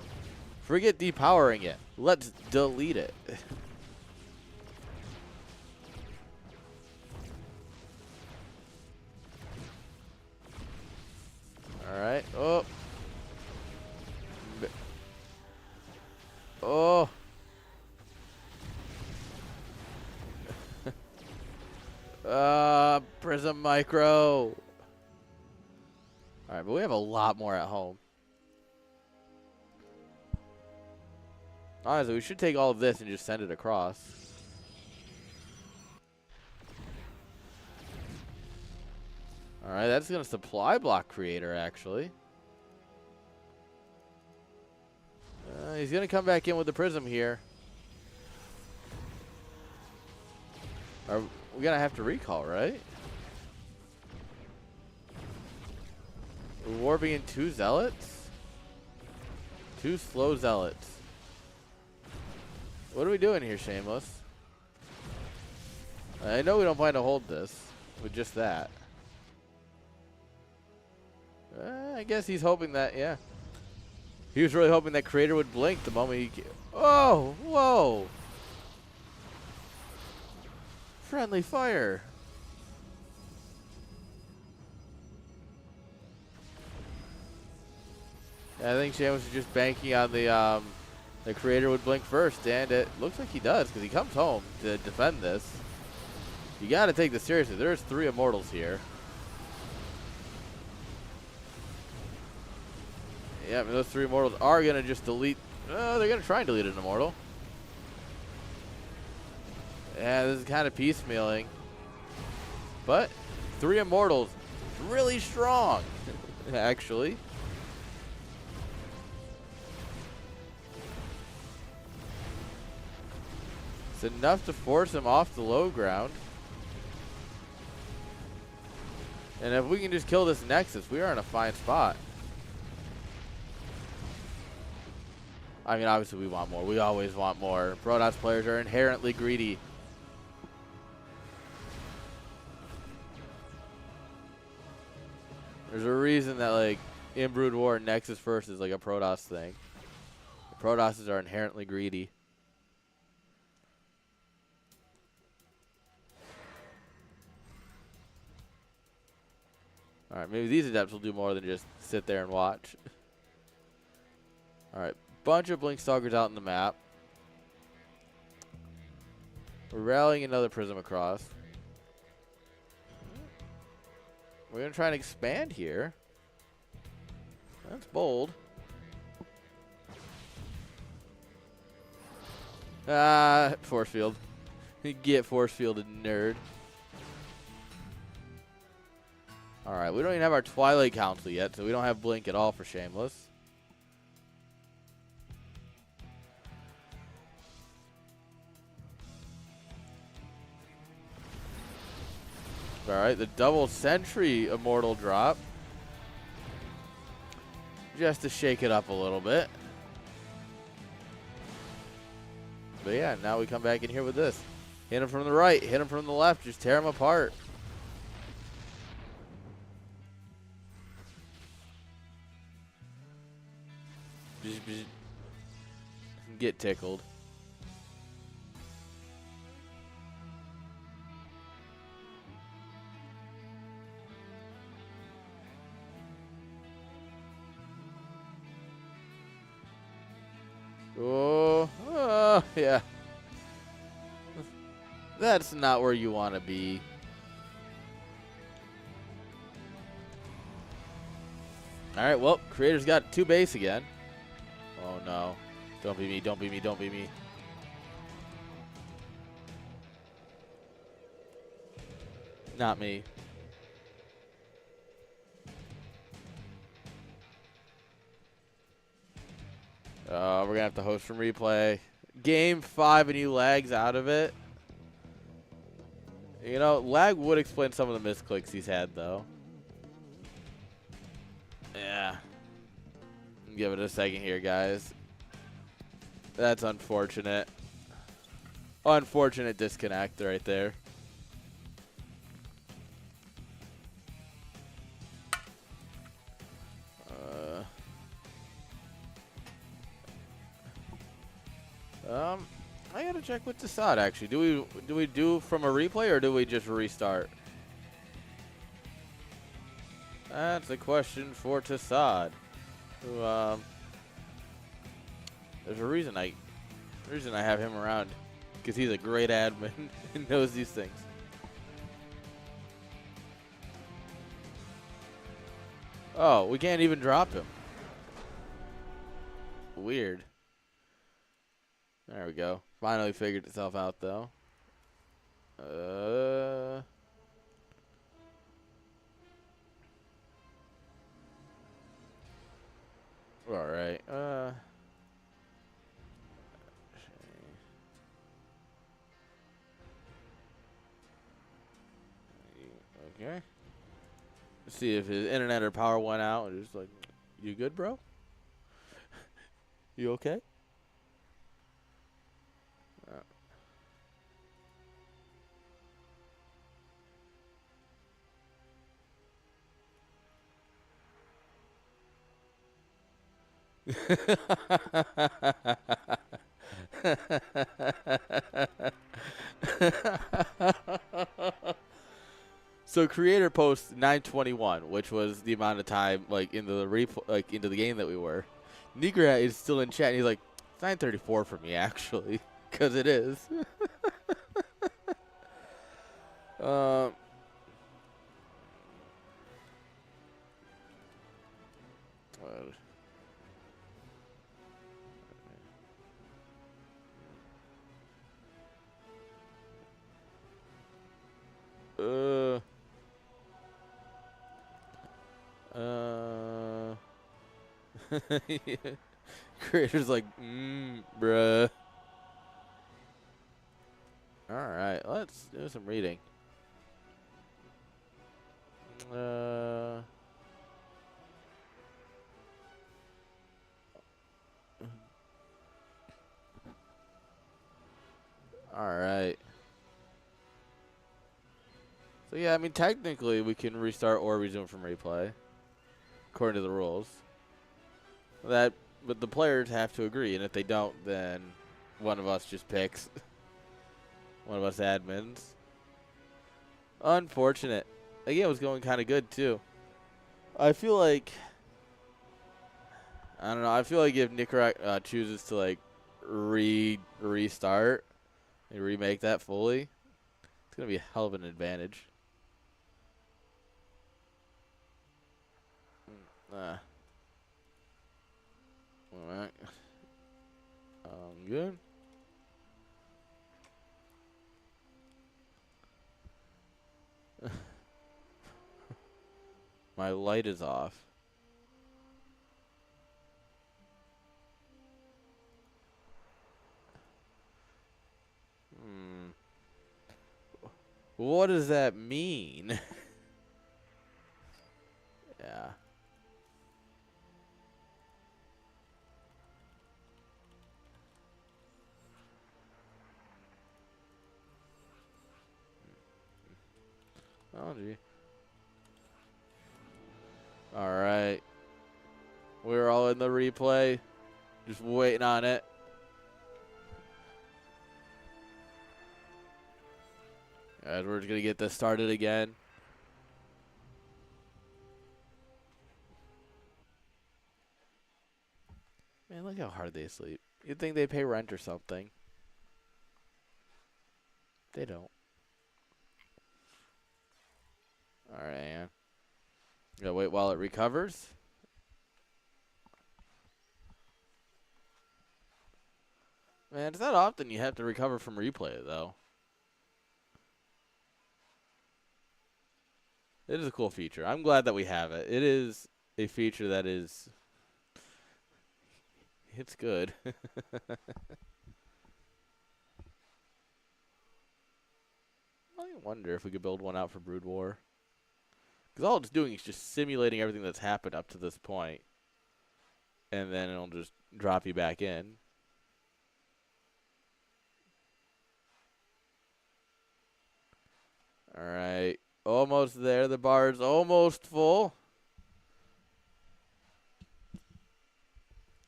Forget depowering it. Let's delete it. Alright. Oh. Oh. Prism Micro. Alright, but we have a lot more at home. Honestly, we should take all of this and just send it across. Alright, that's going to supply block Creator, actually. He's going to come back in with the Prism here. We're going to have to recall, right? We're warping in 2 Zealots? 2 slow Zealots. What are we doing here, Shameless? I know we don't plan to hold this with just that. I guess he's hoping that, yeah. He was really hoping that Creator would blink the moment he... Oh, whoa. Friendly fire. Yeah, I think Shameless is just banking on the Creator would blink first, and it looks like he does because he comes home to defend this. You got to take this seriously. There's 3 Immortals here. Yeah, I mean, those 3 Immortals are going to just delete. They're going to try and delete an Immortal. Yeah, this is kind of piecemealing. But 3 Immortals, really strong, actually. It's enough to force him off the low ground. And if we can just kill this Nexus, we are in a fine spot. I mean, obviously we want more. We always want more. Protoss players are inherently greedy. There's a reason that, like, in Brood War, Nexus first is like a Protoss thing. The Protosses are inherently greedy. Alright, maybe these Adepts will do more than just sit there and watch. Alright, bunch of Blink Stalkers out in the map. We're rallying another Prism across. We're going to try and expand here. That's bold. Force field. Get force fielded, nerd. Alright, we don't even have our Twilight Council yet, so we don't have Blink at all for Shameless. Alright, the double Sentry Immortal drop. Just to shake it up a little bit. But yeah, now we come back in here with this. Hit him from the right, hit him from the left, just tear him apart. Get tickled. Oh, yeah. That's not where you want to be. All right, well, Creator's got 2 base again. Oh no. Don't be me, don't be me, don't be me. Not me. We're going to have to host from replay. Game 5 and he lags out of it. You know, lag would explain some of the misclicks he's had, though. Yeah. Give it a second here, guys. That's unfortunate. Unfortunate disconnect right there. I gotta check with Tassad actually. Do we do from a replay or do we just restart? That's a question for Tassad. Who there's a reason I have him around, because he's a great admin and knows these things. Oh, we can't even drop him. Weird. There we go. Finally figured itself out, though. All right. Okay. Let's see if his internet or power went out. And just like, you good, bro? You okay? So creator posts 9:21, which was the amount of time like into the game that we were. Nigra is still in chat and he's like, it's 9:34 for me actually, because it is. Creator's like, bruh. All right, let's do some reading. All right. So yeah, I mean technically we can restart or resume from replay, according to the rules. But the players have to agree, and if they don't, then one of us just picks. One of us admins. Unfortunate. The game was going kind of good too. I feel like, I don't know. I feel like if Nicaragua chooses to like restart and remake that fully, it's gonna be a hell of an advantage. All right. Good. My light is off. What does that mean? Yeah. Oh, gee. All right. We're all in the replay. Just waiting on it. Edward's going to get this started again. Man, look how hard they sleep. You'd think they pay rent or something. They don't. All right, man. Gotta wait while it recovers. Man, it's not often you have to recover from replay, though. It is a cool feature. I'm glad that we have it. It is a feature that is... It's good. I wonder if we could build one out for Brood War. Because all it's doing is just simulating everything that's happened up to this point. And then it'll just drop you back in. Alright. Almost there. The bar's almost full.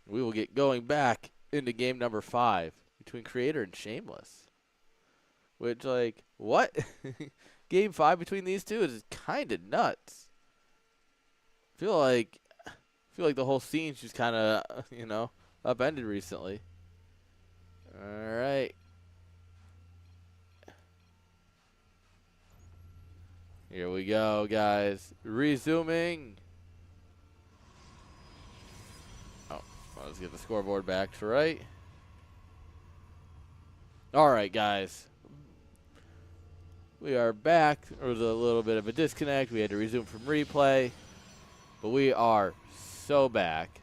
We will get going back into game number 5 between Creator and Shameless. Which, like, what? Game 5 between these two is kind of nuts. I feel like the whole scene's just kind of, you know, upended recently. All right. Here we go, guys. Resuming. Oh, well, let's get the scoreboard back to right. All right, guys. We are back. There was a little bit of a disconnect. We had to resume from replay. But we are so back.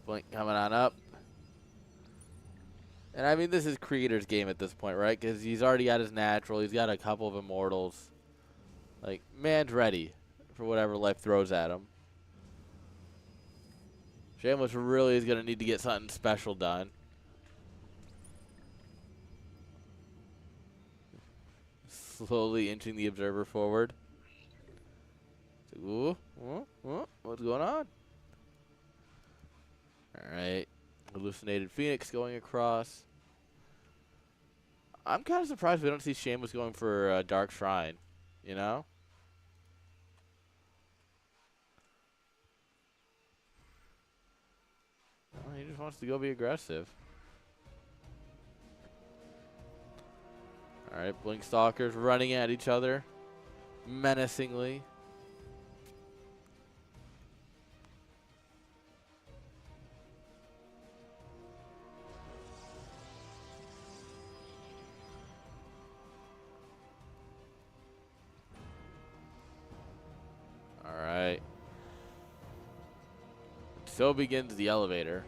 Blink coming on up. And I mean, this is Creator's game at this point, right? Because he's already got his natural. He's got a couple of immortals. Like, man's ready for whatever life throws at him. Shameless really is going to need to get something special done. Slowly inching the observer forward. Ooh, what's going on? Alright. Hallucinated Phoenix going across. I'm kind of surprised we don't see Shameless going for Dark Shrine. You know? Well, he just wants to go be aggressive. Alright, Blink Stalkers running at each other. Menacingly. Alright. So begins the elevator.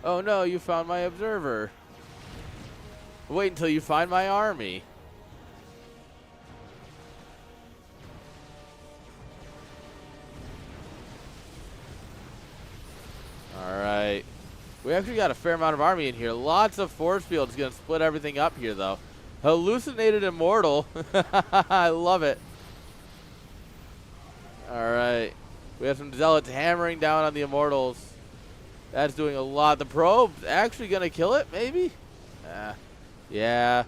Oh no, you found my observer. Wait until you find my army. Alright. We actually got a fair amount of army in here. Lots of force fields. Going to split everything up here, though. Hallucinated Immortal. I love it. Alright. We have some Zealots hammering down on the Immortals. That's doing a lot. The probe's actually going to kill it, maybe? Yeah.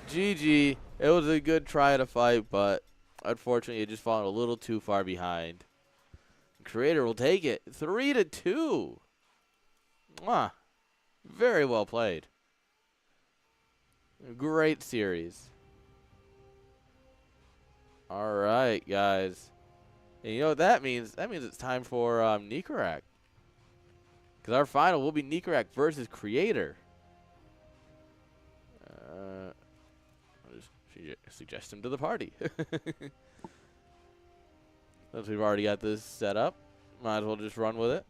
GG. It was a good try to fight, but unfortunately it just fallen a little too far behind. Creator will take it. 3-2. Mwah. Very well played. Great series. All right, guys. And you know what that means? That means it's time for Nikarak. Because our final will be Nikarak versus Creator. I'll just suggest him to the party. Since we've already got this set up, might as well just run with it.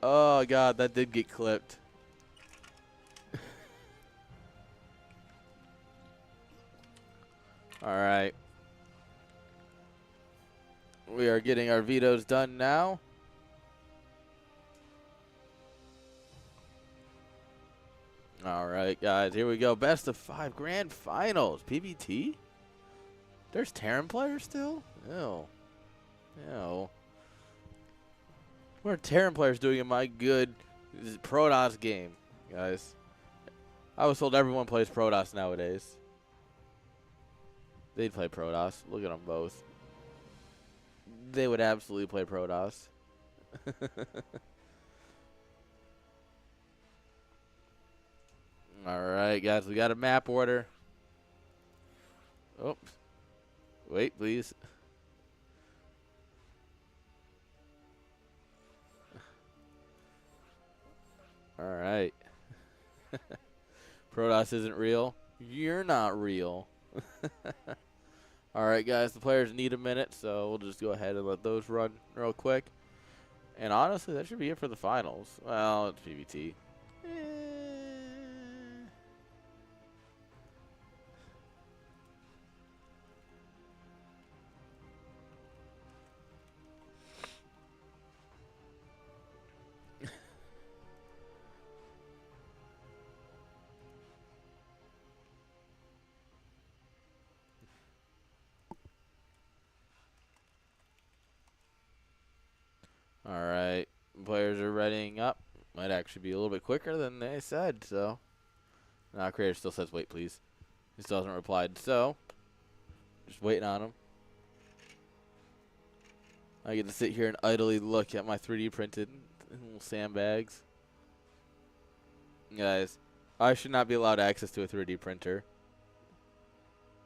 Oh, God, that did get clipped. All right. We are getting our vetoes done now. All right, guys, here we go. Best of 5 grand finals. PBT? There's Terran players still? Ew. Ew. What are Terran players doing in my good Protoss game, guys? I was told everyone plays Protoss nowadays. They'd play Protoss. Look at them both. they would absolutely play Protoss. All right, guys, we got a map order. Oh, wait, please. All right. Protoss isn't real. You're not real. All right, guys, the players need a minute, so we'll just go ahead and let those run real quick. And honestly, that should be it for the finals. Well, it's PBT. All right, players are readying up. Might actually be a little bit quicker than they said, so. Nah, creator still says wait, please. He still hasn't replied, so. Just waiting on him. I get to sit here and idly look at my 3D printed little sandbags. Guys, I should not be allowed access to a 3D printer.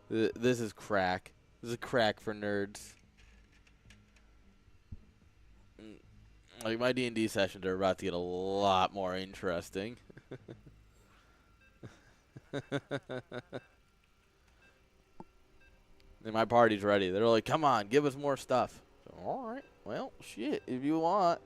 This is crack. This is crack for nerds. Like, my D&D sessions are about to get a lot more interesting. And my party's ready. They're like, come on, give us more stuff. So, all right. Well, shit, if you want.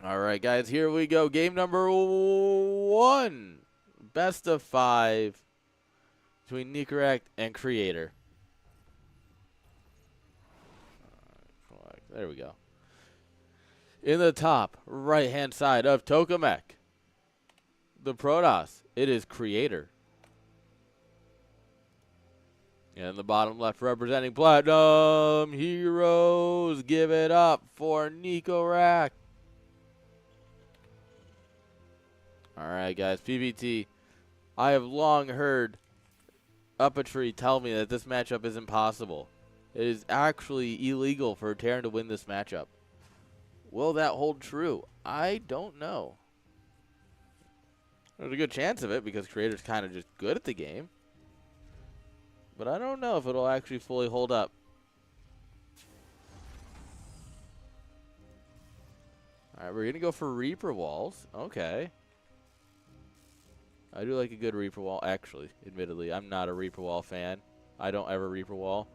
All right, guys, here we go. Game number 1. Best of 5 between Nicorect and Creator. There we go. In the top right-hand side of Tokamek, the Protoss, it is Creator. And in the bottom left, representing Platinum Heroes, give it up for Nicorect. All right, guys, PBT. I have long heard Uppatry tell me that this matchup is impossible. It is actually illegal for Terran to win this matchup. Will that hold true? I don't know. There's a good chance of it because Creator's kind of just good at the game. But I don't know if it'll actually fully hold up. All right, we're going to go for Reaper walls. Okay. I do like a good Reaper wall. Actually, admittedly, I'm not a Reaper wall fan. I don't ever Reaper wall.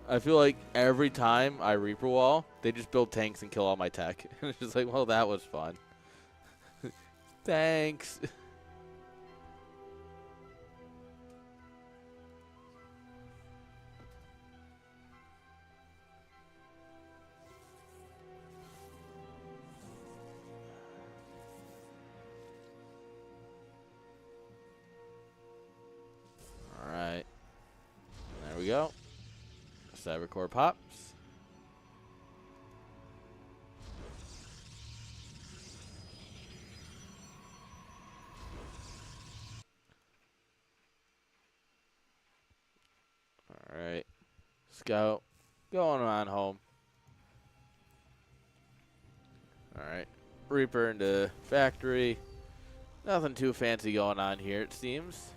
I feel like every time I Reaper wall, they just build tanks and kill all my tech. It's just like, well, that was fun. Thanks. All right. There we go. Cybercore pops. All right. Scout going on home. All right. Reaper into factory. Nothing too fancy going on here, it seems.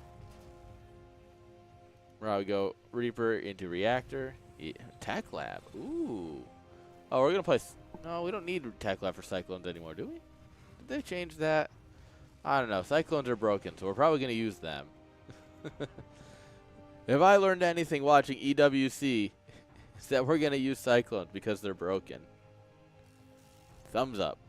Where we go Reaper into reactor. Yeah. Tech lab. Ooh. Oh, we're going to play. No, we don't need tech lab for cyclones anymore, do we? Did they change that? I don't know. Cyclones are broken, so we're probably going to use them. If I learned anything watching EWC, it's that we're going to use cyclones because they're broken. Thumbs up.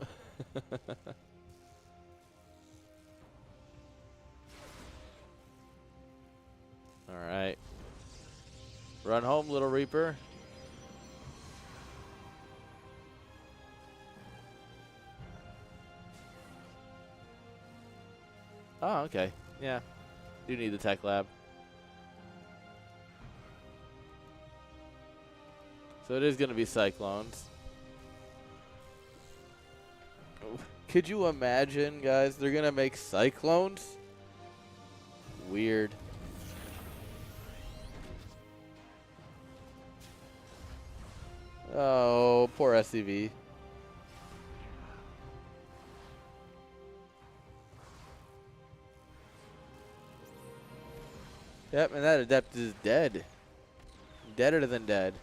All right. Run home, little Reaper. Oh, okay. Yeah. Do need the tech lab. So it is going to be cyclones. Could you imagine, guys? They're gonna make cyclones? Weird. Oh, poor SCV. Yep, and that adept is dead. Deader than dead.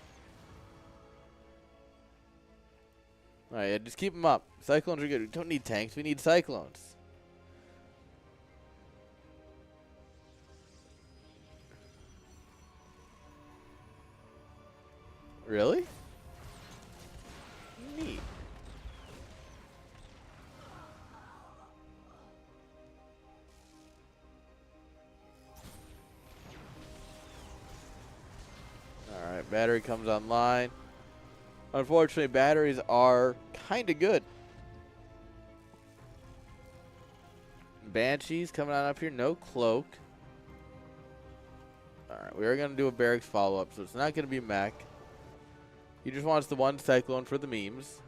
Alright, yeah, just keep them up. Cyclones are good. We don't need tanks. We need cyclones. Really? Neat. Alright, battery comes online. Unfortunately, batteries are kind of good. Banshees coming on up here. No cloak. Alright, we are going to do a barracks follow-up, so it's not going to be mech. He just wants the one cyclone for the memes.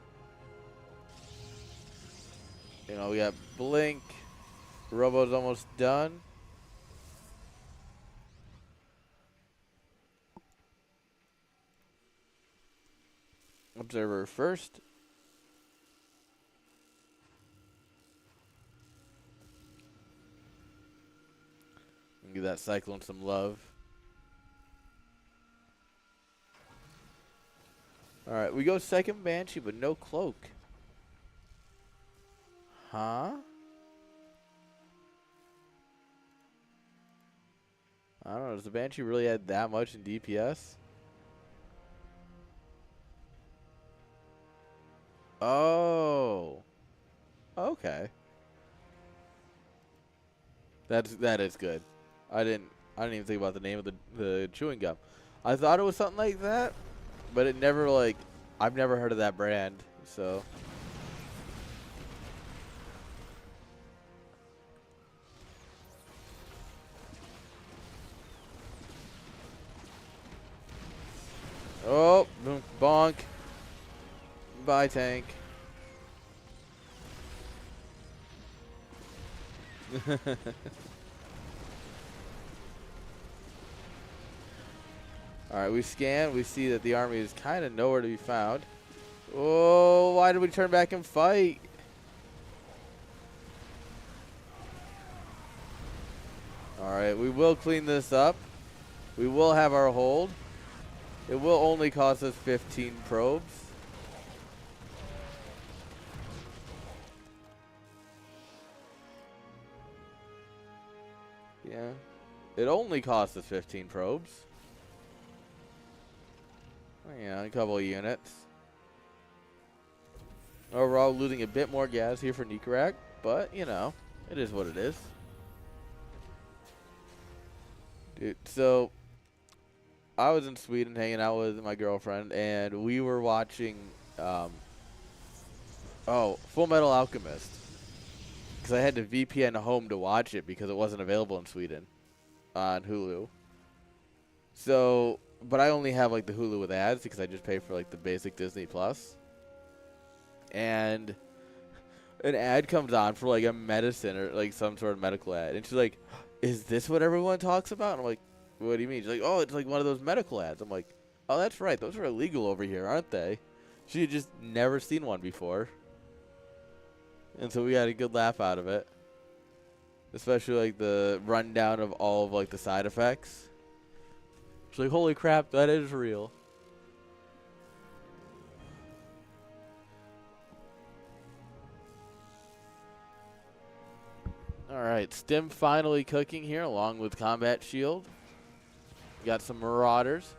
You know, we got Blink. Robo's almost done. Observer first. Give that cyclone some love. Alright, we go second Banshee, but no cloak. Huh? I don't know. Does the Banshee really add that much in DPS? Oh. Okay. That is good. I didn't even think about the name of the chewing gum. I thought it was something like that, but it never I've never heard of that brand, so. Oh, boom, bonk. Bye, tank. Alright, we scan. We see that the army is kind of nowhere to be found. Oh, why did we turn back and fight? Alright, we will clean this up. We will have our hold. It will only cost us 15 probes. Yeah. It only costs us 15 probes. Yeah, a couple of units. Overall, losing a bit more gas here for Nikarak, but, you know, it is what it is. Dude, so I was in Sweden hanging out with my girlfriend, and we were watching, Full Metal Alchemist. Because I had to VPN home to watch it because it wasn't available in Sweden on Hulu. So, but I only have, the Hulu with ads because I just pay for, the basic Disney Plus. And an ad comes on for, a medicine or, some sort of medical ad. And she's like, is this what everyone talks about? And I'm like, what do you mean? She's like, oh, it's one of those medical ads. I'm like, oh, that's right. Those are illegal over here, aren't they? She had just never seen one before. And so we had a good laugh out of it. Especially, the rundown of all of, the side effects. She's like, holy crap, that is real. Alright, Stim finally cooking here along with Combat Shield. We got some Marauders.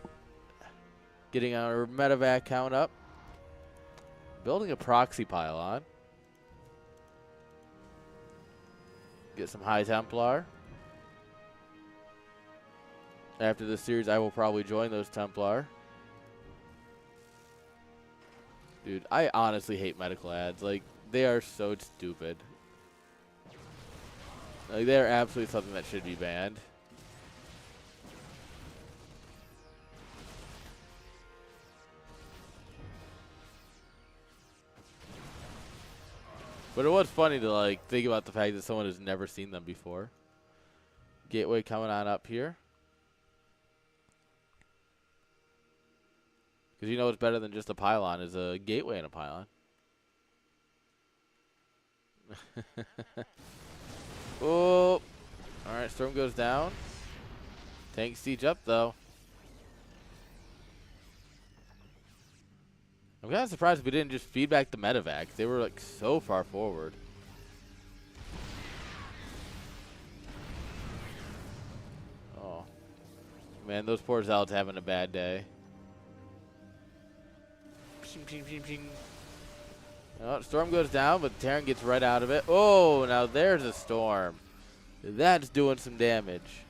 Getting our medevac count up. Building a proxy pylon. Get some High Templar. After this series, I will probably join those Templar. Dude, I honestly hate medical ads. They are so stupid. They are absolutely something that should be banned. But it was funny to like think about the fact that someone has never seen them before. Gateway coming on up here. Because you know what's better than just a pylon is a gateway and a pylon. Oh. Alright, Storm goes down. Tank siege up though. I'm kind of surprised we didn't just feed back the medevac. They were like so far forward. Oh. Man, those poor Zealots having a bad day. Oh, Storm goes down, but Terran gets right out of it. Oh, now there's a Storm. That's doing some damage.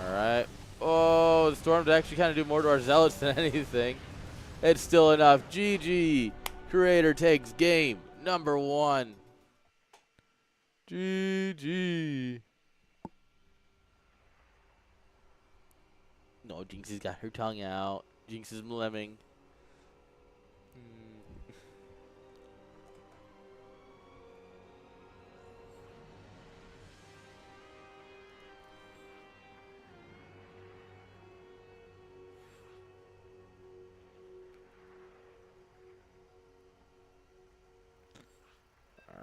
Alright. Oh, the Storms actually kind of do more to our Zealots than anything. It's still enough. GG. Creator takes game number 1. GG. No, Jinx has got her tongue out. Jinx is lemming.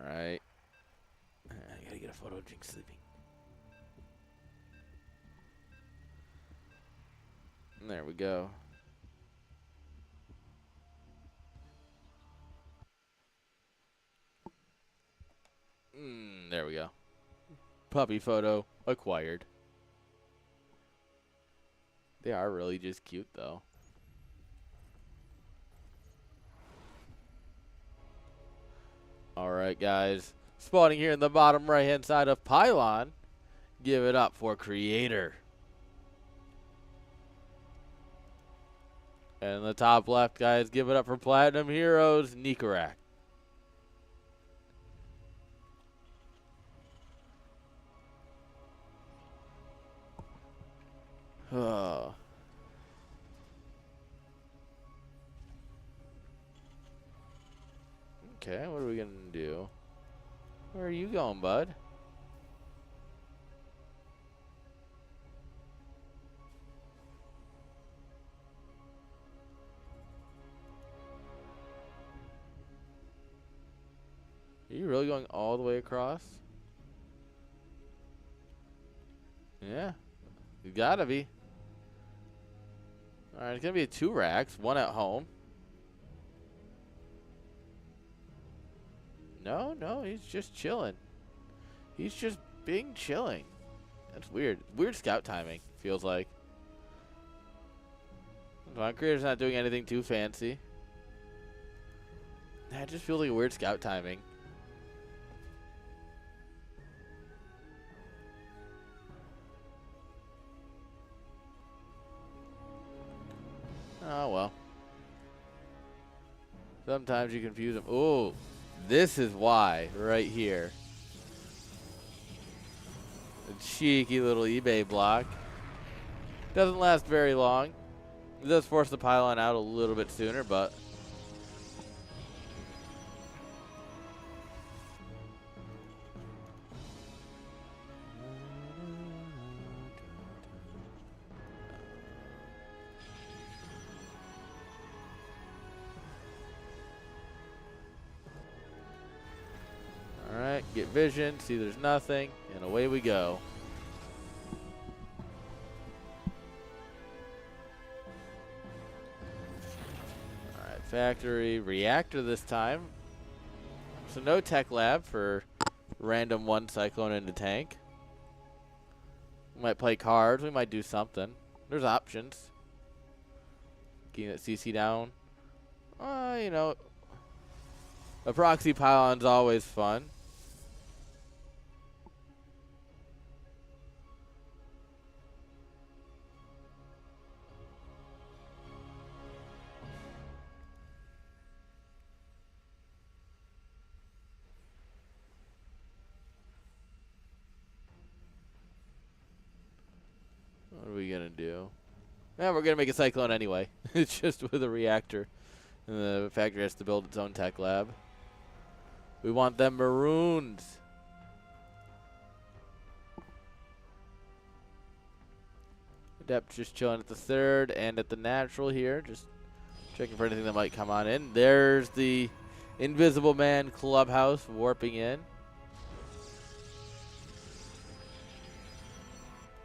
Alright. I gotta get a photo of Jinx sleeping. There we go. There we go. Puppy photo acquired. They are really just cute though. Alright guys. Spawning here in the bottom right hand side of Pylon. Give it up for Creator. And in the top left, guys, give it up for Platinum Heroes, Nikarak. Oh. Okay, what are we going to do? Where are you going, bud? Are you really going all the way across? Yeah. You gotta be. Alright, it's gonna be 2 racks, 1 at home. No, he's just chilling. He's just being chilling. That's weird. Weird scout timing, feels like. My Creator's not doing anything too fancy. That just feels like a weird scout timing. Oh, well. Sometimes you confuse them. Oh, this is why right here. A cheeky little eBay block. Doesn't last very long. It does force the pylon out a little bit sooner, but... Alright, get vision, see there's nothing, and away we go. Alright, factory, reactor this time. So no tech lab for random 1 cyclone into tank. We might play cards, we might do something. There's options. Getting that CC down. You know, a proxy pylon's always fun. What are we gonna do? Yeah, we're going to make a Cyclone anyway. It's just with a reactor. And the factory has to build its own tech lab. We want them maroons. Adept just chilling at the third and at the natural here. Just checking for anything that might come on in. There's the Invisible Man clubhouse warping in.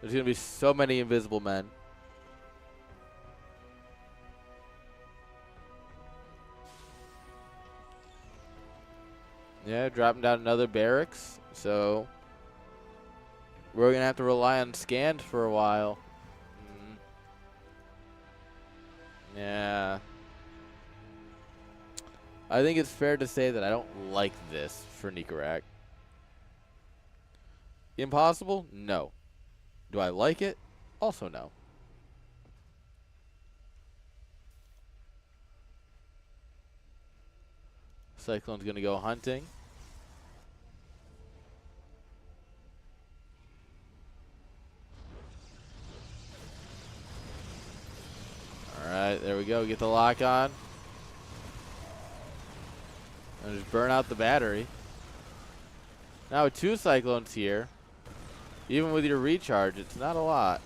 There's going to be so many Invisible Men. Yeah, dropping down another barracks. So we're going to have to rely on scans for a while. Yeah. I think it's fair to say that I don't like this for Nicorak. Impossible? No. Do I like it? Also no. Cyclone's going to go hunting. All right, there we go. Get the lock on. And just burn out the battery. Now with 2 Cyclones here, even with your recharge, it's not a lot.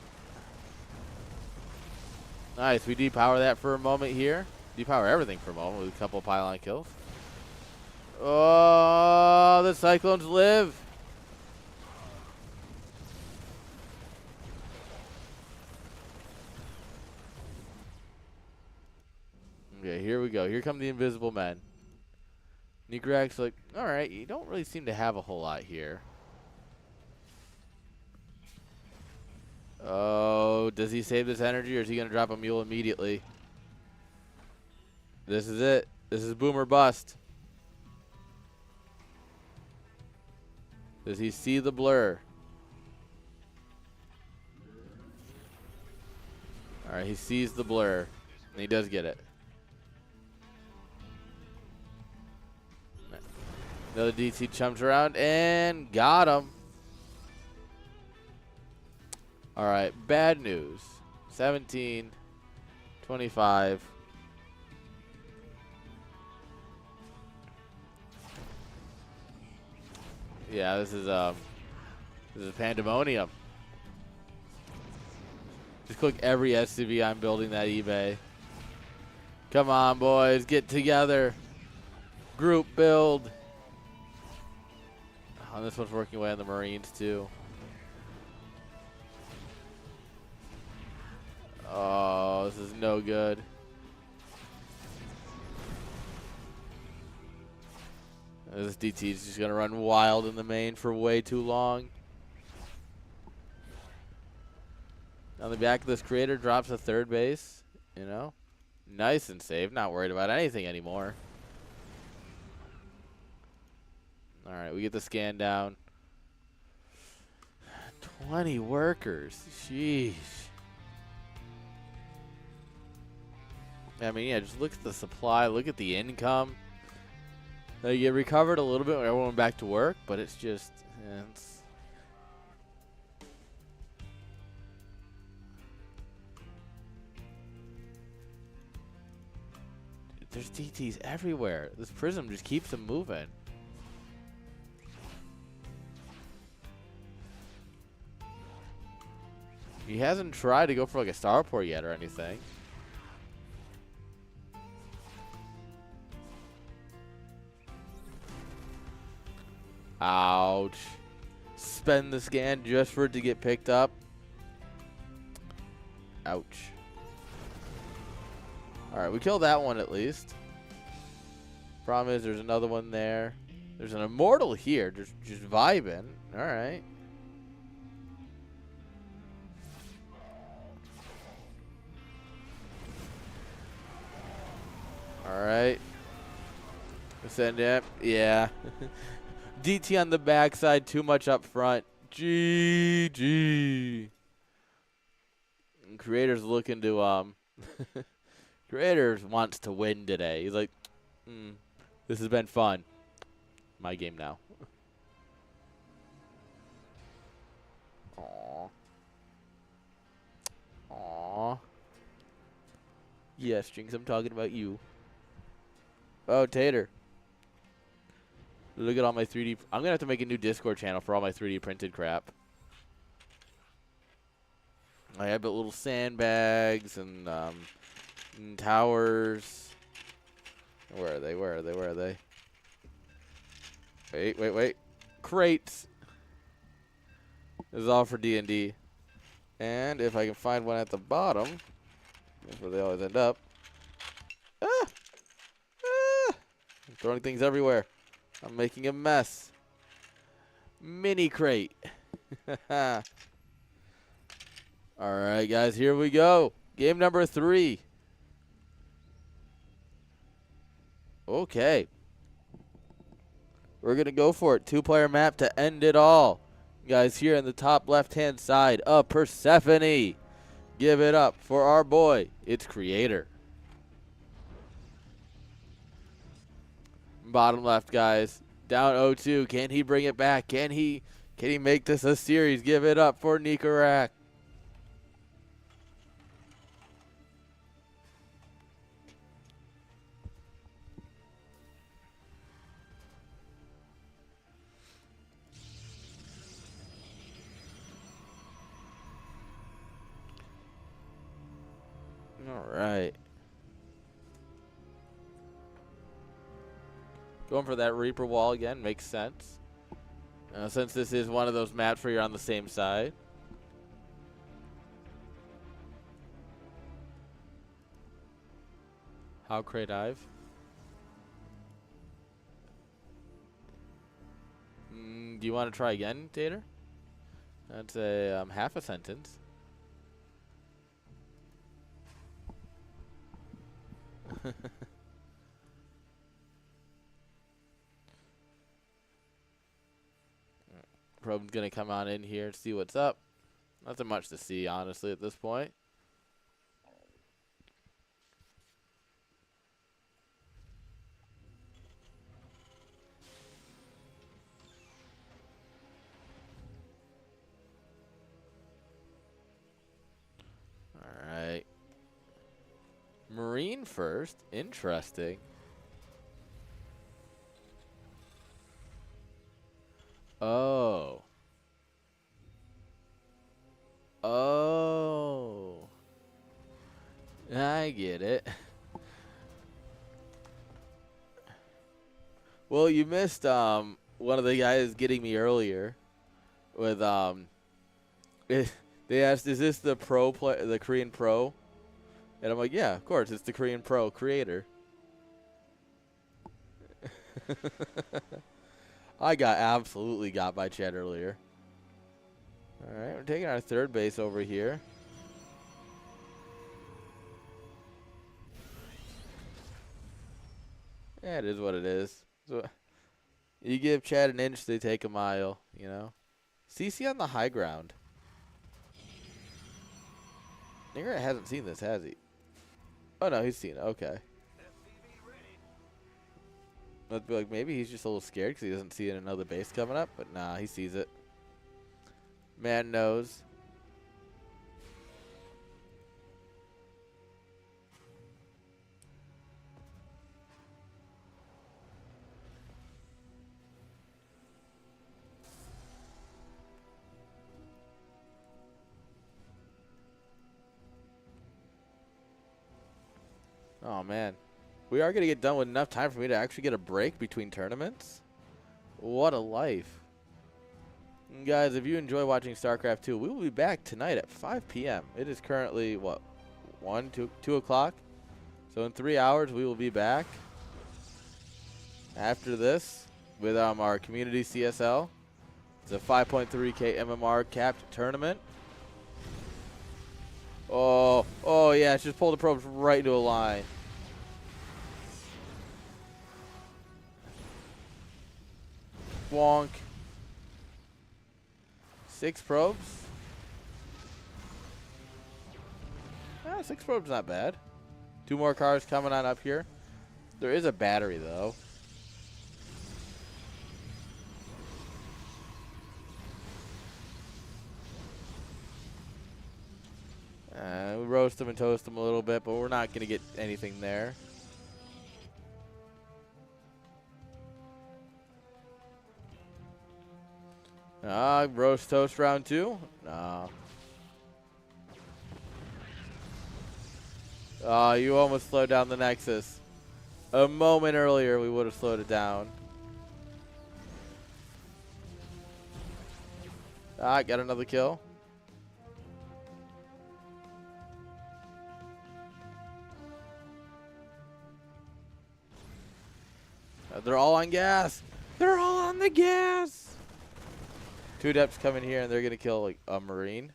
Nice. We depower that for a moment here. Depower everything for a moment with a couple of pylon kills. Oh, the Cyclones live. Okay, here we go. Here come the Invisible Men. Nicorak's like, all right, you don't really seem to have a whole lot here. Oh, does he save this energy or is he going to drop a mule immediately? This is it. This is boom or bust. Does he see the blur? All right, he sees the blur, and he does get it. Another DT jumps around and got him. All right, bad news. 17, 25. Yeah, this is pandemonium. Just click every SCV I'm building that eBay. Come on, boys, get together. Group build. Oh, this one's working away on the Marines too. Oh, this is no good. This DT is just going to run wild in the main for way too long. On the back of this creator drops a third base. You know, nice and safe. Not worried about anything anymore. All right, we get the scan down. 20 workers. Sheesh. I mean, yeah, just look at the supply. Look at the income. They get recovered a little bit when everyone went back to work, but it's just, yeah, there's DTs everywhere. This prism just keeps them moving. He hasn't tried to go for like a starport yet or anything. Ouch. Spend the scan just for it to get picked up. Ouch. Alright, we killed that one at least. Problem is there's another one there. There's an immortal here, just vibing. Alright. Alright. Send it. Yeah. DT on the backside, too much up front. GG. Creator's looking to Creators wants to win today. He's like, this has been fun. My game now. Aww. Aww. Yes, Jinx, I'm talking about you. Oh, Tater. Look at all my 3D. I'm going to have to make a new Discord channel for all my 3D printed crap. I have little sandbags and towers. Where are they? Where are they? Where are they? Wait, wait, wait. Crates. This is all for D&D. And if I can find one at the bottom, that's where they always end up. Ah! Ah! I'm throwing things everywhere. I'm making a mess. Mini crate. Alright, guys, here we go. Game number 3. Okay. We're going to go for it. 2-player map to end it all. Guys, here in the top left-hand side of Persephone. Give it up for our boy, its creator. Bottom left, guys. Down 0-2. Can he bring it back? Can he make this a series? Give it up for Aligulac. All right. Going for that Reaper wall again makes sense. Since this is one of those maps where you're on the same side. How creative. Do you want to try again, Tater? That's a half a sentence. Probe's gonna come on in here and see what's up. Nothing much to see, honestly, at this point. Alright. Marine first. Interesting. Oh. Oh. I get it. Well, you missed one of the guys getting me earlier with they asked, "Is this the the Korean Pro?" And I'm like, "Yeah, of course, it's the Korean Pro creator." I got absolutely got by Chad earlier. All right, we're taking our third base over here. Yeah, it is what it is. So you give Chad an inch, they take a mile, you know. CC on the high ground. Nigger hasn't seen this, has he? Oh, no, he's seen it. Okay. Let's be like, maybe he's just a little scared because he doesn't see another base coming up. But nah, he sees it. Man knows. Oh, man. We are going to get done with enough time for me to actually get a break between tournaments. What a life. And guys, if you enjoy watching StarCraft 2, we will be back tonight at 5 p.m. It is currently, what, 2 o'clock? So in 3 hours, we will be back after this with our community CSL. It's a 5.3K MMR capped tournament. Oh yeah, just pull the probes right into a line. Bonk. 6 probes. 6 probes not bad. 2 more cars coming on up here. There is a battery though. roast them and toast them a little bit, but we're not going to get anything there. Roast toast round 2? No. You almost slowed down the Nexus. A moment earlier, we would have slowed it down. Got another kill. They're all on gas. They're all on the gas. 2 Adepts come in here, and they're going to kill like a Marine.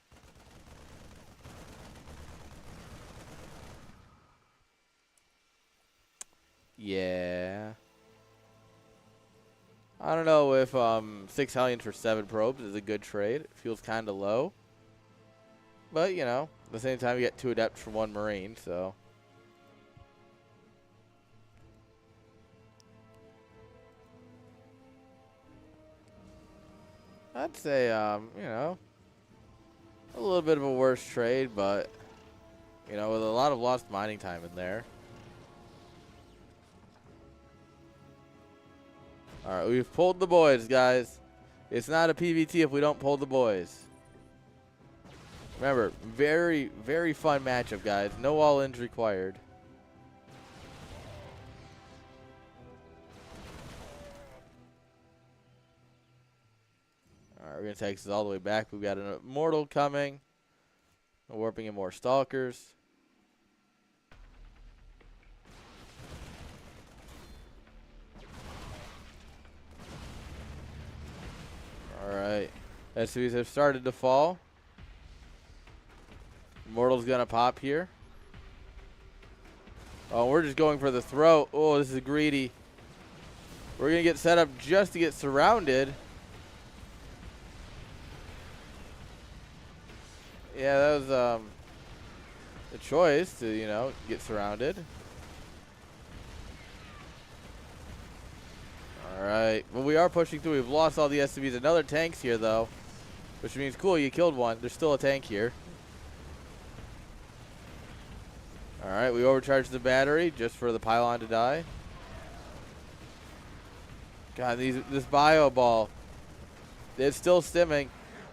Yeah. I don't know if 6 Hellions for 7 probes is a good trade. It feels kind of low. But, you know, at the same time, you get 2 Adepts for 1 Marine, so. I'd say, you know, a little bit of a worse trade, but, you know, with a lot of lost mining time in there. All right, we've pulled the boys, guys. It's not a PvT if we don't pull the boys. Remember, very, very fun matchup, guys. No all-ins required. All right, we're going to take this all the way back. We've got an Immortal coming. We're warping in more Stalkers. All right. SCVs have started to fall. Immortal's going to pop here. Oh, we're just going for the throat. Oh, this is greedy. We're going to get set up just to get surrounded. Yeah, that was a choice to, you know, get surrounded. All right. Well, we are pushing through. We've lost all the SCVs. Another tank's here, though, which means, cool, you killed one. There's still a tank here. All right, we overcharged the battery just for the pylon to die. God, this bio ball, it's still stimming.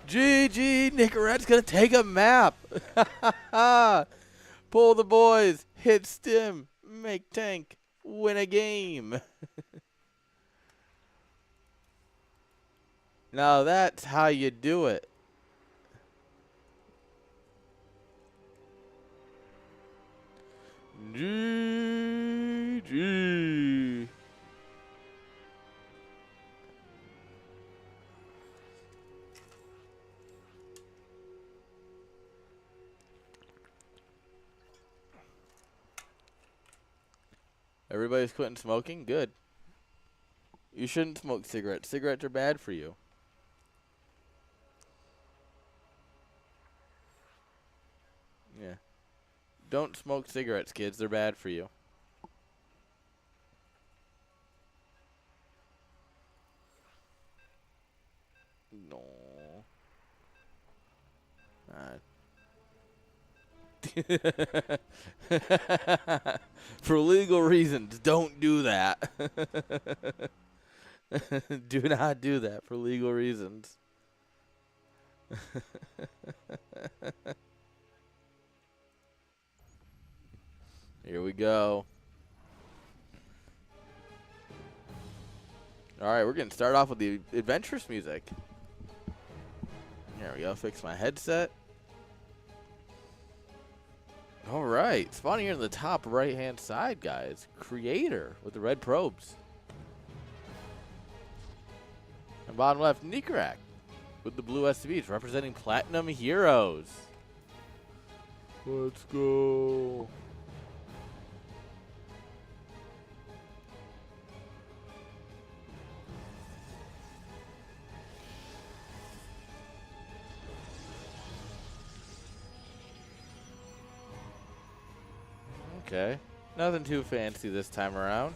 GG, Nicorette's going to take a map. Pull the boys, hit stim, make tank, win a game. Now that's how you do it. GG. Everybody's quitting smoking? Good. You shouldn't smoke cigarettes. Cigarettes are bad for you. Yeah. Don't smoke cigarettes, kids. They're bad for you. No. For legal reasons, don't do that. Do not do that for legal reasons. Here we go. All right, we're going to start off with the adventurous music. There we go. Fix my headset. All right. Spawning here in the top right-hand side, guys. Creator with the red probes. And bottom left, Nicoret with the blue SCVs representing Platinum Heroes. Let's go. Okay. Nothing too fancy this time around.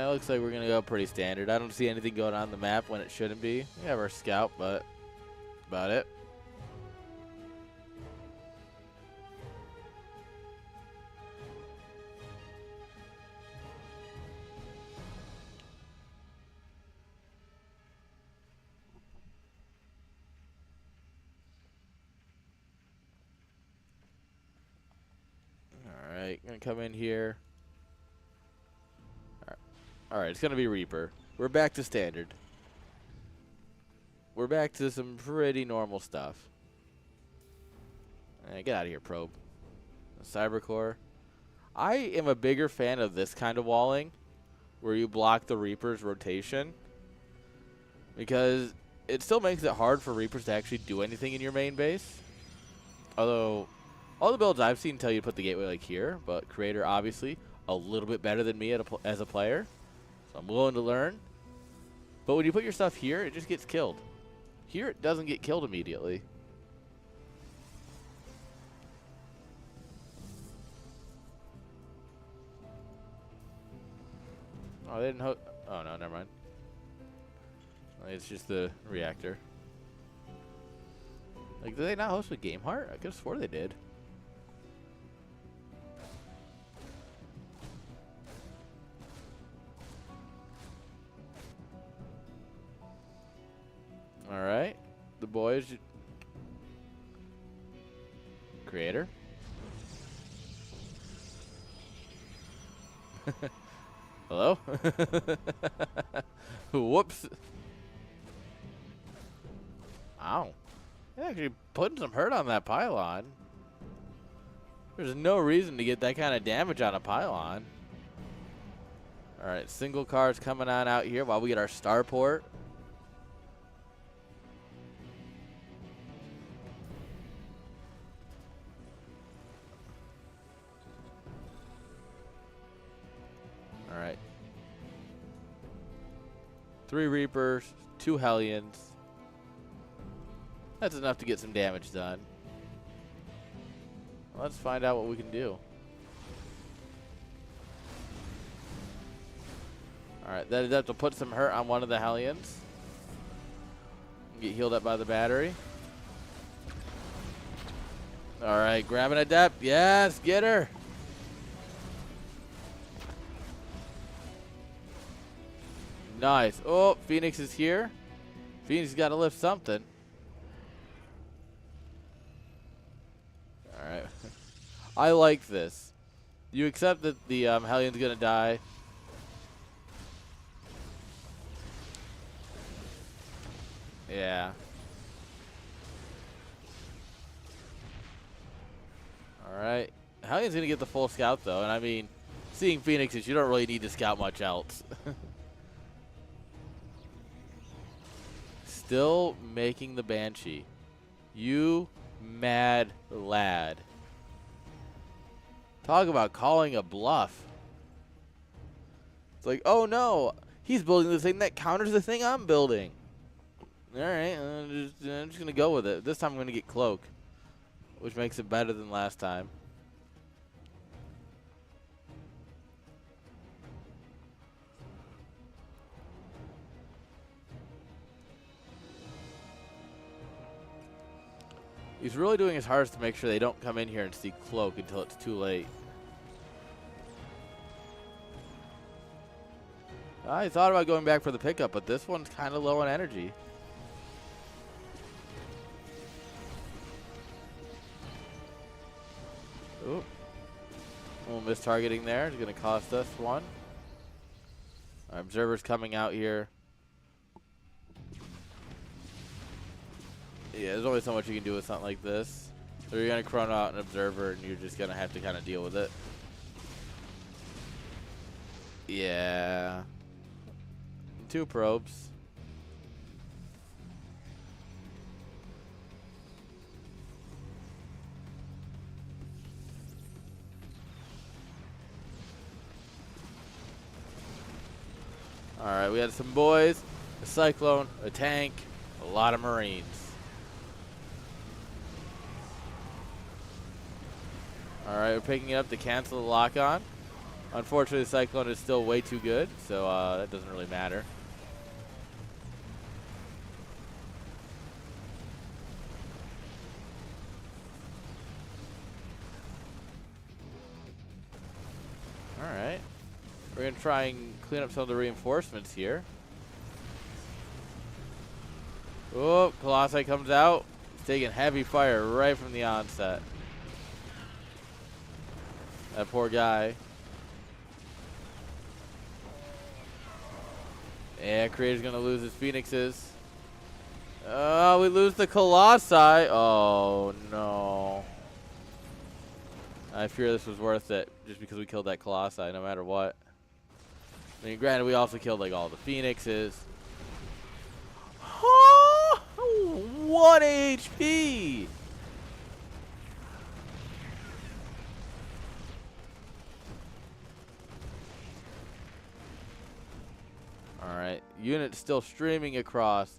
looks like we're going to go pretty standard. I don't see anything going on the map when it shouldn't be. We have our scout, but about it. Alright, going to come in here. Alright, it's going to be Reaper. We're back to standard. We're back to some pretty normal stuff. Get out of here, probe. Cybercore. I am a bigger fan of this kind of walling, where you block the Reaper's rotation, because it still makes it hard for Reapers to actually do anything in your main base. Although, all the builds I've seen tell you to put the gateway like here, but Creator obviously a little bit better than me as a player, so I'm willing to learn. But when you put your stuff here, it just gets killed. Here, it doesn't get killed immediately. Oh, they didn't host. Oh, no, never mind. It's just the reactor. Like, did they not host with Game Heart? I could have swore they did. Alright. The boys. Creator. Hello? Whoops. Ow. They're actually putting some hurt on that pylon. There's no reason to get that kind of damage on a pylon. Alright, single cars coming on out here while we get our starport. Alright. 3 Reapers, 2 Hellions. That's enough to get some damage done. Let's find out what we can do. Alright, that is up to put some hurt on one of the Hellions. Get healed up by the battery. Alright, grab an adept. Yes, get her. Nice. Oh, Phoenix is here. Phoenix got to lift something. Alright. I like this. You accept that the Hellion's going to die. Yeah. Alright. Hellion's going to get the full scout, though. And I mean, seeing Phoenixes, you don't really need to scout much else. Still making the Banshee. You mad lad. Talk about calling a bluff. It's like, oh no, he's building the thing that counters the thing I'm building. Alright, I'm just going to go with it. This time I'm going to get Cloak, which makes it better than last time. He's really doing his hardest to make sure they don't come in here and see Cloak until it's too late. I thought about going back for the pickup, but this one's kind of low on energy. Ooh. A little mistargeting there. It's going to cost us 1. Our observer's coming out here. Yeah, there's only so much you can do with something like this. So you're going to chrono out an observer, and you're just going to have to kind of deal with it. Yeah. 2 probes. Alright, we had some boys, a Cyclone, a tank, a lot of Marines. Alright, we're picking it up to cancel the lock-on. Unfortunately, the Cyclone is still way too good, so that doesn't really matter. All right. We're going to try and clean up some of the reinforcements here. Oh, Colossi comes out. He's taking heavy fire right from the onset. That poor guy. Yeah, Creator's going to lose his Phoenixes. Oh, we lose the Colossi. Oh, no. I fear this was worth it just because we killed that Colossi no matter what. I mean, granted, we also killed, like, all the Phoenixes. 1 HP! Alright, unit still streaming across.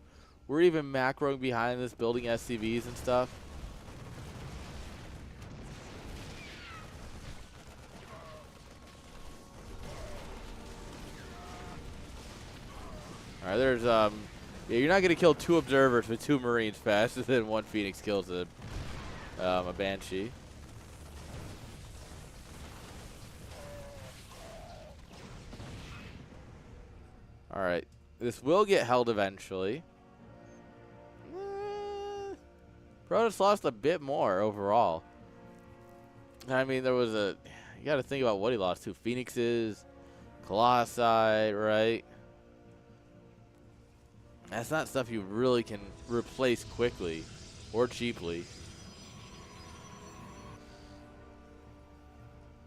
We're even macroing behind this, building SCVs and stuff. Alright, there's, yeah, you're not going to kill 2 observers with 2 Marines faster than 1 Phoenix kills a Banshee. Alright, this will get held eventually. Protoss lost a bit more overall. I mean, there was you got to think about what he lost to. Phoenixes, Colossi, right? That's not stuff you really can replace quickly or cheaply.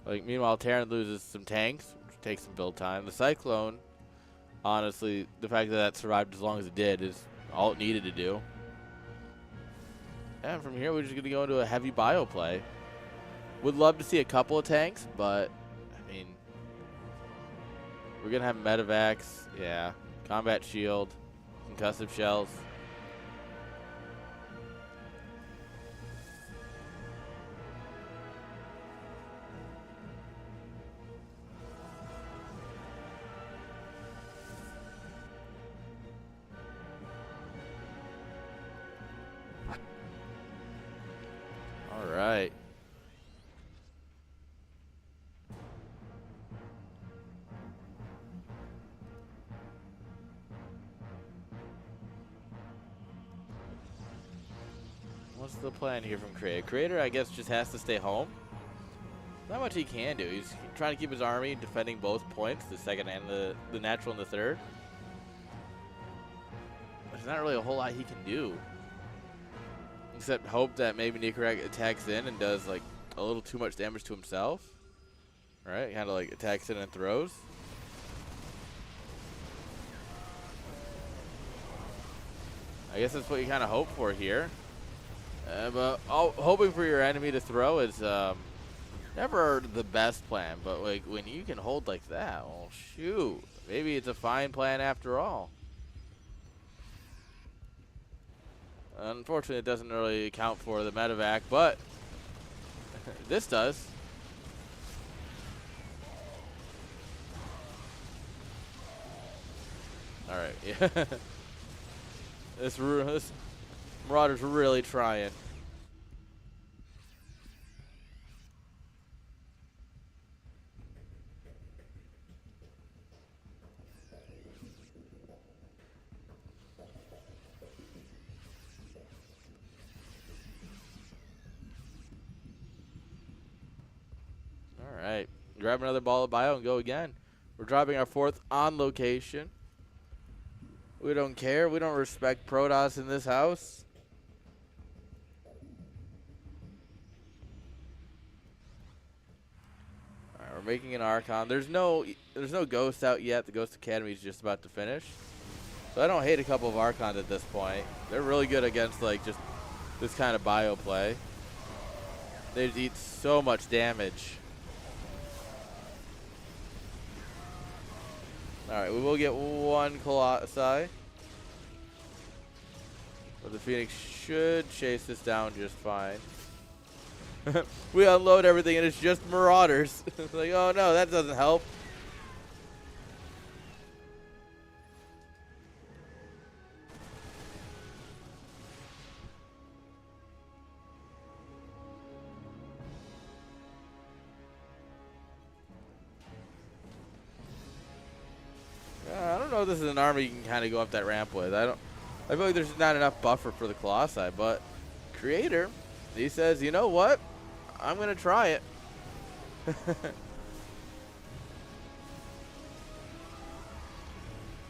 Like, meanwhile, Terran loses some tanks, which takes some build time. The Cyclone, honestly, the fact that that survived as long as it did is all it needed to do. And from here, we're just going to go into a heavy bio play. Would love to see a couple of tanks, but, I mean, we're going to have medevacs, yeah, combat shield, concussive shells. All right. What's the plan here from Creator? Creator, I guess, just has to stay home. Not much he can do. He's trying to keep his army defending both points, the second and the natural and the third. There's not really a whole lot he can do. Except hope that maybe Nicarag attacks in and does, like, a little too much damage to himself. Right? Kind of, like, attacks in and throws. I guess that's what you kind of hope for here. But hoping for your enemy to throw is never the best plan. But, like, when you can hold like that, well, shoot. Maybe it's a fine plan after all. Unfortunately, it doesn't really account for the medevac, but this does. All right, yeah. This Marauder's really trying. All right, grab another ball of bio and go again. We're dropping our 4th on location. We don't care. We don't respect Protoss in this house. All right, we're making an Archon. There's no Ghost out yet. The Ghost Academy is just about to finish. So I don't hate a couple of Archons at this point. They're really good against, like, just this kind of bio play. They just eat so much damage. Alright, we will get 1 Colossi. But the Phoenix should chase this down just fine. We unload everything and it's just Marauders. Like, oh no, that doesn't help. I don't know if this is an army you can kind of go up that ramp with. I feel like there's not enough buffer for the Colossi, but Creator, he says, you know what? I'm going to try it.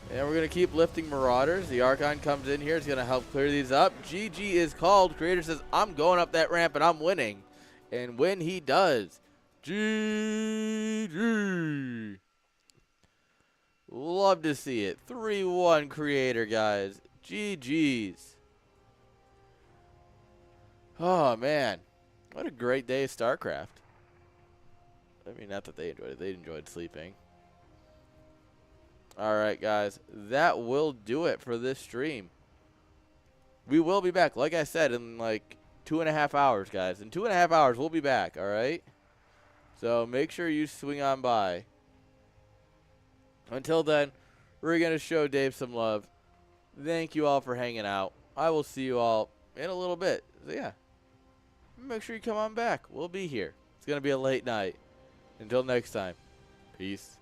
And we're going to keep lifting Marauders. The Archon comes in here. It's going to help clear these up. GG is called. Creator says, I'm going up that ramp and I'm winning. And when he does, GG. Love to see it. 3-1 Creator, guys. GG's. Oh, man. What a great day of StarCraft. I mean, not that they enjoyed it. They enjoyed sleeping. All right, guys. That will do it for this stream. We will be back, like I said, in like 2.5 hours, guys. In 2.5 hours, we'll be back, all right? So make sure you swing on by. Until then, we're going to show Dave some love. Thank you all for hanging out. I will see you all in a little bit. So, yeah. Make sure you come on back. We'll be here. It's going to be a late night. Until next time. Peace.